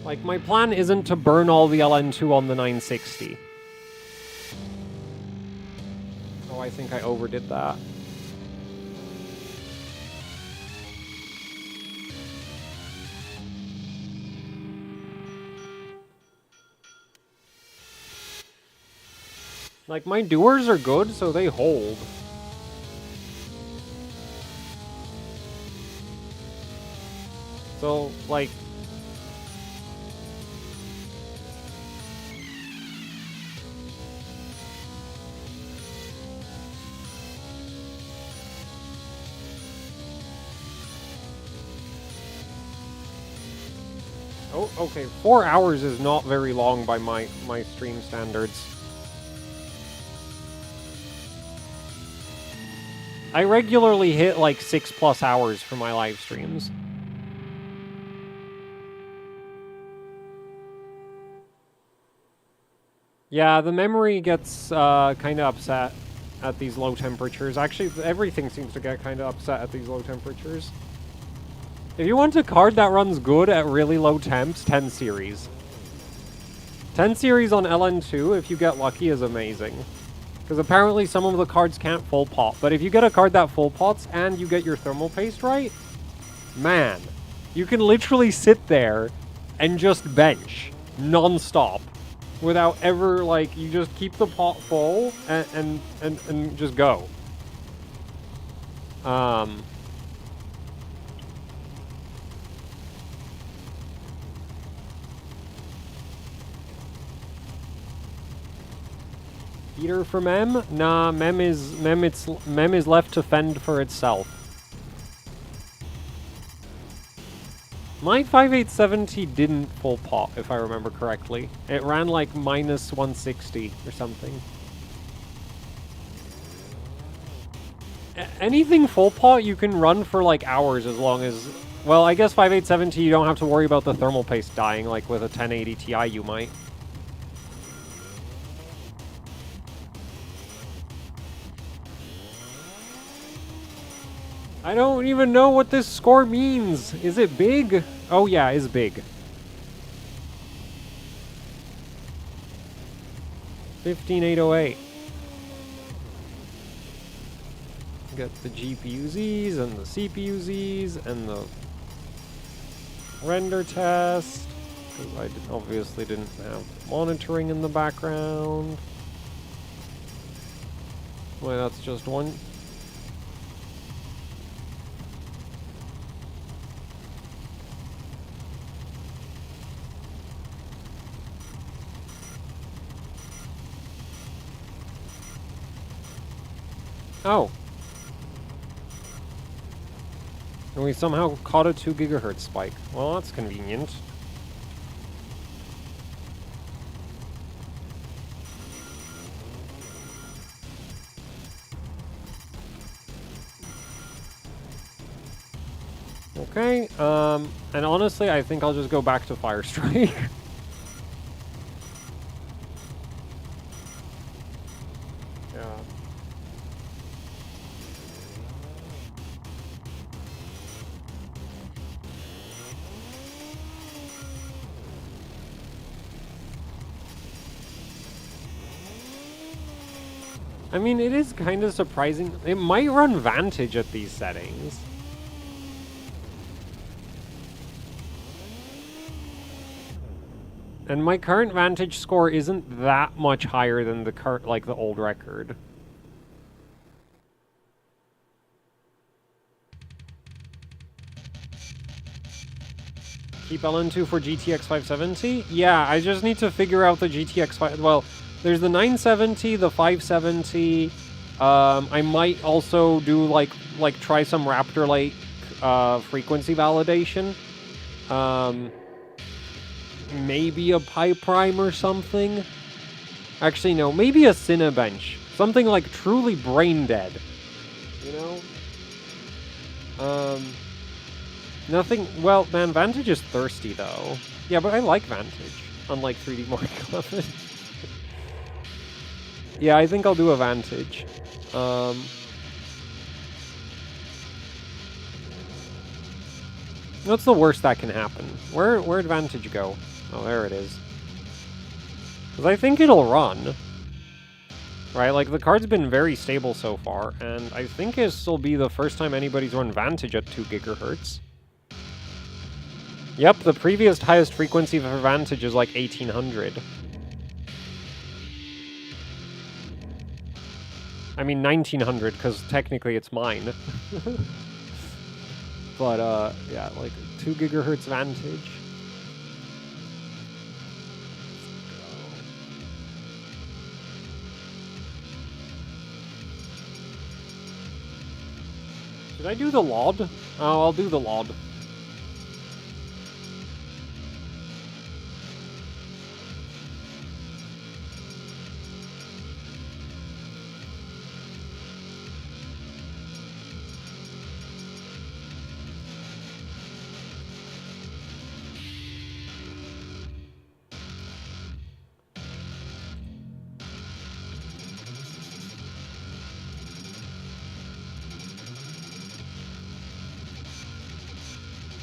Like, my plan isn't to burn all the LN2 on the 960. Oh, I think I overdid that. Like, my doers are good, so they hold. So, like... Oh, okay, 4 hours is not very long by my stream standards. I regularly hit like 6+ hours for my live streams. Yeah, the memory gets kind of upset at these low temperatures. Actually, everything seems to get kind of upset at these low temperatures. If you want a card that runs good at really low temps, 10 series. 10 series on LN2, if you get lucky, is amazing. Because apparently some of the cards can't full pot. But if you get a card that full pots and you get your thermal paste right, man, you can literally sit there and just bench non-stop. without ever, like, you just keep the pot full and just go. Heater for Mem? Nah, Mem is left to fend for itself. My 5870 didn't full pot, if I remember correctly. It ran like minus 160 or something. Anything full pot you can run for like hours as long as... Well, I guess 5870 you don't have to worry about the thermal paste dying like with a 1080 Ti you might. I don't even know what this score means. Is it big? Oh yeah, it's big. 15808. Got the GPU-Zs and the CPU-Zs and the render test. Because I obviously didn't have monitoring in the background. Wait, that's just one. Oh. And we somehow caught a 2 GHz spike. Well, that's convenient. Okay, and honestly, I think I'll just go back to Fire Strike. Yeah. I mean, it is kind of surprising. It might run Vantage at these settings. And my current Vantage score isn't that much higher than the current, like the old record. Keep LN2 for GTX 570? Yeah, I just need to figure out the GTX 5... Well, there's the 970, the 570. I might also do, like try some Raptor Lake frequency validation. Maybe a Pipe Prime or something. Actually, no, maybe a Cinebench. Something, like, truly brain dead. You know? Nothing... Well, man, Vantage is thirsty, though. Yeah, but I like Vantage. Unlike 3D Mark 11. Yeah, I think I'll do a Vantage. What's the worst that can happen? Where'd Vantage go? Oh, there it is. Because I think it'll run. Right, like, the card's been very stable so far, and I think this will be the first time anybody's run Vantage at 2 GHz. Yep, the previous highest frequency for Vantage is like 1800. I mean 1900, because technically it's mine. But, yeah, like 2 GHz Vantage. Should I do the LOD? Oh, I'll do the LOD.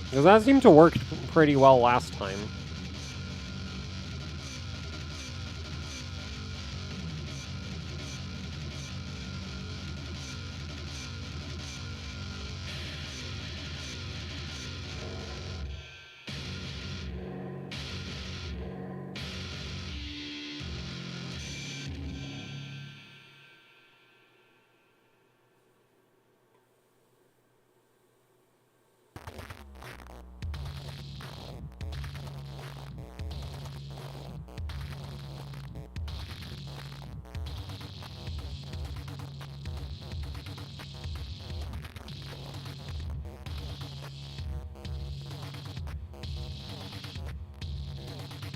Because that seemed to work pretty well last time.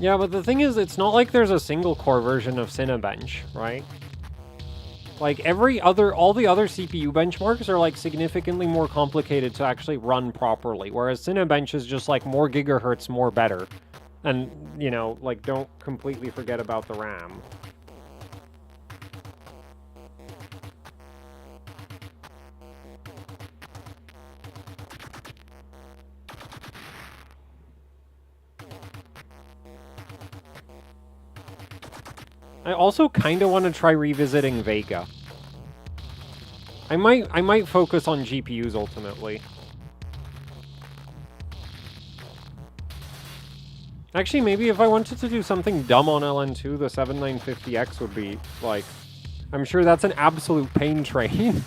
Yeah, but the thing is, it's not like there's a single core version of Cinebench, right? Like all the other CPU benchmarks are like significantly more complicated to actually run properly, whereas Cinebench is just like more gigahertz, more better. And, you know, like don't completely forget about the RAM. I also kind of want to try revisiting Vega. I might focus on GPUs ultimately. Actually, maybe if I wanted to do something dumb on LN2, the 7950X would be, like... I'm sure that's an absolute pain train.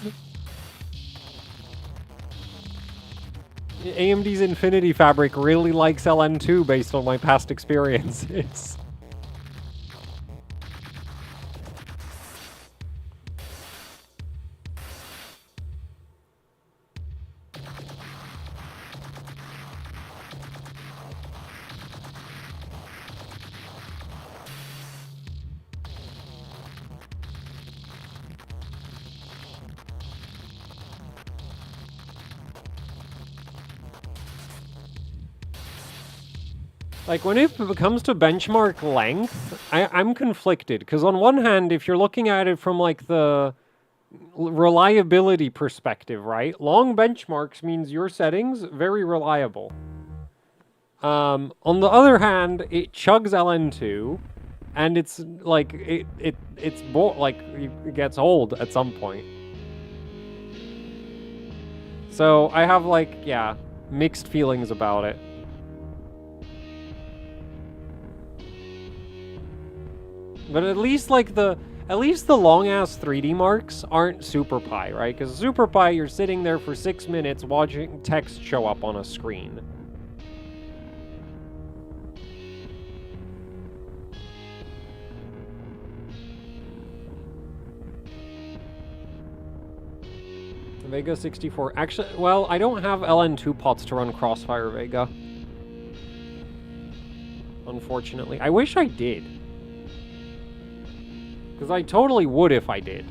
AMD's Infinity Fabric really likes LN2 based on my past experiences. Like, when it comes to benchmark length, I'm conflicted. Because on one hand, if you're looking at it from, like, the reliability perspective, right? Long benchmarks means your settings, very reliable. On the other hand, it chugs LN2, and it's, like, it gets old at some point. So, I have, like, yeah, mixed feelings about it. But at least, like, the long-ass 3D marks aren't Super Pi, right? Because Super Pi, you're sitting there for 6 minutes watching text show up on a screen. Vega 64. Actually, well, I don't have LN2 pots to run Crossfire Vega. Unfortunately. I wish I did. Because I totally would if I did.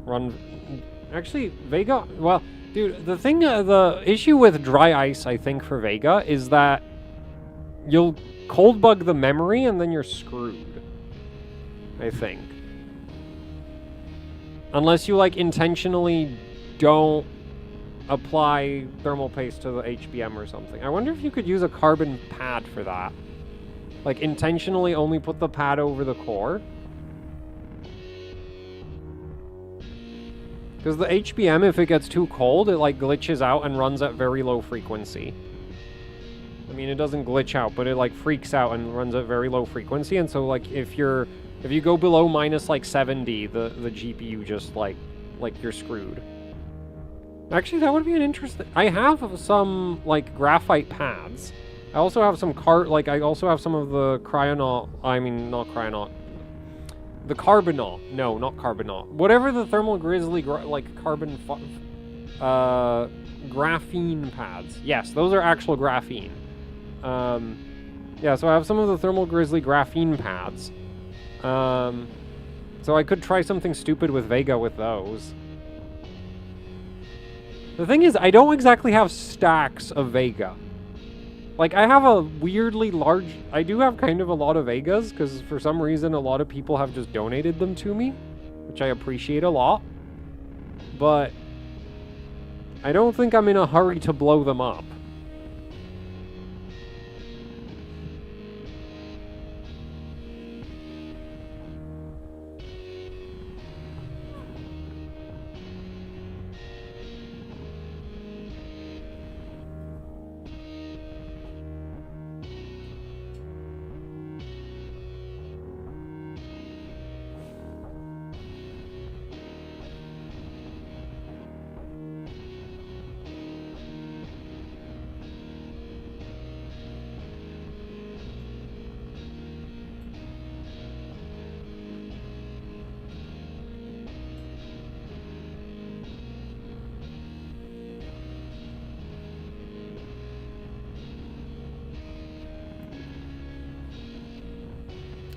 Run... Actually, Vega... Well, dude, the issue with dry ice, I think, for Vega is that you'll cold bug the memory and then you're screwed. I think. Unless you, like, intentionally don't apply thermal paste to the HBM or something. I wonder if you could use a carbon pad for that. Like, intentionally only put the pad over the core. Because the HBM, if it gets too cold, it, like, glitches out and runs at very low frequency. I mean, it doesn't glitch out, but it, like, freaks out and runs at very low frequency. And so, like, if you go below minus, like, 70, the GPU just, like, you're screwed. Actually, that would be an interesting... I have some, like, graphite pads. I also have some I also have some of the Cryonaut... I mean, not Cryonaut. The Carbonaut. No, not Carbonaut. Whatever the Thermal Grizzly, carbon... graphene pads. Yes, those are actual graphene. Yeah, so I have some of the Thermal Grizzly graphene pads. So I could try something stupid with Vega with those. The thing is, I don't exactly have stacks of Vega. Like, I have a weirdly large... I do have kind of a lot of Vegas, because for some reason a lot of people have just donated them to me, which I appreciate a lot. But I don't think I'm in a hurry to blow them up.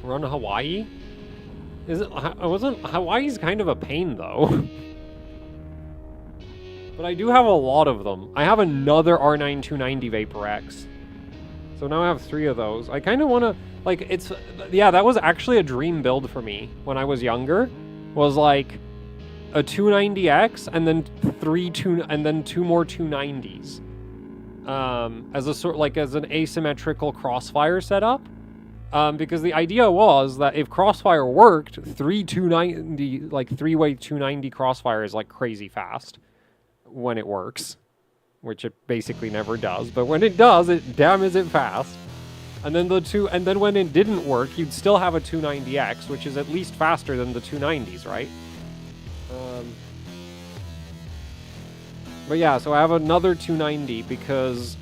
run Hawaii? Hawaii's kind of a pain, though. But I do have a lot of them. I have another R9 290 Vapor X. So now I have 3 of those. I kind of want to, like, yeah, that was actually a dream build for me when I was younger. Was like a 290X and then 2 more 290s. As a sort, like, as an asymmetrical crossfire setup. Because the idea was that if crossfire worked, 3 290, like 3-way 290 crossfire is like crazy fast when it works. Which it basically never does, but when it does, it damn is it fast. And then when it didn't work, you'd still have a 290X, which is at least faster than the 290s, right? But yeah, so I have another 290 because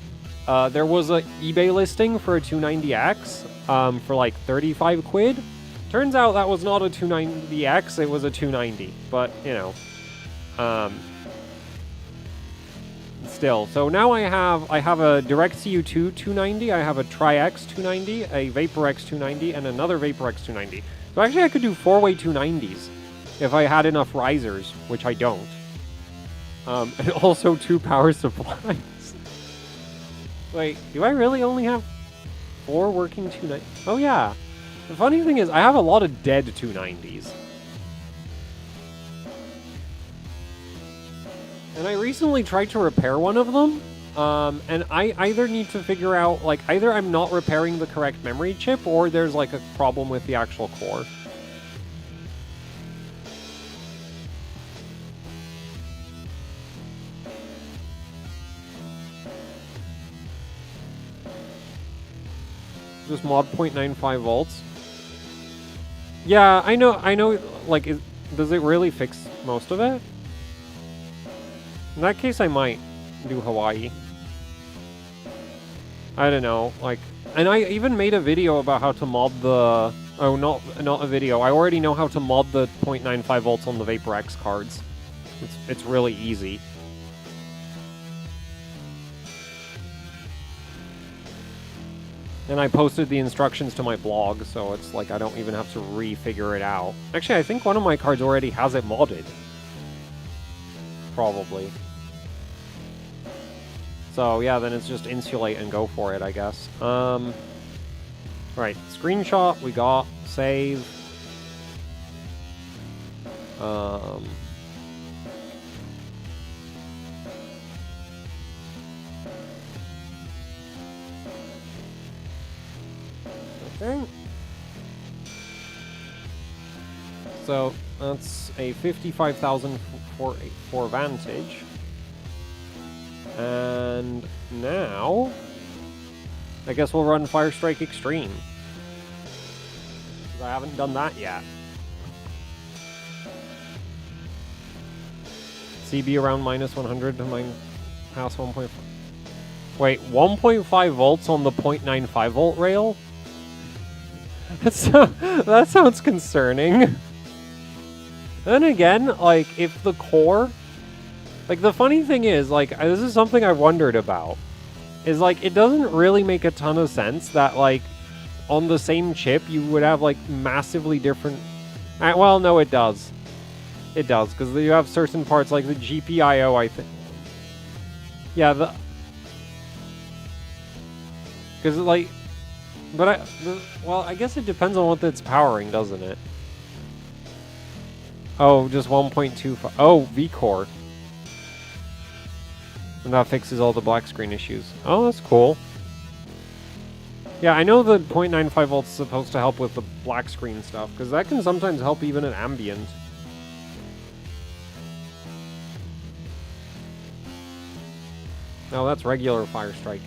there was a eBay listing for a 290X for like 35 quid. Turns out that was not a 290X, it was a 290, but you know. Still, so now I have a DirectCU2 290, I have a Tri-X 290, a Vapor X 290, and another Vapor X 290. So actually I could do 4-way 290s if I had enough risers, which I don't. And also 2 power supplies. Wait, do I really only have 4 working 290s? Oh yeah. The funny thing is I have a lot of dead 290s. And I recently tried to repair one of them, and I either need to figure out, like, either I'm not repairing the correct memory chip, or there's, like, a problem with the actual core. Just mod 0.95 volts. Yeah, I know, like, does it really fix most of it? In that case, I might do Hawaii. I don't know, like, and I even made a video about how to mod the, oh, not a video. I already know how to mod the 0.95 volts on the Vapor X cards. It's really easy. And I posted the instructions to my blog, so it's like I don't even have to re-figure it out. Actually, I think one of my cards already has it modded. Probably. So yeah, then it's just insulate and go for it, I guess. Right, screenshot we got, save. Okay. So that's a 55,000 for Vantage. And now, I guess we'll run Firestrike Extreme. I haven't done that yet. CB around minus 100 to my house 1.5. Wait, 1.5 volts on the 0.95 volt rail? That sounds concerning. Then again, like, if the core... Like, the funny thing is, like, this is something I wondered about. Is, like, it doesn't really make a ton of sense that, like, on the same chip, you would have, like, massively different... well, no, it does. It does, because you have certain parts, like the GPIO, I think. Yeah, the... Because, like... But well, I guess it depends on what it's powering, doesn't it? Oh, just 1.25... Oh, V-Core. And that fixes all the black screen issues. Oh, that's cool. Yeah, I know the 0.95 volts is supposed to help with the black screen stuff, because that can sometimes help even at ambient. No, that's regular Firestrike.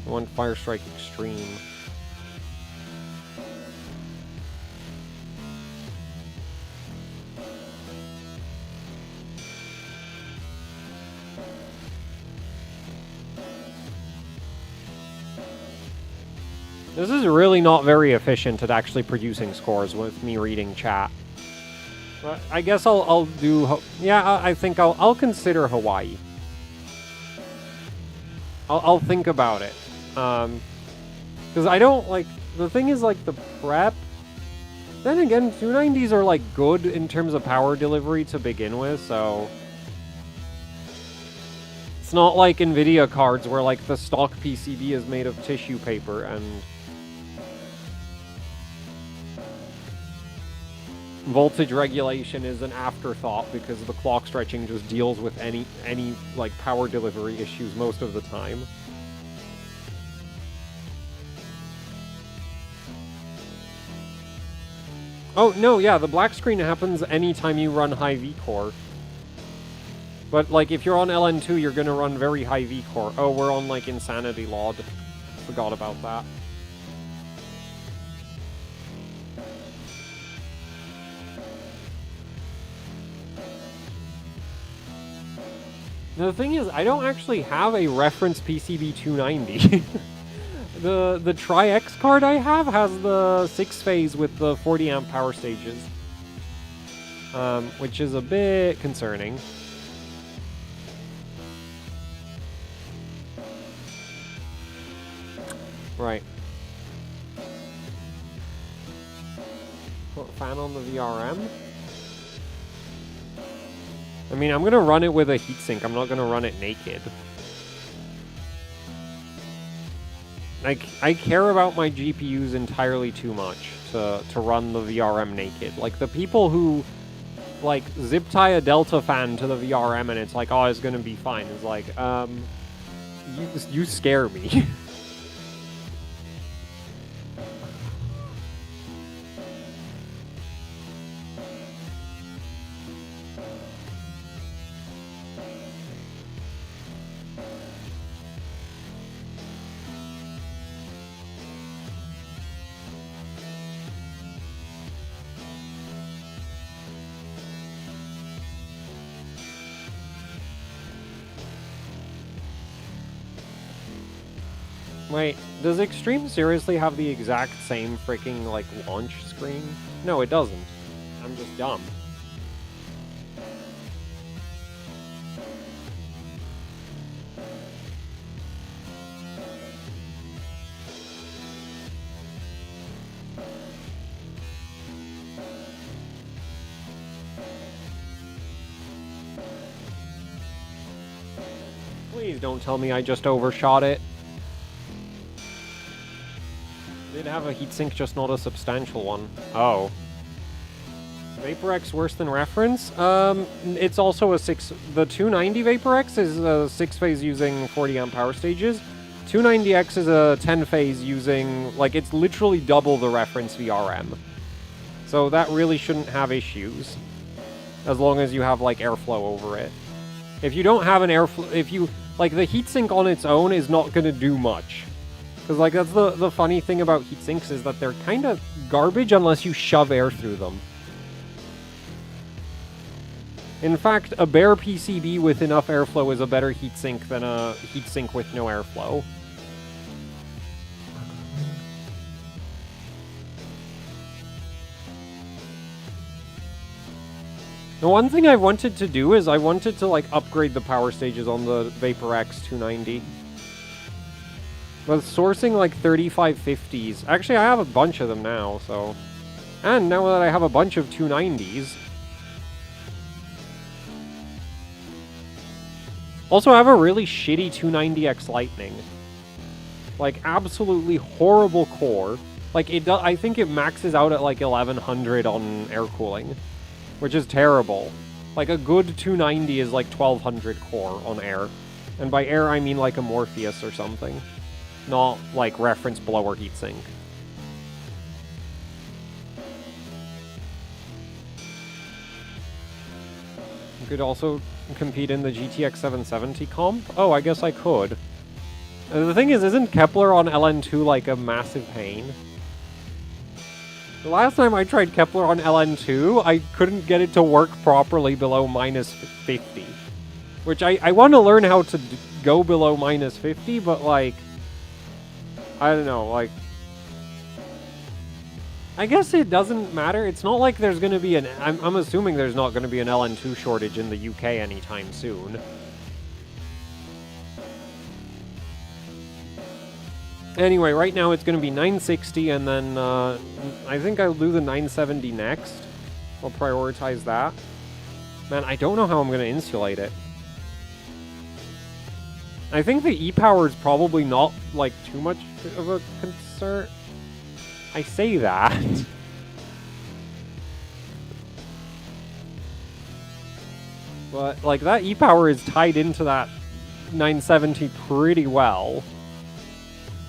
I want Firestrike Extreme. This is really not very efficient at actually producing scores with me reading chat. But I guess I'll do... Yeah, I think I'll consider Hawaii. I'll think about it. Because I don't, like... the thing is, like, the prep... Then again, 290s are, like, good in terms of power delivery to begin with, so... It's not like NVIDIA cards where, like, the stock PCB is made of tissue paper and... voltage regulation is an afterthought because the clock stretching just deals with any like, power delivery issues most of the time. Oh, no, yeah, the black screen happens anytime you run high V-core. But, like, if you're on LN2, you're gonna run very high V-core. Oh, we're on, like, Insanity Laud. Forgot about that. The thing is, I don't actually have a reference PCB 290. The Tri-X card I have has the 6-phase with the 40 amp power stages. Which is a bit concerning. Right. Put fan on the VRM. I mean, I'm gonna run it with a heatsink. I'm not gonna run it naked. Like, I care about my GPUs entirely too much to run the VRM naked. Like, the people who, like, zip tie a Delta fan to the VRM and it's like, oh, it's gonna be fine. It's like, you scare me. Wait, does Extreme seriously have the exact same freaking, like, launch screen? No, it doesn't. I'm just dumb. Please don't tell me I just overshot it. Did have a heatsink, just not a substantial one. Oh. VaporX worse than reference? It's also a 6... The 290 VaporX is a 6-phase using 40 amp power stages. 290X is a 10-phase using... Like, it's literally double the reference VRM. So that really shouldn't have issues. As long as you have, like, airflow over it. If you don't have an airflow... If you... Like, the heatsink on its own is not gonna do much. Because, like, that's the funny thing about heatsinks is that they're kind of garbage unless you shove air through them. In fact, a bare PCB with enough airflow is a better heatsink than a heatsink with no airflow. The one thing I wanted to do is I wanted to, like, upgrade the power stages on the VaporX 290. But sourcing, like, 3550s... Actually, I have a bunch of them now, so... And now that I have a bunch of 290s... Also, I have a really shitty 290X Lightning. Like, absolutely horrible core. Like, I think it maxes out at, like, 1100 on air cooling. Which is terrible. Like, a good 290 is, like, 1200 core on air. And by air, I mean, like, a Morpheus or something. Not, like, reference blower heatsink. You could also compete in the GTX 770 comp? Oh, I guess I could. The thing is, isn't Kepler on LN2, like, a massive pain? The last time I tried Kepler on LN2, I couldn't get it to work properly below minus 50. Which I want to learn how to go below minus 50, but, like... I don't know, like... I guess it doesn't matter. It's not like there's going to be an... I'm assuming there's not going to be an LN2 shortage in the UK anytime soon. Anyway, right now it's going to be 960, and then I think I'll do the 970 next. I'll prioritize that. Man, I don't know how I'm going to insulate it. I think the E-power is probably not, like, too much of a concern. I say that. But, like, that E-power is tied into that 970 pretty well.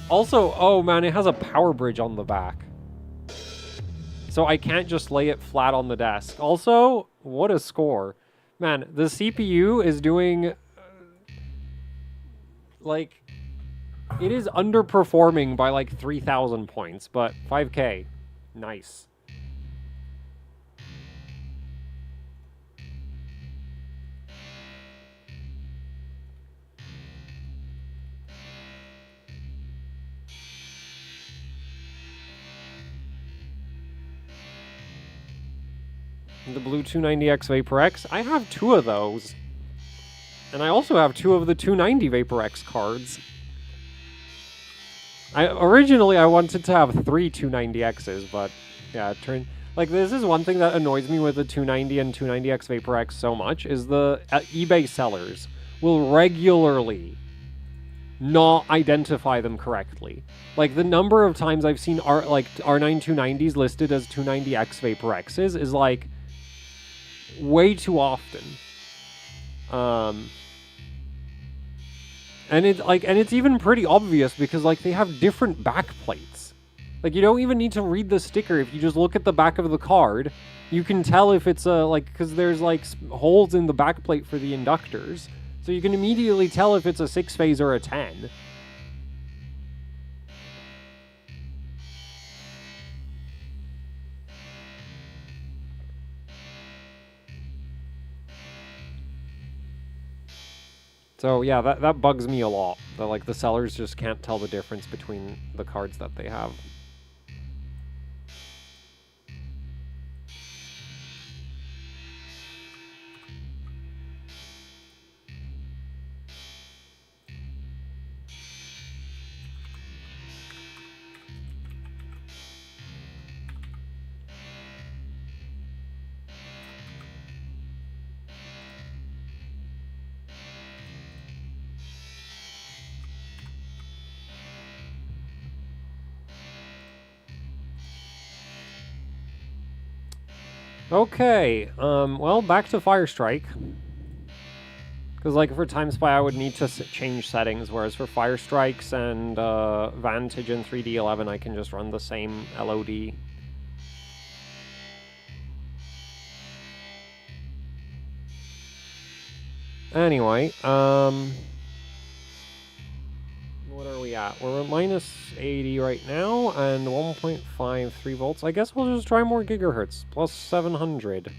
Also, oh man, it has a power bridge on the back. So I can't just lay it flat on the desk. Also, what a score. Man, the CPU is doing... like... it is underperforming by like 3,000 points, but 5K. Nice. The blue 290X Vapor X. I have 2 of those. And I also have 2 of the 290 Vapor X cards. Originally I wanted to have 3 290Xs, but yeah, it turned... like, this is one thing that annoys me with the 290 and 290X Vapor X so much, is the eBay sellers will regularly not identify them correctly. Like, the number of times I've seen R9 290s listed as 290X Vapor Xs is, like, way too often. And it's even pretty obvious because, like, they have different back plates. Like, you don't even need to read the sticker. If you just look at the back of the card, you can tell if it's because there's, like, holes in the back plate for the inductors. So you can immediately tell if it's a 6-phase or a 10. So yeah, that bugs me a lot. That, like, the sellers just can't tell the difference between the cards that they have. Okay, well, back to Fire Strike. Because, like, for Time Spy, I would need to change settings, whereas for Fire Strikes and Vantage and 3D11, I can just run the same LOD. Anyway, what are we at? We're at minus 80 right now, and 1.53 volts. I guess we'll just try more gigahertz, plus 700.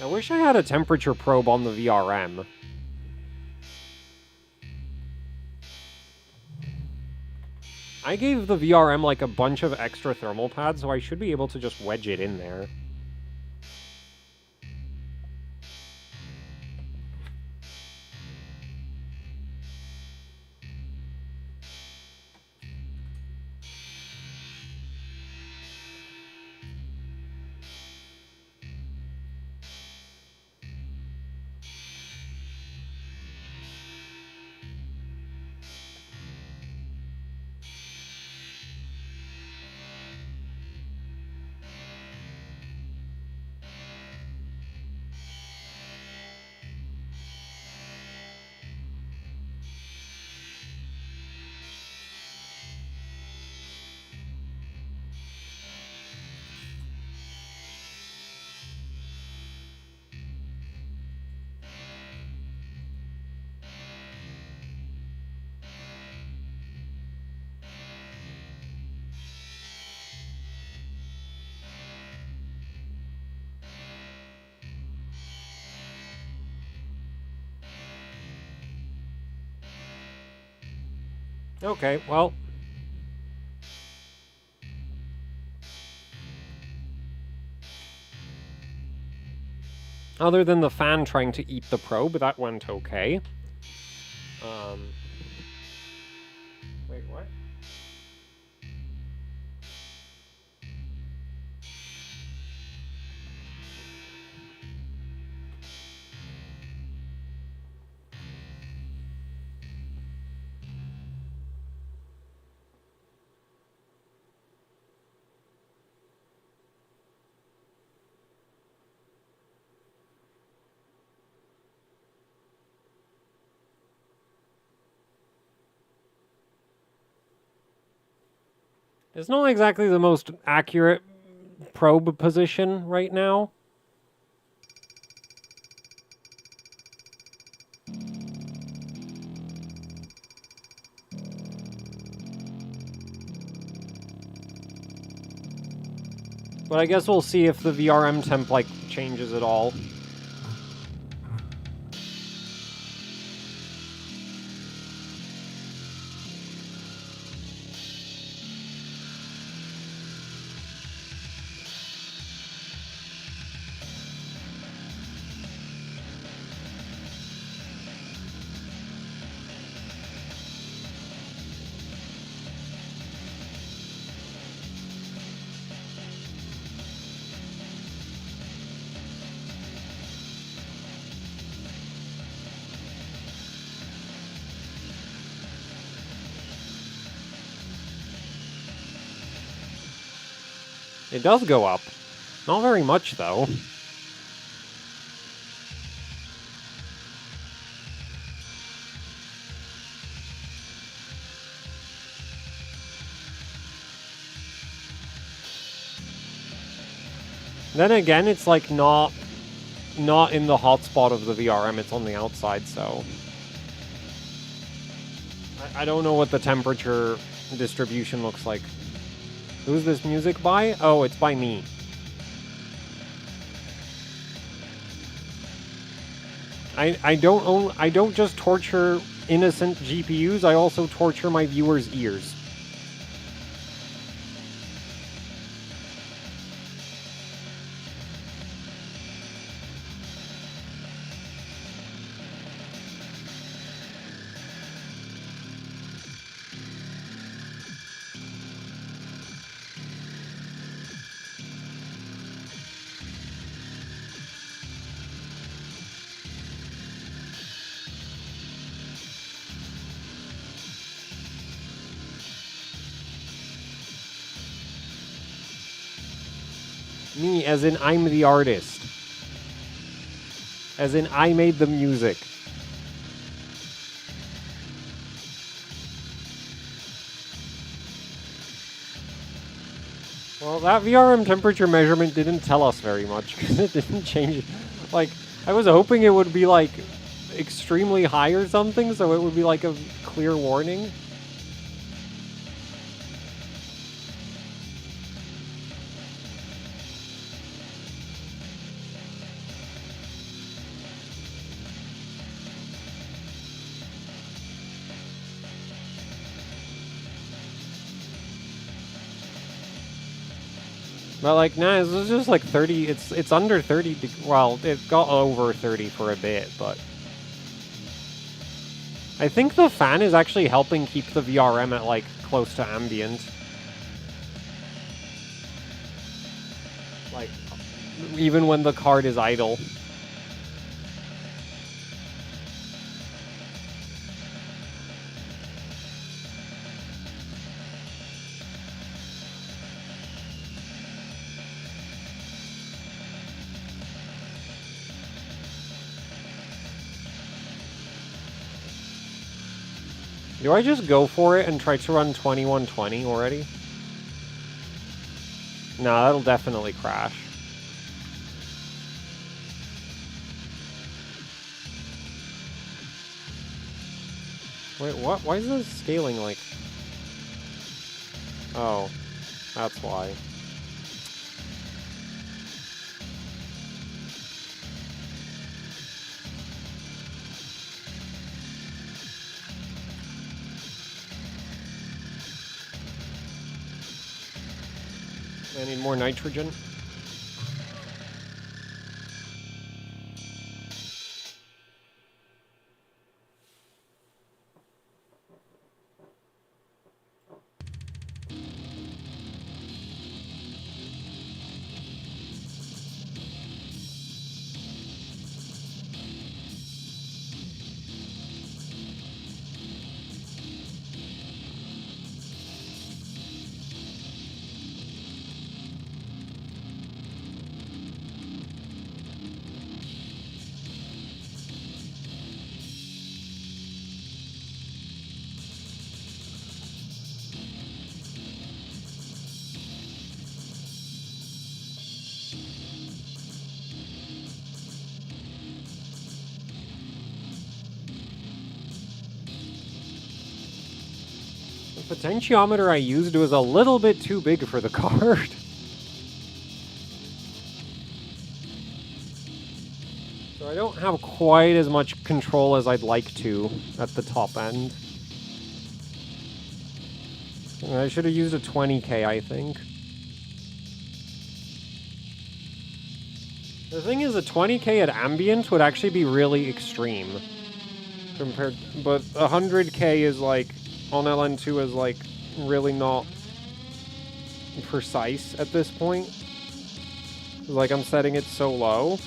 I wish I had a temperature probe on the VRM. I gave the VRM, like, a bunch of extra thermal pads, so I should be able to just wedge it in there. Okay, well... Other than the fan trying to eat the probe, that went okay. Wait, what? It's not exactly the most accurate probe position right now. But I guess we'll see if the VRM temp, like, changes at all. It does go up. Not very much, though. Then again, it's like not in the hotspot of the VRM, it's on the outside, so... I don't know what the temperature distribution looks like. Who's this music by? Oh, it's by me. I don't just torture innocent GPUs, I also torture my viewers' ears. Me, as in I'm the artist. As in I made the music. Well, that VRM temperature measurement didn't tell us very much, because it didn't change. Like, I was hoping it would be, like, extremely high or something, so it would be, like, a clear warning. But like, nah, this is just like 30, it's under 30, well, it got over 30 for a bit, but... I think the fan is actually helping keep the VRM at like, close to ambient. Like, even when the card is idle. Do I just go for it and try to run 2120 already? No, that'll definitely crash. Wait, what? Why is this scaling like... Oh, that's why. I need more nitrogen. The potentiometer I used was a little bit too big for the card. So I don't have quite as much control as I'd like to at the top end. I should have used a 20K, I think. The thing is, a 20K at ambient would actually be really extreme. But 100K is like, on LN2 is like, really not precise at this point. Like, I'm setting it so low.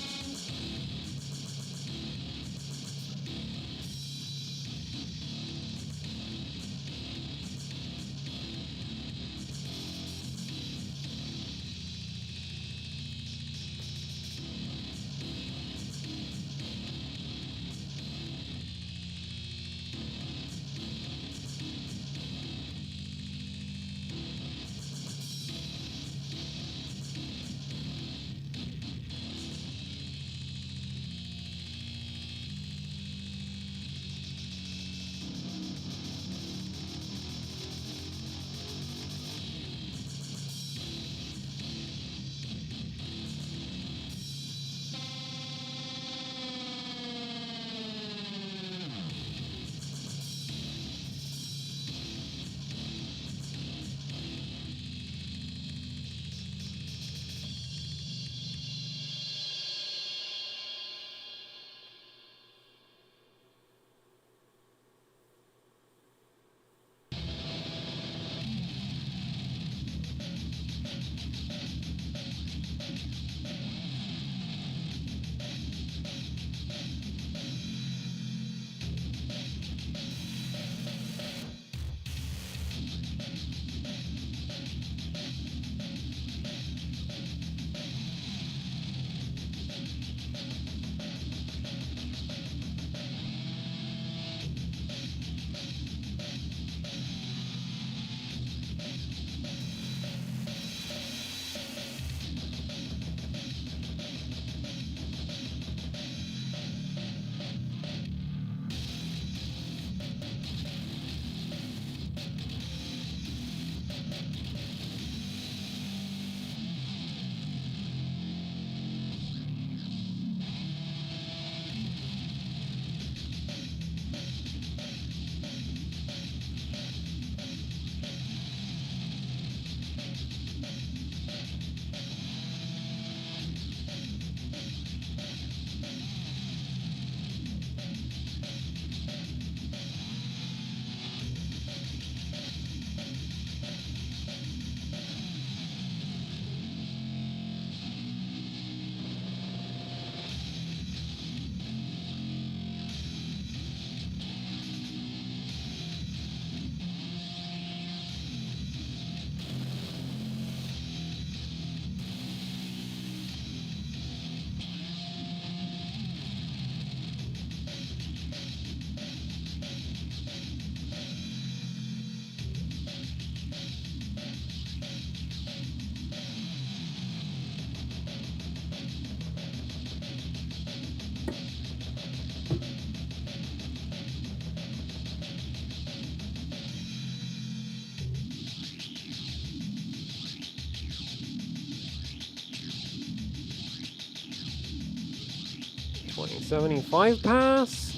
$20.75 pass.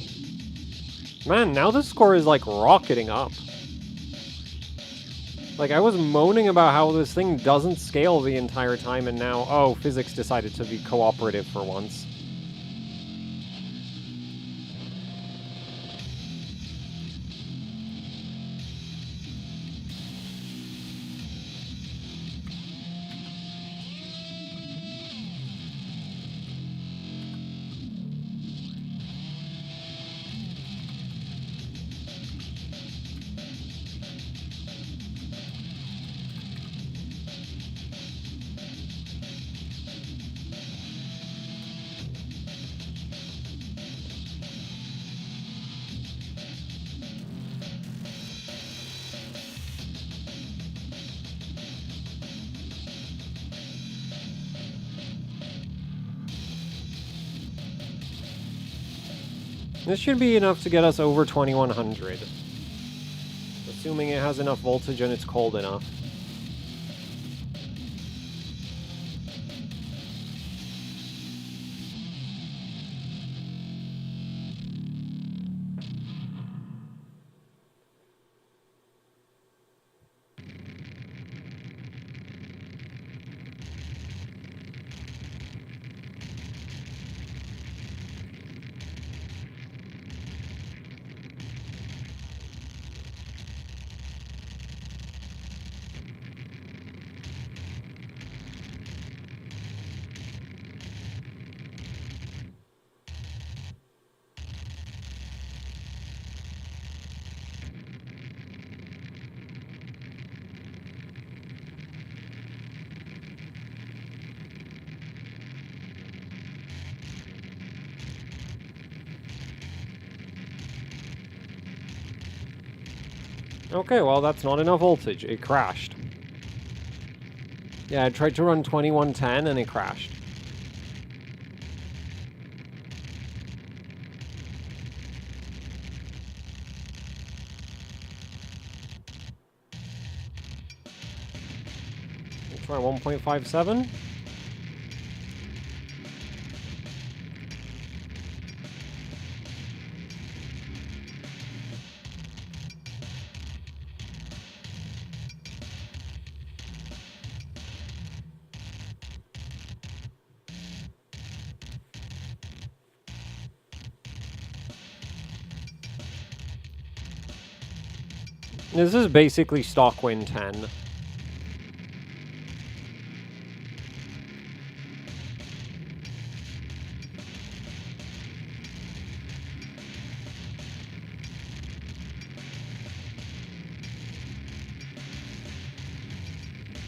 Man, now the score is like rocketing up. Like, I was moaning about how this thing doesn't scale the entire time, and now, oh, physics decided to be cooperative for once. This should be enough to get us over 2100. Assuming it has enough voltage and it's cold enough. Okay, well, that's not enough voltage. It crashed. Yeah, I tried to run 2110 and it crashed. We'll try 1.57. This is basically stock Win 10.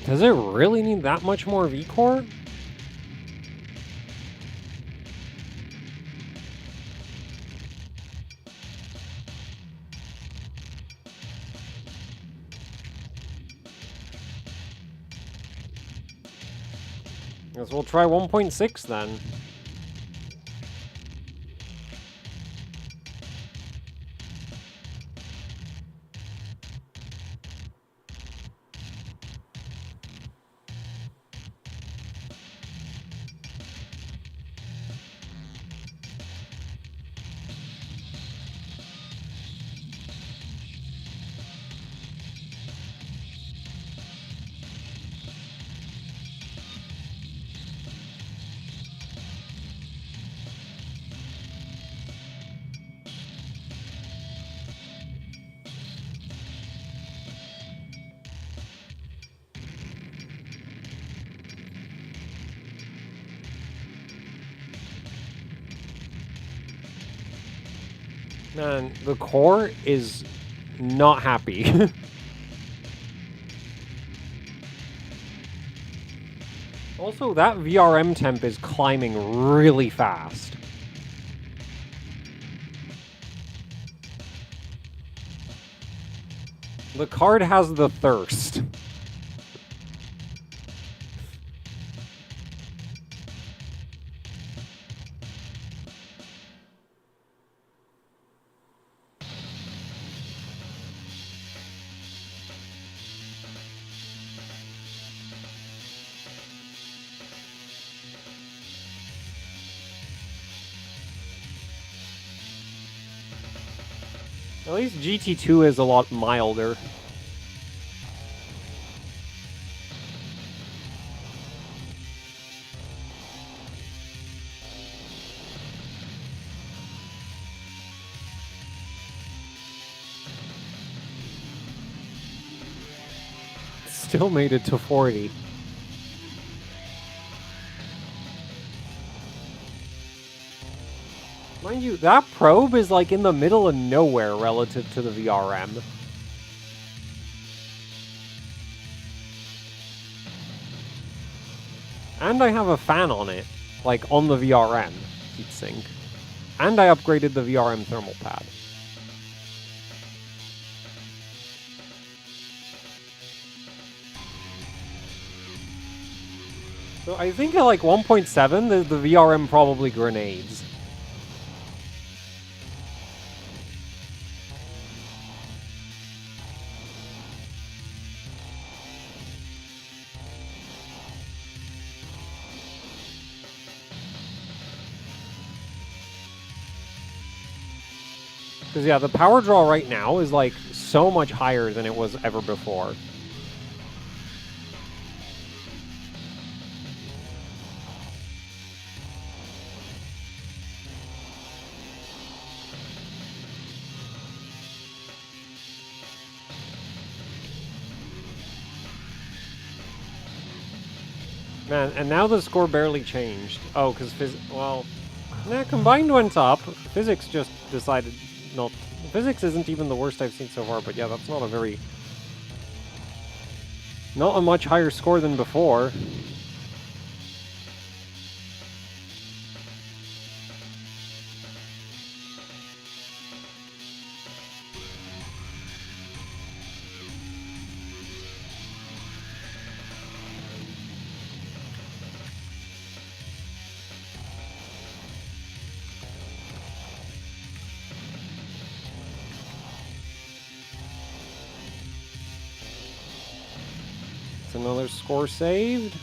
Does it really need that much more V-core? Guess we'll try 1.6 then. Man, the core is not happy. Also, that VRM temp is climbing really fast. The card has the thirst. At least GT2 is a lot milder. Still made it to 40. Mind you, that probe is like in the middle of nowhere relative to the VRM. And I have a fan on it, like on the VRM heatsink. And I upgraded the VRM thermal pad. So I think at like 1.7, the VRM probably grenades. Because, yeah, the power draw right now is, like, so much higher than it was ever before. Man, and now the score barely changed. Oh, because well, nah, combined went up. Physics just decided not. Physics isn't even the worst I've seen so far, but yeah, that's not a much higher score than before. Another score saved.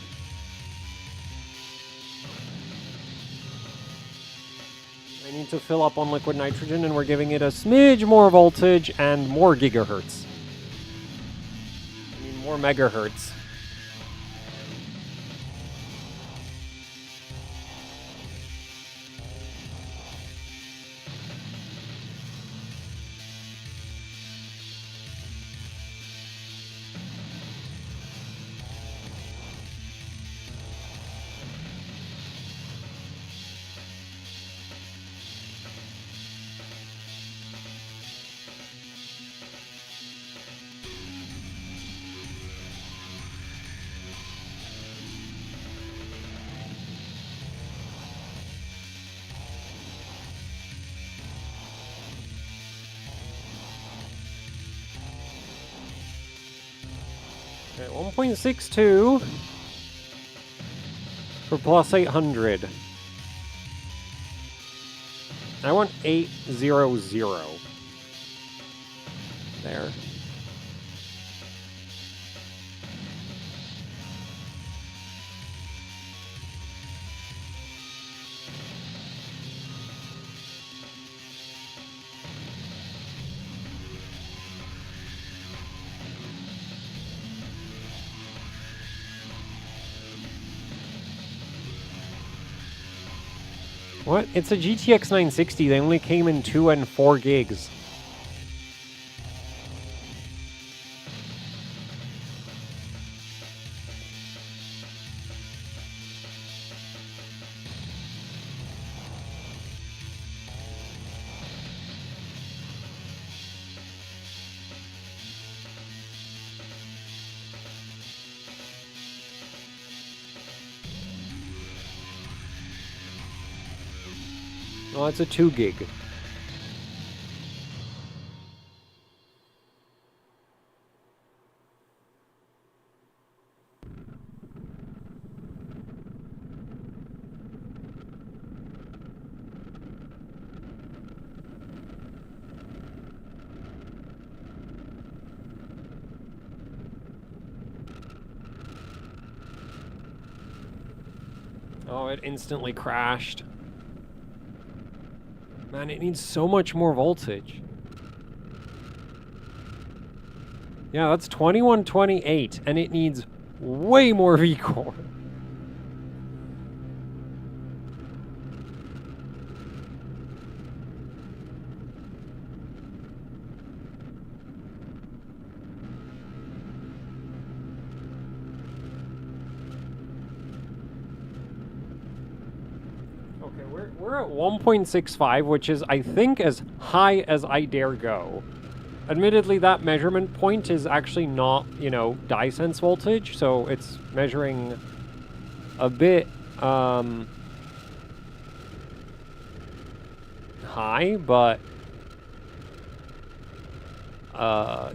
I need to fill up on liquid nitrogen, and we're giving it a smidge more voltage and more gigahertz. I mean, more megahertz. Okay, 1.62 for plus 800. I want 800. There. What? It's a GTX 960. They only came in 2 and 4 gigs. Well, it's a 2 gig. Oh, it instantly crashed. Man, it needs so much more voltage. Yeah, that's 2128, and it needs way more V-core. We're at 1.65, which is, I think, as high as I dare go. Admittedly, that measurement point is actually not, you know, dye sense voltage, so it's measuring a bit, high, but,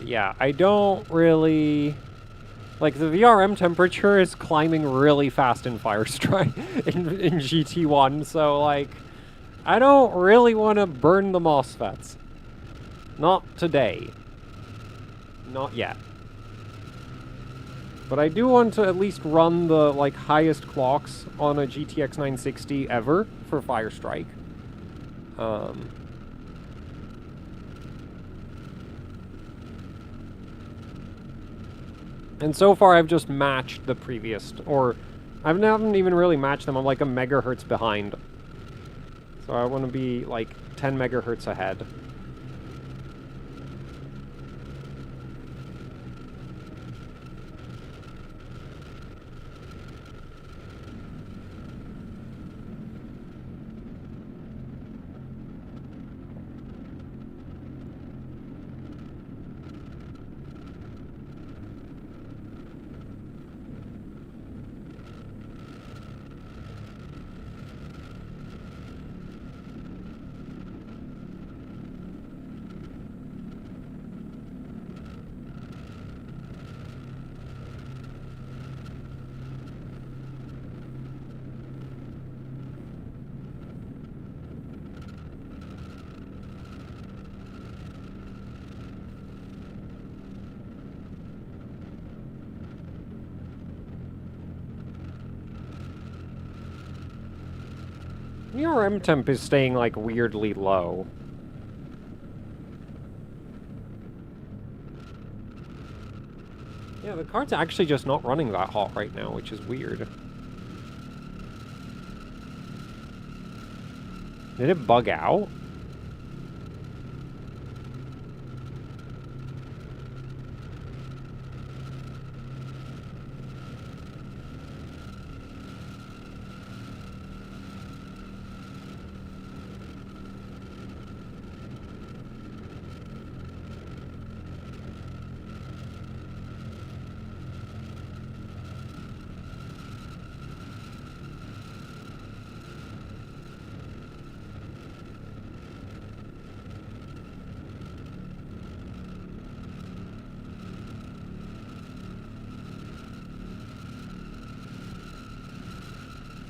yeah, I don't really... Like, the VRM temperature is climbing really fast in Firestrike, in GT1, so, like, I don't really want to burn the MOSFETs. Not today. Not yet. But I do want to at least run the, like, highest clocks on a GTX 960 ever for Firestrike. And so far, I've just matched the previous, or I haven't even really matched them. I'm like a megahertz behind. So I want to be like 10 megahertz ahead. Your M temp is staying like weirdly low. Yeah, the card's actually just not running that hot right now, which is weird. Did it bug out?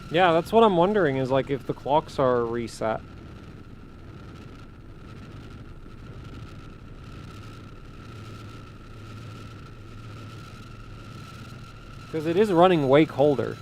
Yeah, that's what I'm wondering, is like if the clocks are reset. Because it is running way colder.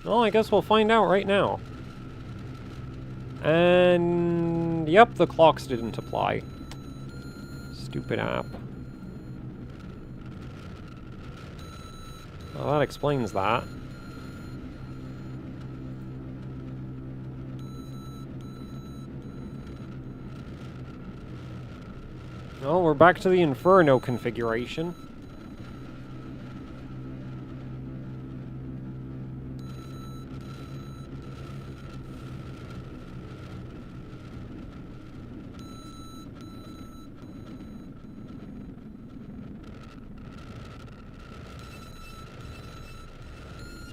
Well, I guess we'll find out right now. And yep, the clocks didn't apply. Stupid app. Well, that explains that. Well, we're back to the Inferno configuration.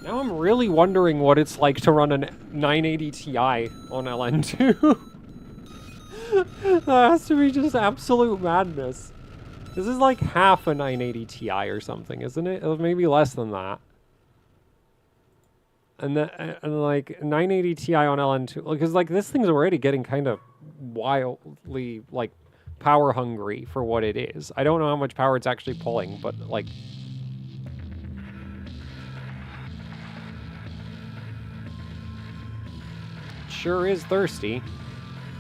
Now I'm really wondering what it's like to run a 980 Ti on LN2. That has to be just absolute madness. This is like half a 980 Ti or something, isn't it? Or maybe less than that. And like 980 Ti on LN2, because like this thing's already getting kind of wildly like power hungry for what it is. I don't know how much power it's actually pulling, but like sure is thirsty.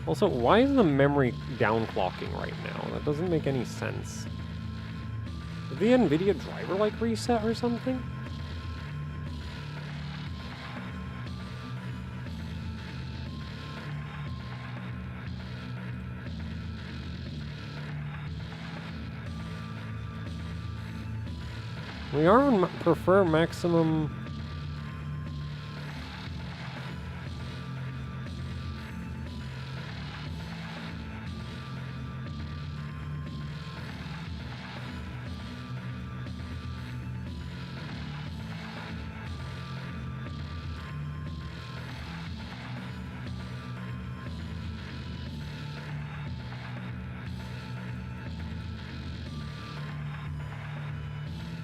Also, why is the memory downclocking right now? That doesn't make any sense. Did the NVIDIA driver like reset or something? We are on prefer maximum.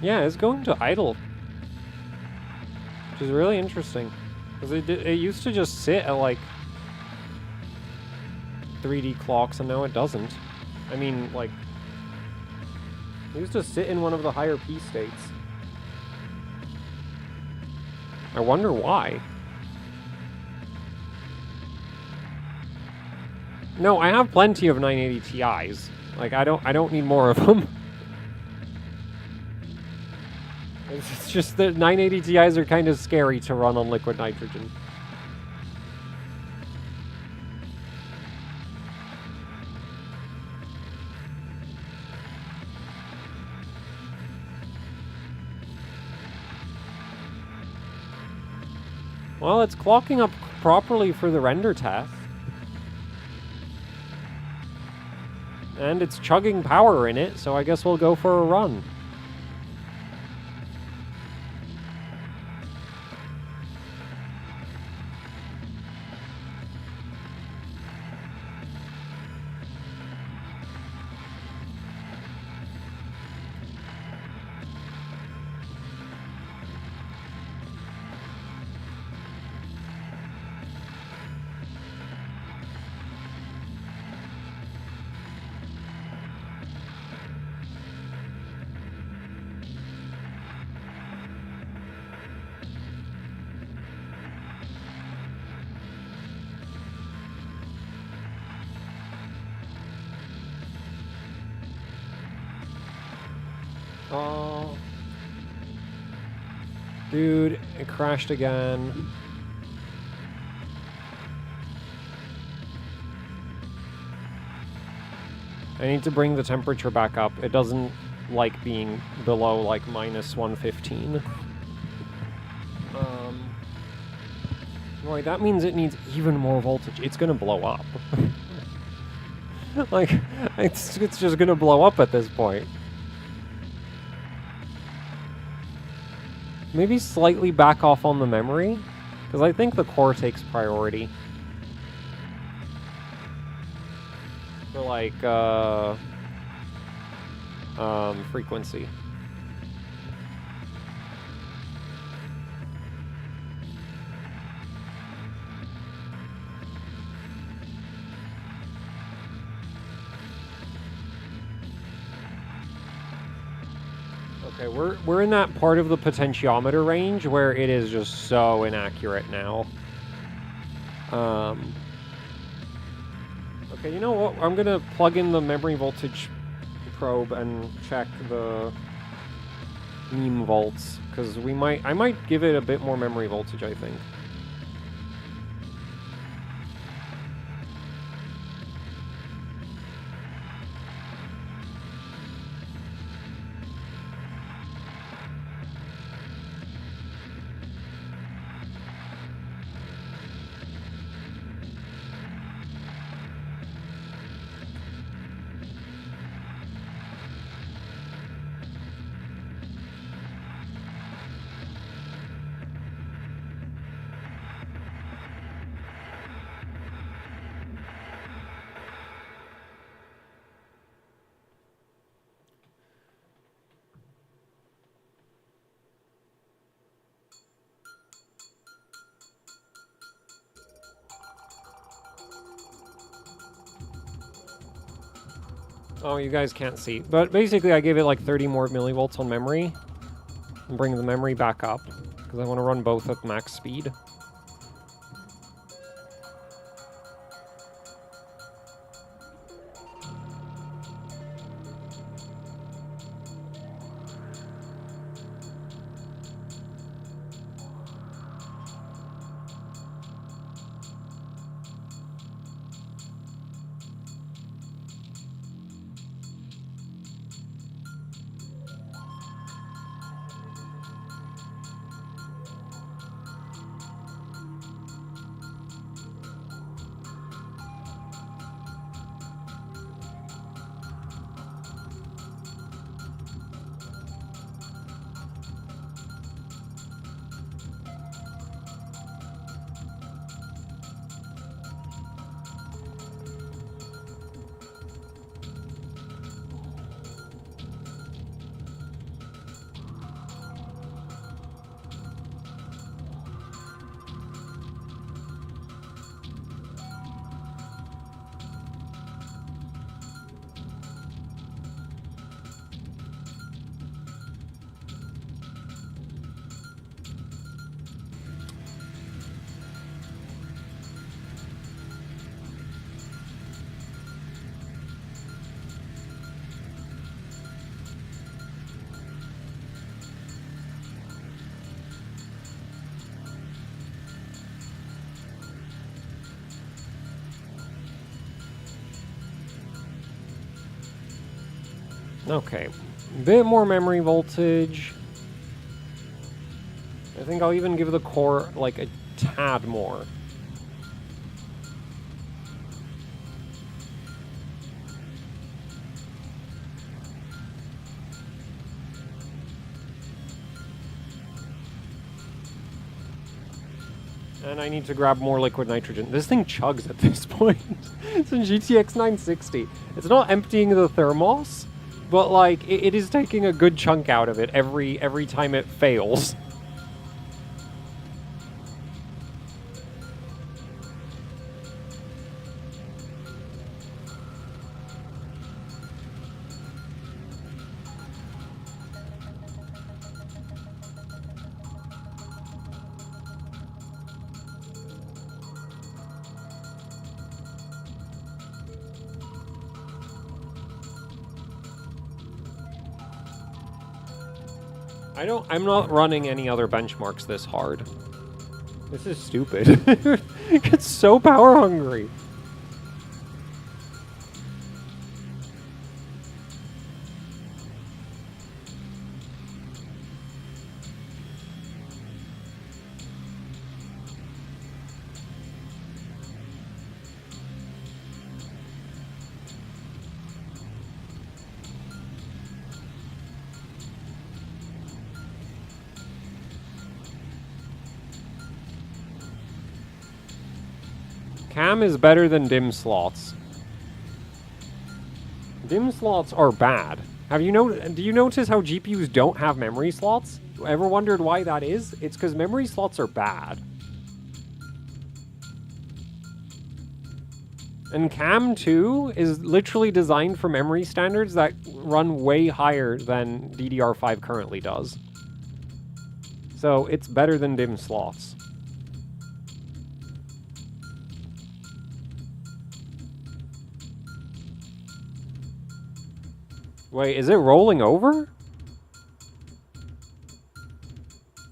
Yeah, it's going to idle. Which is really interesting. Because it used to just sit at like 3D clocks and now it doesn't. I mean, like, it used to sit in one of the higher P states. I wonder why. No, I have plenty of 980 Ti's. Like, I don't need more of them. It's just that 980 Ti's are kind of scary to run on liquid nitrogen. Well, it's clocking up properly for the render test. And it's chugging power in it, so I guess we'll go for a run. Oh. Dude, it crashed again. I need to bring the temperature back up. It doesn't like being below like minus 115. Right, that means it needs even more voltage. It's gonna blow up. Like, it's just gonna blow up at this point. Maybe slightly back off on the memory, because I think the core takes priority. For like, frequency. Okay, we're in that part of the potentiometer range where it is just so inaccurate now. Okay, you know what? I'm gonna plug in the memory voltage probe and check the meme volts, because I might give it a bit more memory voltage, I think. Oh, you guys can't see. But basically, I gave it like 30 more millivolts on memory. And bring the memory back up, because I want to run both at max speed. Okay, bit more memory voltage. I think I'll even give the core like a tad more. And I need to grab more liquid nitrogen. This thing chugs at this point. It's a GTX 960. It's not emptying the thermos, but like it is taking a good chunk out of it every time it fails. I'm not running any other benchmarks this hard. This is stupid. It's so power hungry. Cam is better than DIMM slots. DIMM slots are bad. Do you notice how GPUs don't have memory slots? Ever wondered why that is? It's because memory slots are bad. And Cam 2 is literally designed for memory standards that run way higher than DDR5 currently does. So it's better than DIMM slots. Wait, is it rolling over?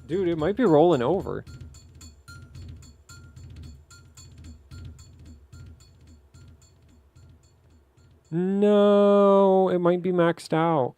Dude, it might be rolling over. No, it might be maxed out.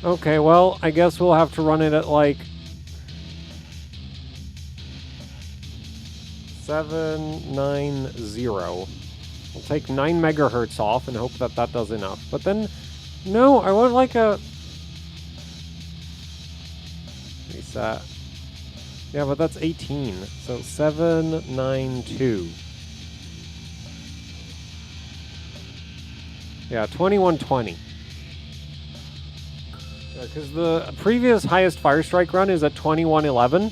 Okay, well, I guess we'll have to run it at like 790. We'll take 9 megahertz off and hope that that does enough. But then, no, I want like a reset. Yeah, but that's 18. So 792. Yeah, 2120. Because the previous highest Firestrike run is at 2111.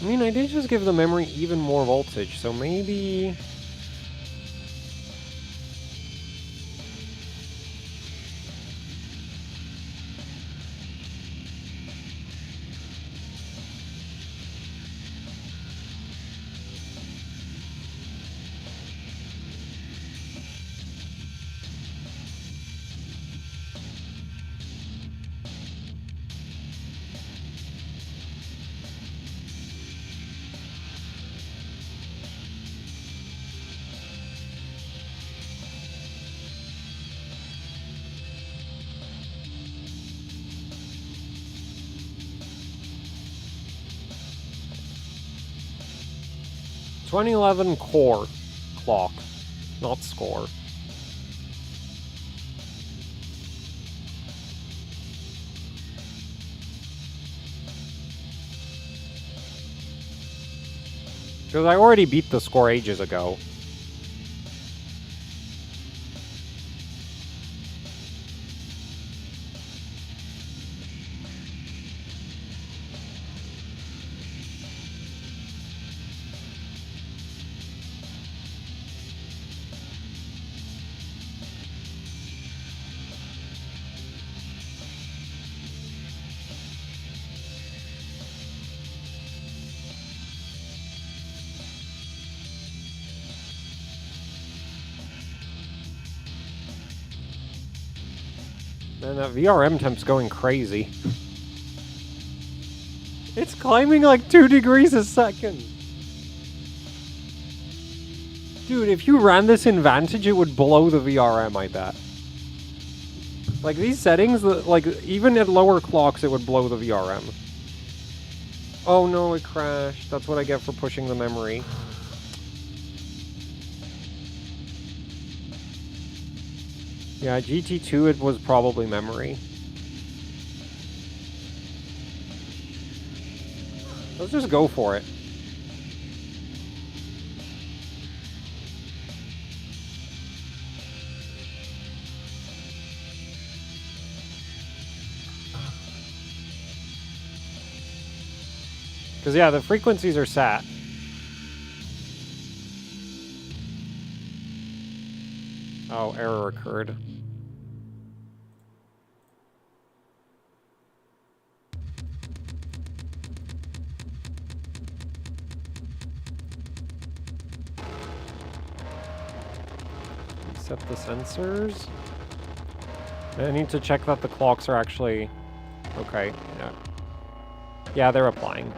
I mean, I did just give the memory even more voltage, so maybe... ...2011 core clock, not score. Because I already beat the score ages ago. Man, that VRM temp's going crazy. It's climbing like 2 degrees a second. Dude, if you ran this in Vantage, it would blow the VRM, I bet. Like, these settings, like, even at lower clocks, it would blow the VRM. Oh no, it crashed. That's what I get for pushing the memory. Yeah, GT2, it was probably memory. Let's just go for it. Because, yeah, the frequencies are set. Oh, error occurred. Set the sensors. I need to check that the clocks are actually... Okay, yeah. Yeah, they're applying.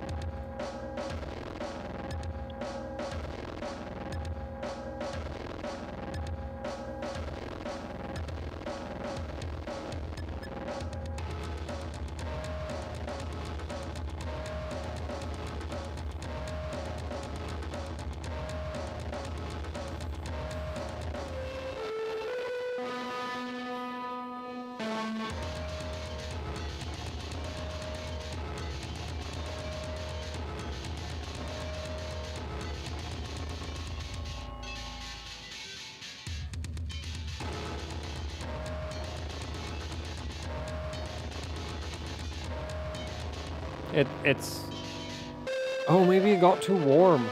It's... Oh, maybe it got too warm.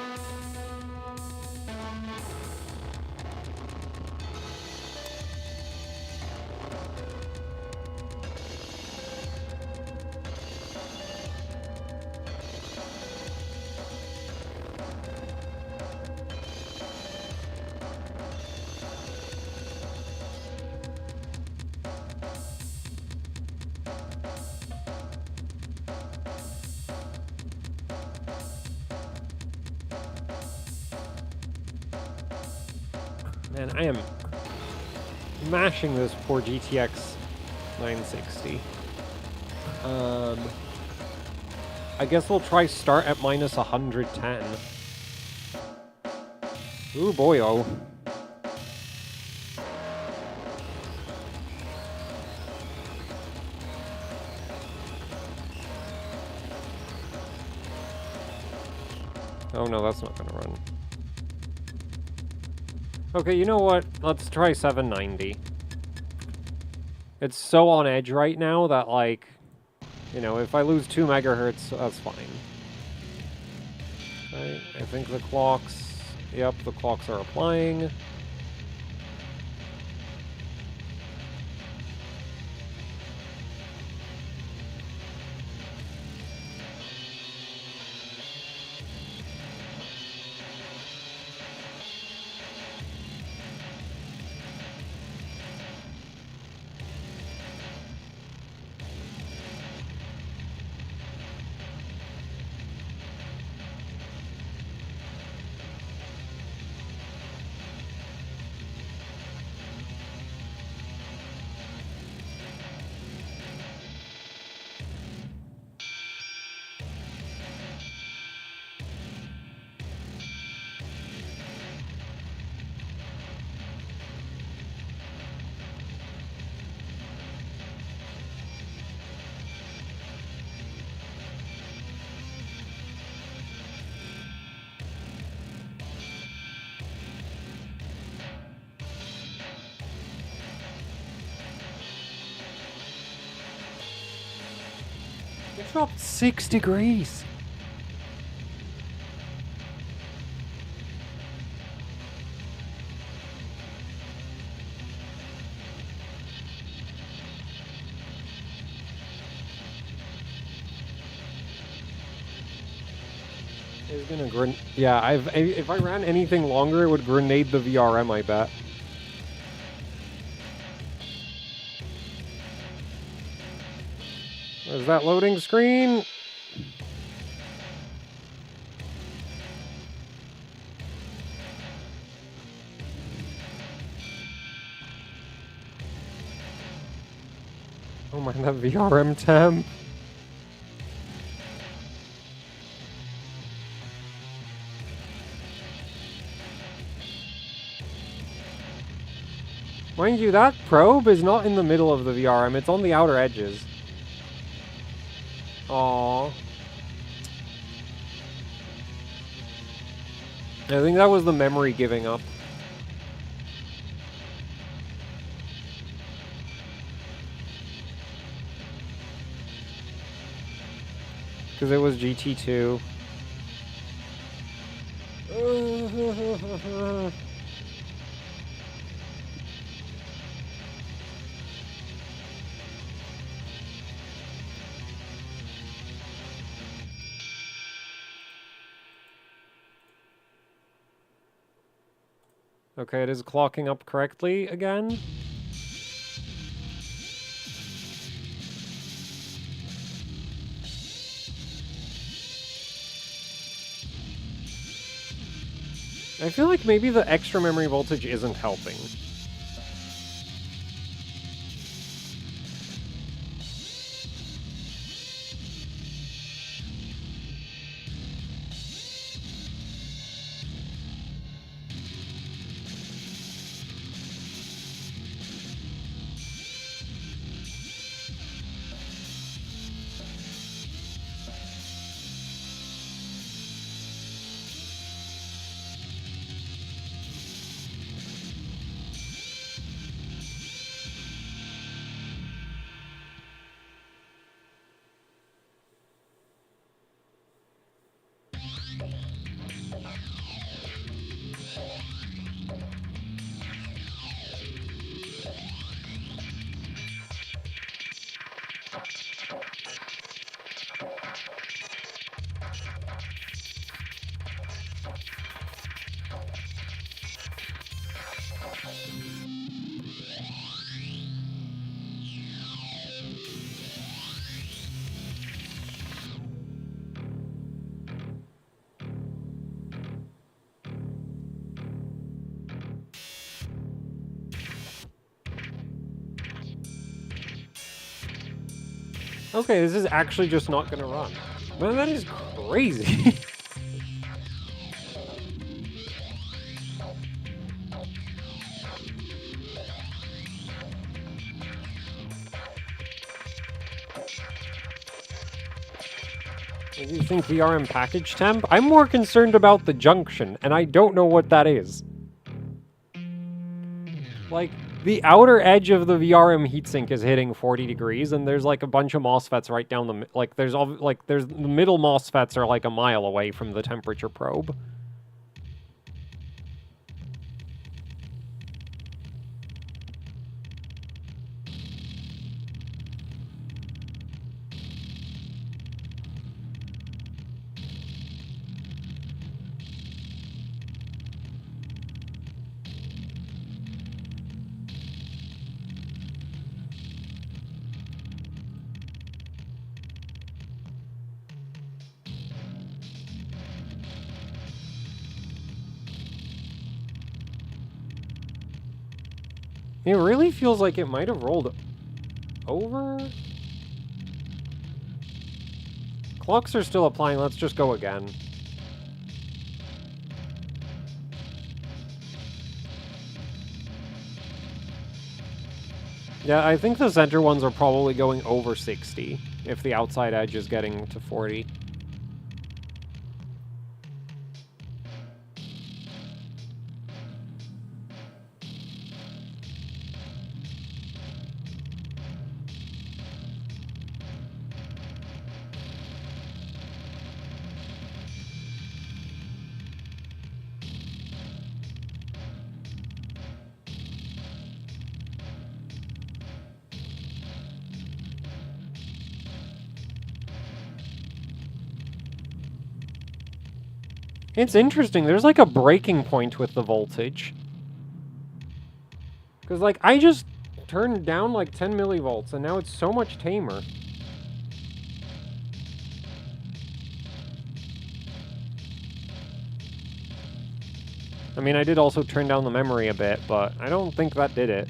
Man, I am mashing this poor GTX 960. I guess we'll try start at minus 110. Ooh, boy, oh. Oh no, that's not gonna run. Okay, you know what? Let's try 790. It's so on edge right now that, like, you know, if I lose 2 megahertz, that's fine. Okay, I think the clocks... Yep, the clocks are applying. It dropped 6 degrees. It's gonna yeah, if I ran anything longer, it would grenade the VRM, I bet. There's that loading screen. Oh my, that VRM temp. Mind you, that probe is not in the middle of the VRM, it's on the outer edges. Aww. I think that was the memory giving up. Because it was GT2. Okay, it is clocking up correctly again. I feel like maybe the extra memory voltage isn't helping. Okay, this is actually just not gonna run. Man, that is crazy. Do you think VRM package temp? I'm more concerned about the junction, and I don't know what that is. Like, the outer edge of the VRM heatsink is hitting 40 degrees, and there's like a bunch of MOSFETs right down the there's the middle MOSFETs are like a mile away from the temperature probe. It really feels like it might have rolled over. Clocks are still applying. Let's just go again. Yeah, I think the center ones are probably going over 60 if the outside edge is getting to 40. It's interesting. There's like a breaking point with the voltage. Because like I just turned down like 10 millivolts and now it's so much tamer. I mean, I did also turn down the memory a bit, but I don't think that did it.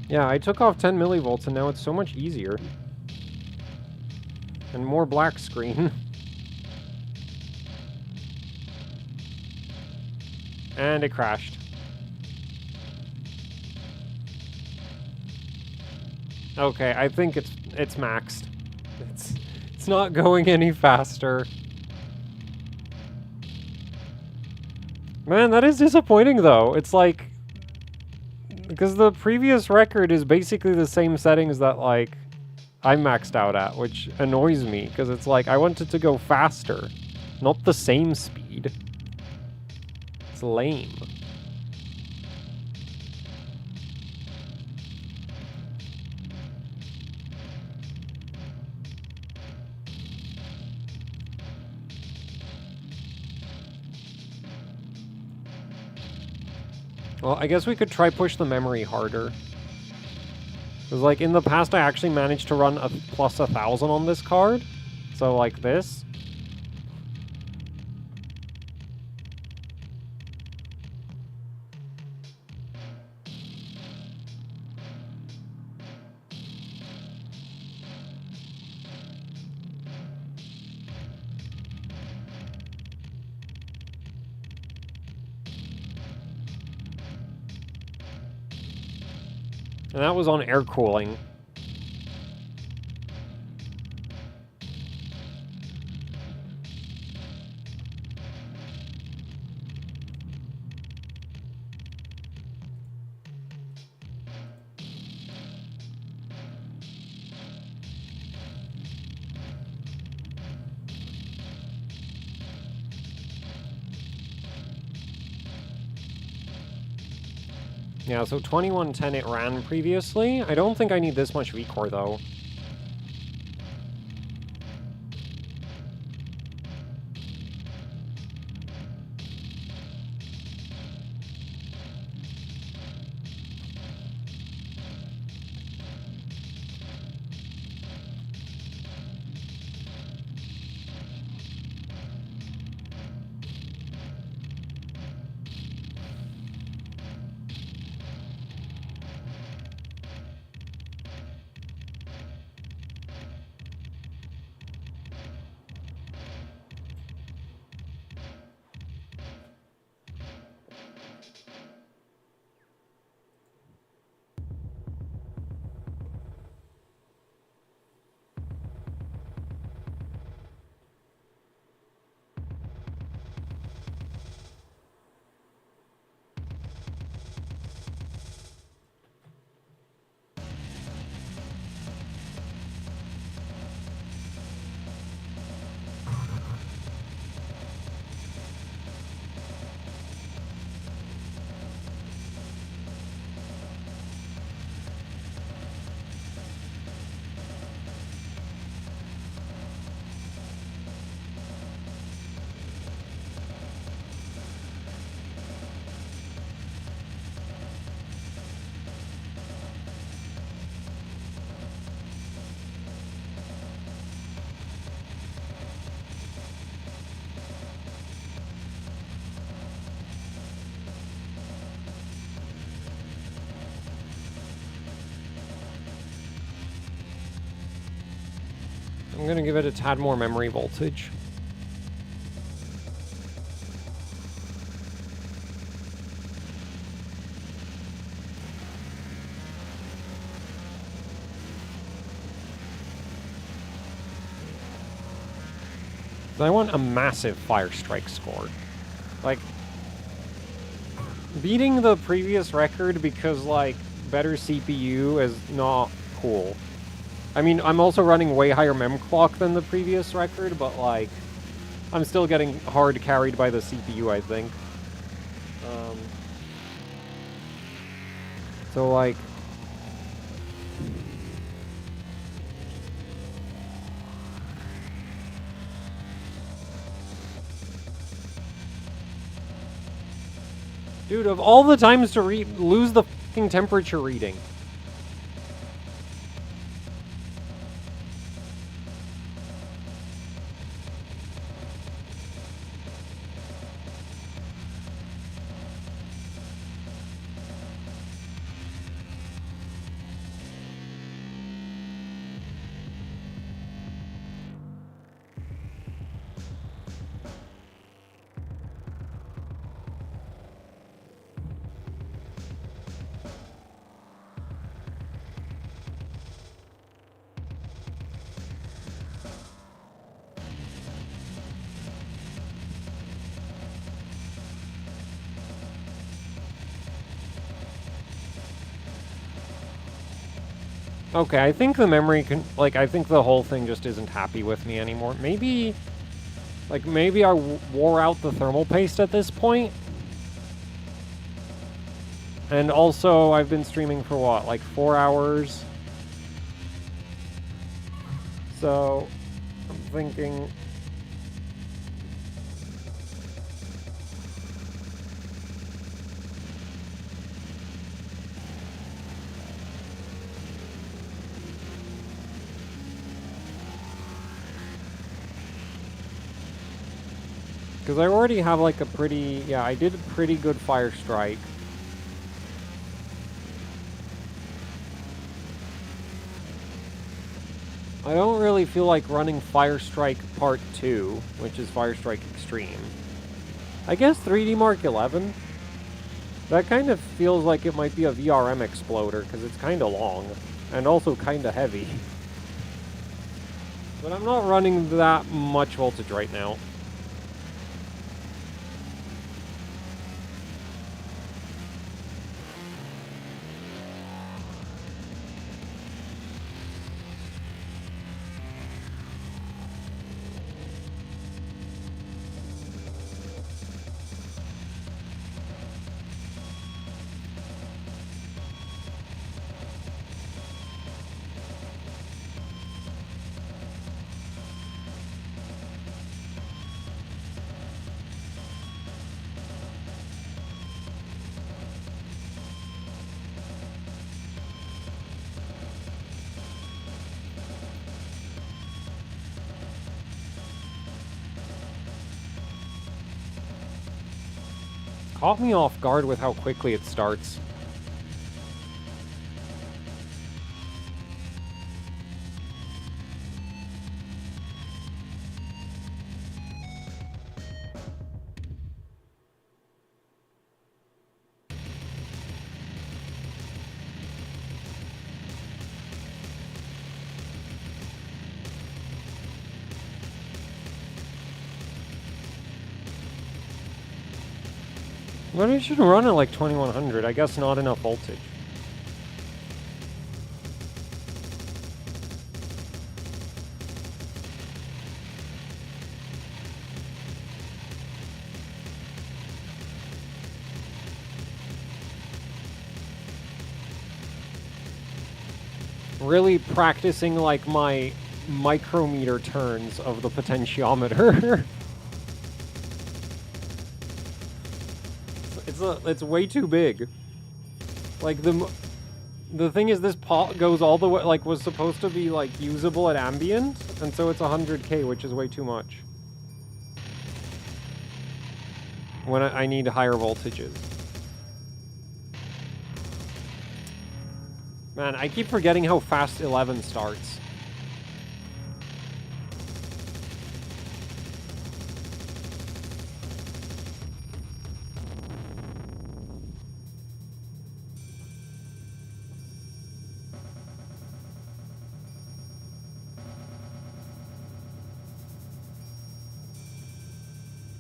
Yeah, I took off 10 millivolts and now it's so much easier. And more black screen. And it crashed. Okay, I think it's maxed. It's not going any faster. Man, that is disappointing though. It's like, because the previous record is basically the same settings that like I maxed out at, which annoys me because it's like I want it to go faster, not the same speed. It's lame. Well, I guess we could try push the memory harder. Because, like, in the past, I actually managed to run a plus 1,000 on this card. So, like this. And that was on air cooling. Yeah, so 2110 it ran previously. I don't think I need this much VCore, though. I'm gonna give it a tad more memory voltage. I want a massive Fire Strike score. Like, beating the previous record because, like, better CPU is not cool. I mean, I'm also running way higher mem clock than the previous record, but, like, I'm still getting hard carried by the CPU, I think. So, like... Dude, of all the times to lose the fucking temperature reading. Okay, I think the memory can, like, I think the whole thing just isn't happy with me anymore. Maybe, like, maybe I wore out the thermal paste at this point. And also, I've been streaming for what, like 4 hours? So, I'm thinking... Because I already have like a pretty, yeah, I did a pretty good Fire Strike. I don't really feel like running Fire Strike Part 2, which is Fire Strike Extreme. I guess 3D Mark 11? That kind of feels like it might be a VRM exploder, because it's kind of long, and also kind of heavy. But I'm not running that much voltage right now. Caught me off guard with how quickly it starts. But it should run at like 2100. I guess not enough voltage. Really practicing like my micrometer turns of the potentiometer. It's way too big. Like the thing is, this pot goes all the way, like, was supposed to be like usable at ambient, and so it's 100K, which is way too much. When I need higher voltages. Man, I keep forgetting how fast 11 starts.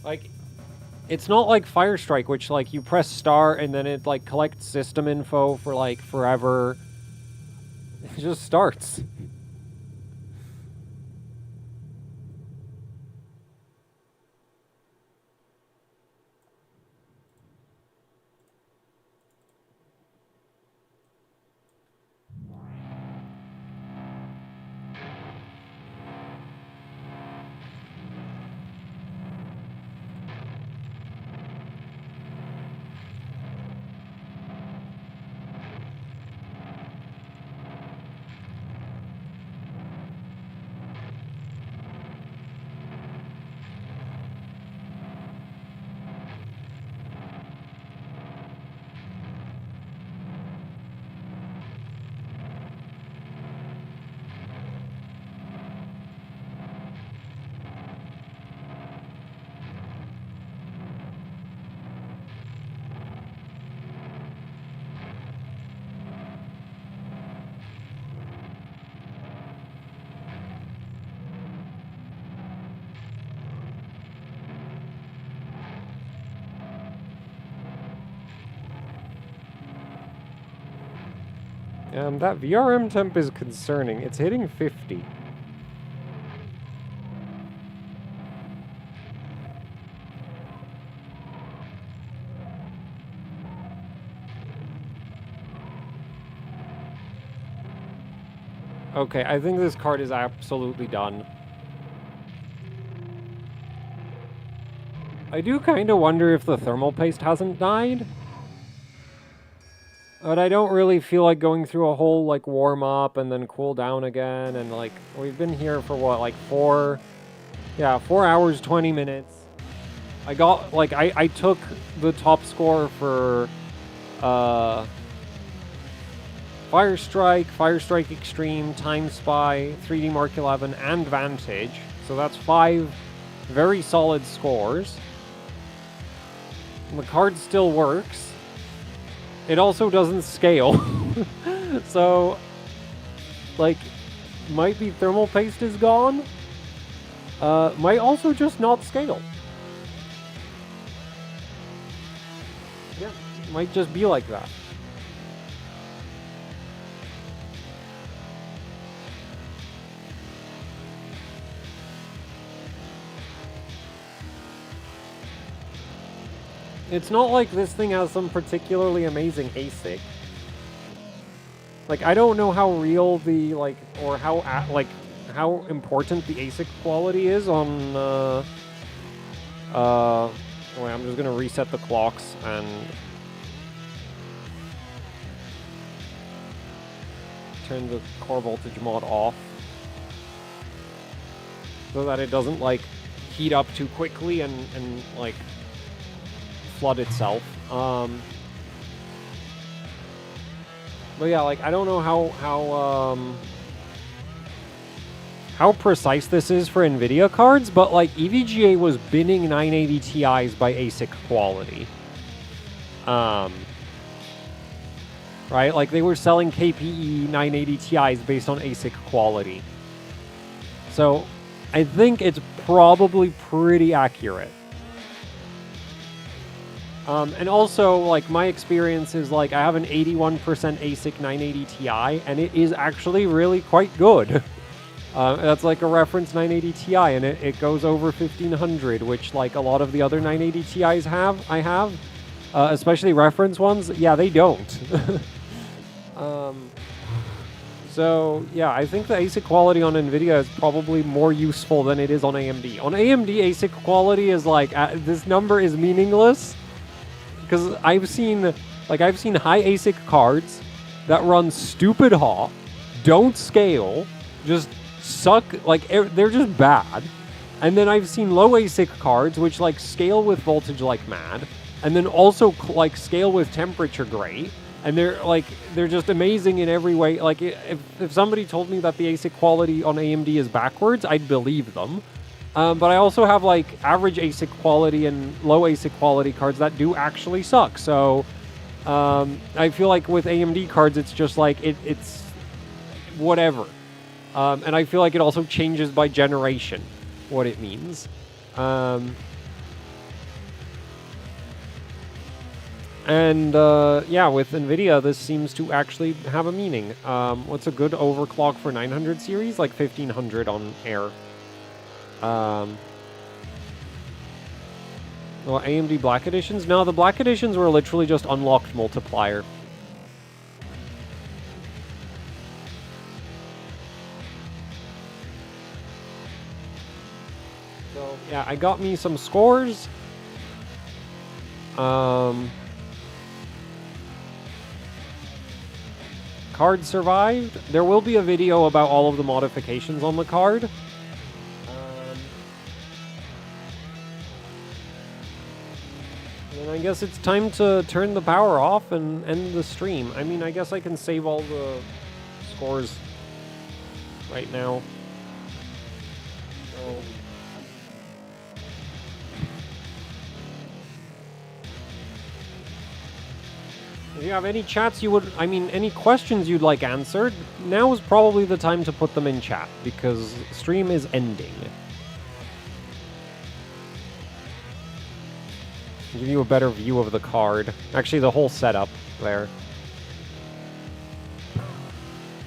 Like, it's not like Fire Strike, which, like, you press start and then it, like, collects system info for, like, forever. It just starts. That VRM temp is concerning. It's hitting 50. Okay, I think this card is absolutely done. I do kind of wonder if the thermal paste hasn't died. But I don't really feel like going through a whole, like, warm-up and then cool down again. And, like, we've been here for, what, like 4 hours, 20 minutes. I got, like, I took the top score for, Fire Strike Extreme, Time Spy, 3D Mark 11, and Vantage. So that's 5 very solid scores. And the card still works. It also doesn't scale. So, like, might be thermal paste is gone. Might also just not scale. Yeah, might just be like that. It's not like this thing has some particularly amazing ASIC. Like, I don't know how real the, like, or how, like, how important the ASIC quality is on, wait, I'm just gonna reset the clocks and turn the core voltage mod off so that it doesn't, like, heat up too quickly and like, flood itself. But yeah, like, I don't know how precise this is for NVIDIA cards, but, like, EVGA was binning 980 Ti's by ASIC quality. Right? Like, they were selling KPE 980 Ti's based on ASIC quality. So, I think it's probably pretty accurate. And also, like, my experience is, like, I have an 81% ASIC 980 Ti, and it is actually really quite good. That's, like, a reference 980 Ti, and it goes over 1500, which, like, a lot of the other 980 Ti's I have, especially reference ones, yeah, they don't. So, yeah, I think the ASIC quality on NVIDIA is probably more useful than it is on AMD. On AMD, ASIC quality is, like, this number is meaningless. Because I've seen high ASIC cards that run stupid hot, don't scale, just suck, like, they're just bad. And then I've seen low ASIC cards which, like, scale with voltage like mad, and then also, like, scale with temperature great, and they're just amazing in every way. Like, if somebody told me that the ASIC quality on AMD is backwards, I'd believe them. But I also have, like, average ASIC quality and low ASIC quality cards that do actually suck. So, I feel like with AMD cards, it's just, like, it's whatever. And I feel like it also changes by generation, what it means. Yeah, with NVIDIA, this seems to actually have a meaning. What's a good overclock for 900 series? Like 1500 on Air. Well, AMD Black Editions? No, the Black Editions were literally just unlocked multiplier. So, yeah, I got me some scores. Card survived. There will be a video about all of the modifications on the card. And I guess it's time to turn the power off and end the stream. I mean, I guess I can save all the scores right now. So, if you have any chats any questions you'd like answered, now is probably the time to put them in chat, because stream is ending. Give you a better view of the card. Actually, the whole setup there.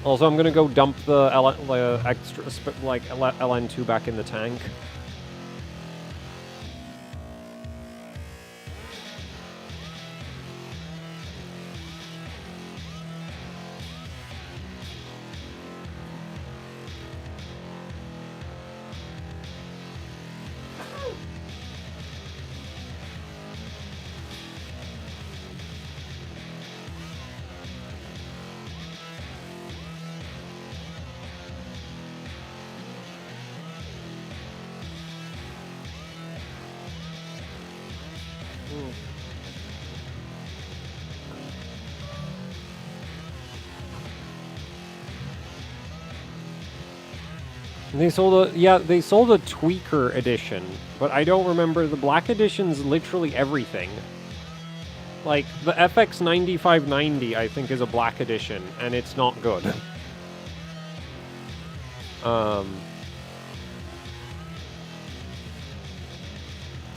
Also, I'm gonna go dump the extra, like, LN2 back in the tank. They sold they sold a tweaker edition, but I don't remember. The black edition's literally everything. Like, the FX 9590, I think, is a black edition, and it's not good.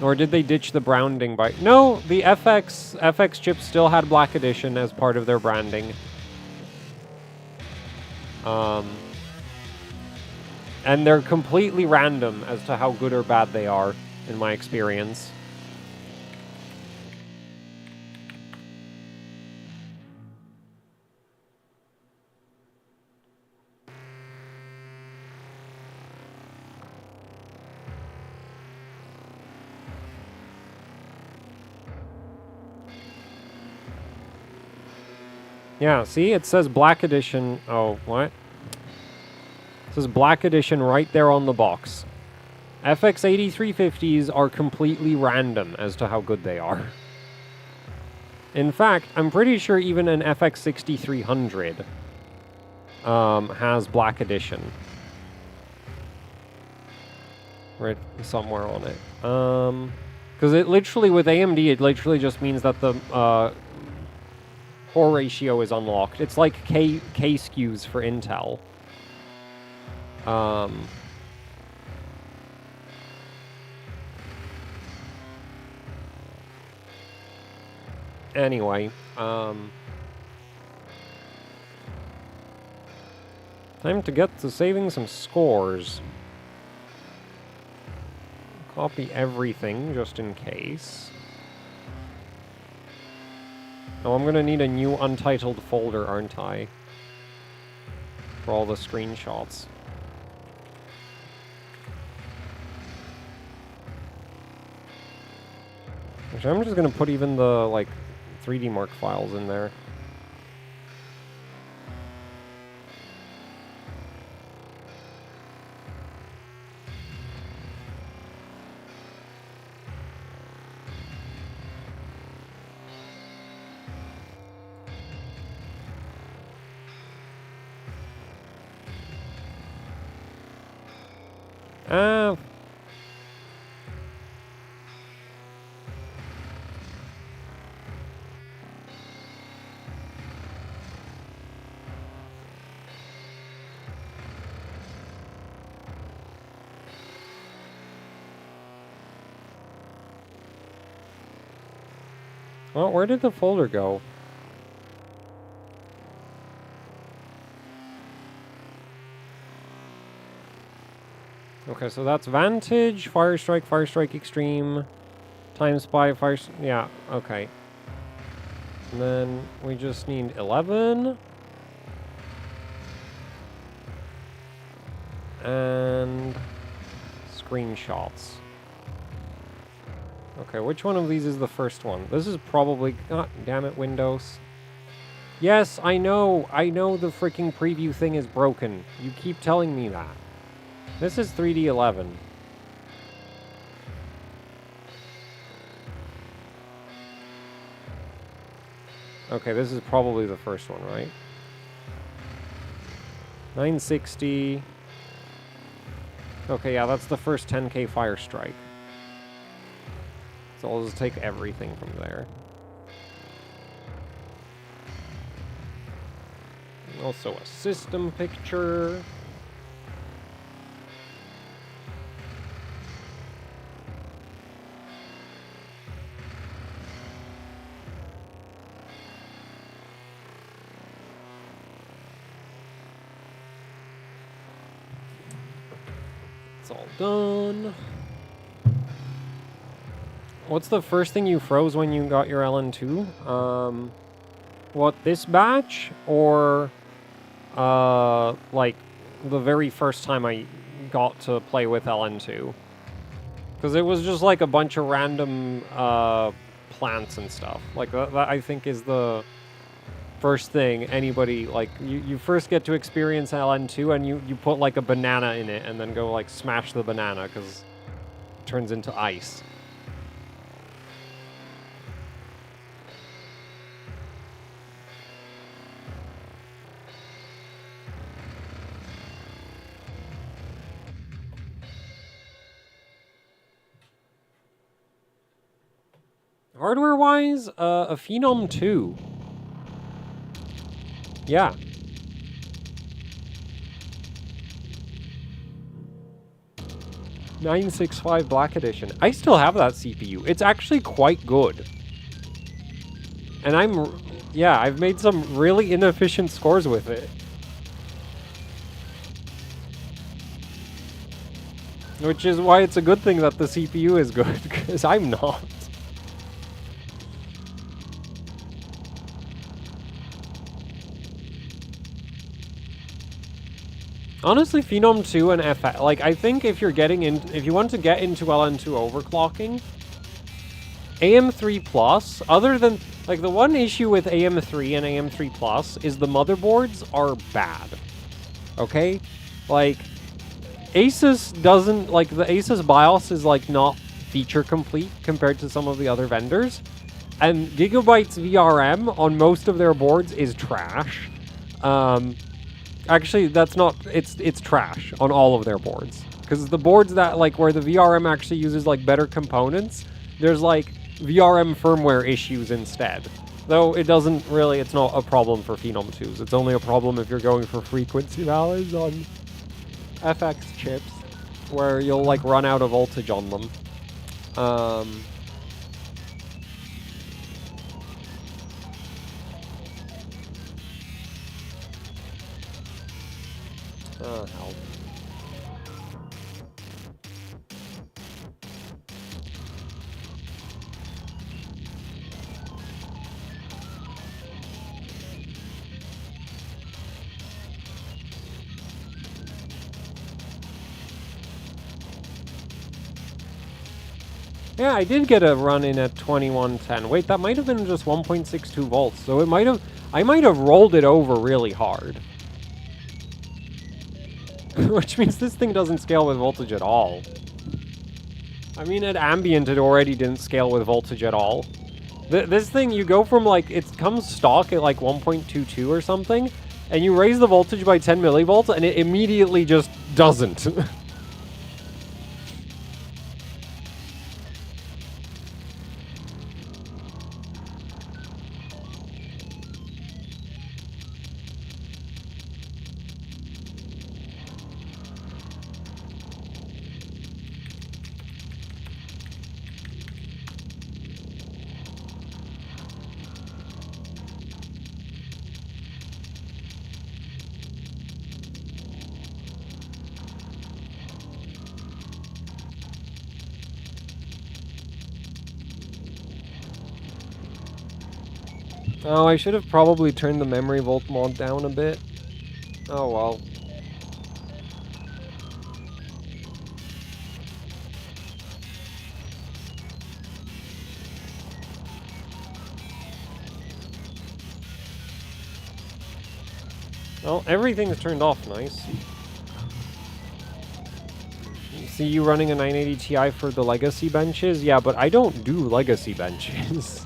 Or did they ditch the branding by... No, the FX chip still had black edition as part of their branding. And they're completely random as to how good or bad they are, in my experience. Yeah, see? It says black edition... Oh, what? It says black edition right there on the box. FX 8350s are completely random as to how good they are. In fact, I'm pretty sure even an FX 6300 has black edition. Right, somewhere on it. Because it literally, with AMD, it literally just means that the core ratio is unlocked. It's like K SKUs for Intel. Anyway, time to get to saving some scores. Copy everything, just in case. Oh, I'm gonna need a new untitled folder, aren't I? For all the screenshots. Actually, I'm just gonna put even the, like, 3D Mark files in there. Well, where did the folder go? Okay, so that's Vantage, Firestrike Extreme, Time Spy, yeah, okay. And then we just need 11. And screenshots. Okay, which one of these is the first one? This is probably... God damn it, Windows. Yes, I know the freaking preview thing is broken. You keep telling me that. This is 3D11. Okay, this is probably the first one, right? 960. Okay, yeah, that's the first 10K Firestrike. So I'll just take everything from there. Also a system picture. That's all done. What's the first thing you froze when you got your LN2? What, this batch? Or, like, the very first time I got to play with LN2? Because it was just, like, a bunch of random, plants and stuff. Like, that I think is the first thing anybody, like, you first get to experience LN2 and you put, like, a banana in it and then go, like, smash the banana because it turns into ice. Hardware-wise, a Phenom 2. Yeah. $965 Black Edition. I still have that CPU. It's actually quite good. And yeah, I've made some really inefficient scores with it. Which is why it's a good thing that the CPU is good, because I'm not. Honestly, Phenom 2 and FX, like, I think if you're getting in, if you want to get into LN2 overclocking, AM3 Plus, other than, like, the one issue with AM3 and AM3 Plus is the motherboards are bad. Okay? Like, Asus doesn't, like, the Asus BIOS is, like, not feature complete compared to some of the other vendors. And Gigabyte's VRM on most of their boards is trash. Actually, that's not, it's trash on all of their boards. Because the boards that, like, where the VRM actually uses, like, better components, there's, like, VRM firmware issues instead. Though it doesn't really, it's not a problem for Phenom 2s. It's only a problem if you're going for frequency values on FX chips, where you'll, like, run out of voltage on them. Help. Yeah, I did get a run in at 2110. Wait, that might have been just 1.62 volts, so it might have, I might have rolled it over really hard. Which means this thing doesn't scale with voltage at all. I mean, at ambient, it already didn't scale with voltage at all. This thing, you go from, like, it comes stock at, like, 1.22 or something, and you raise the voltage by 10 millivolts, and it immediately just doesn't. Oh, I should have probably turned the memory volt mod down a bit. Oh well. Well, everything's turned off nice. See you running a 980 Ti for the legacy benches? Yeah, but I don't do legacy benches.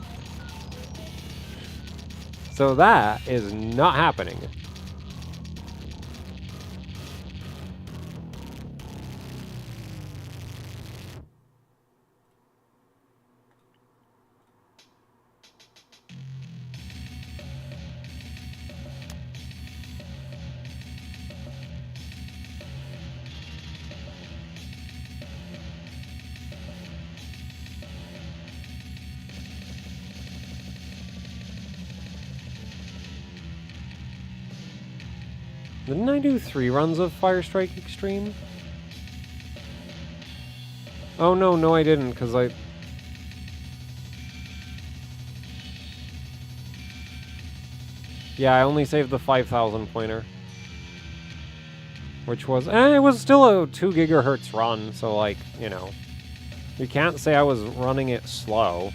So that is not happening. Didn't I do 3 runs of Firestrike Extreme? Oh, no, I didn't, because I... Yeah, I only saved the 5,000 pointer. Which was... it was still a 2 gigahertz run, so, like, you know. You can't say I was running it slow.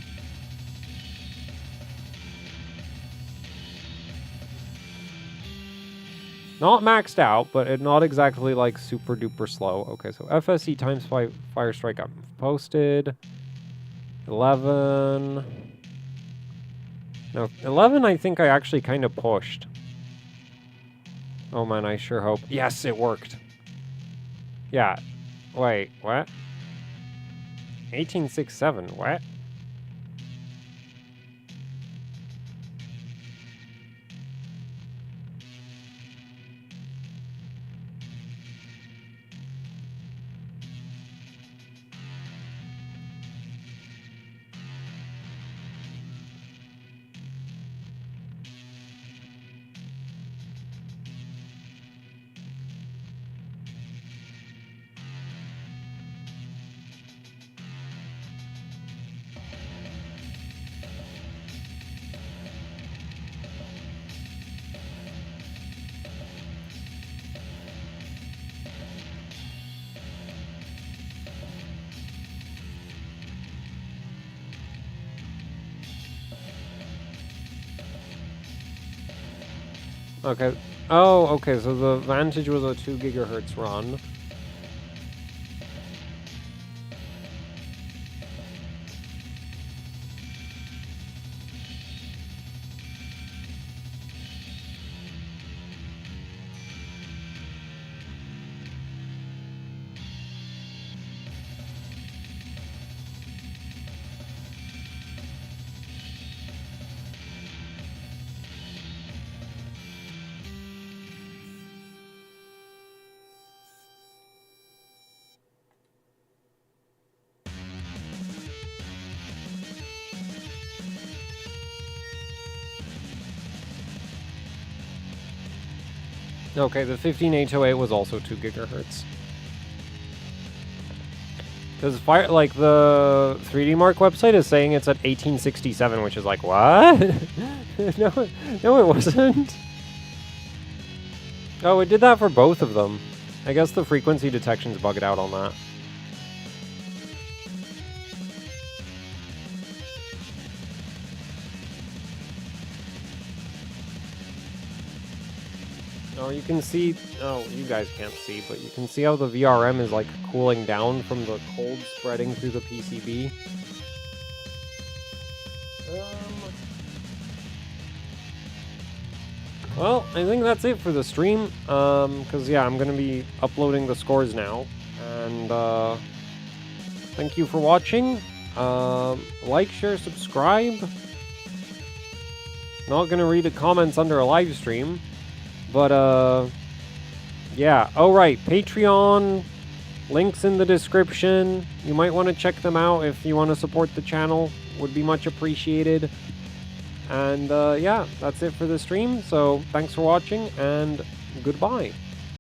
Not maxed out, but not exactly, like, super duper slow. Okay, so FSC times Fire Strike I'm posted. 11... No, 11 I think I actually kind of pushed. Oh man, I sure hope. Yes, it worked. Yeah. Wait, what? 1867, what? Okay. Oh, okay, so the Vantage was a 2 gigahertz run. Okay, the 15808 was also 2 gigahertz. Because like the 3D Mark website is saying it's at 1867, which is like, what? no, it wasn't. Oh, it did that for both of them. I guess the frequency detection's bugged out on that. Oh, you can see... Oh, you guys can't see, but you can see how the VRM is, like, cooling down from the cold spreading through the PCB. Well, I think that's it for the stream, because, yeah, I'm going to be uploading the scores now, and, thank you for watching. Like, share, subscribe. Not going to read the comments under a live stream. But, yeah. Oh, right. Patreon. Links in the description. You might want to check them out if you want to support the channel. Would be much appreciated. And, yeah, that's it for the stream. So, thanks for watching, and goodbye.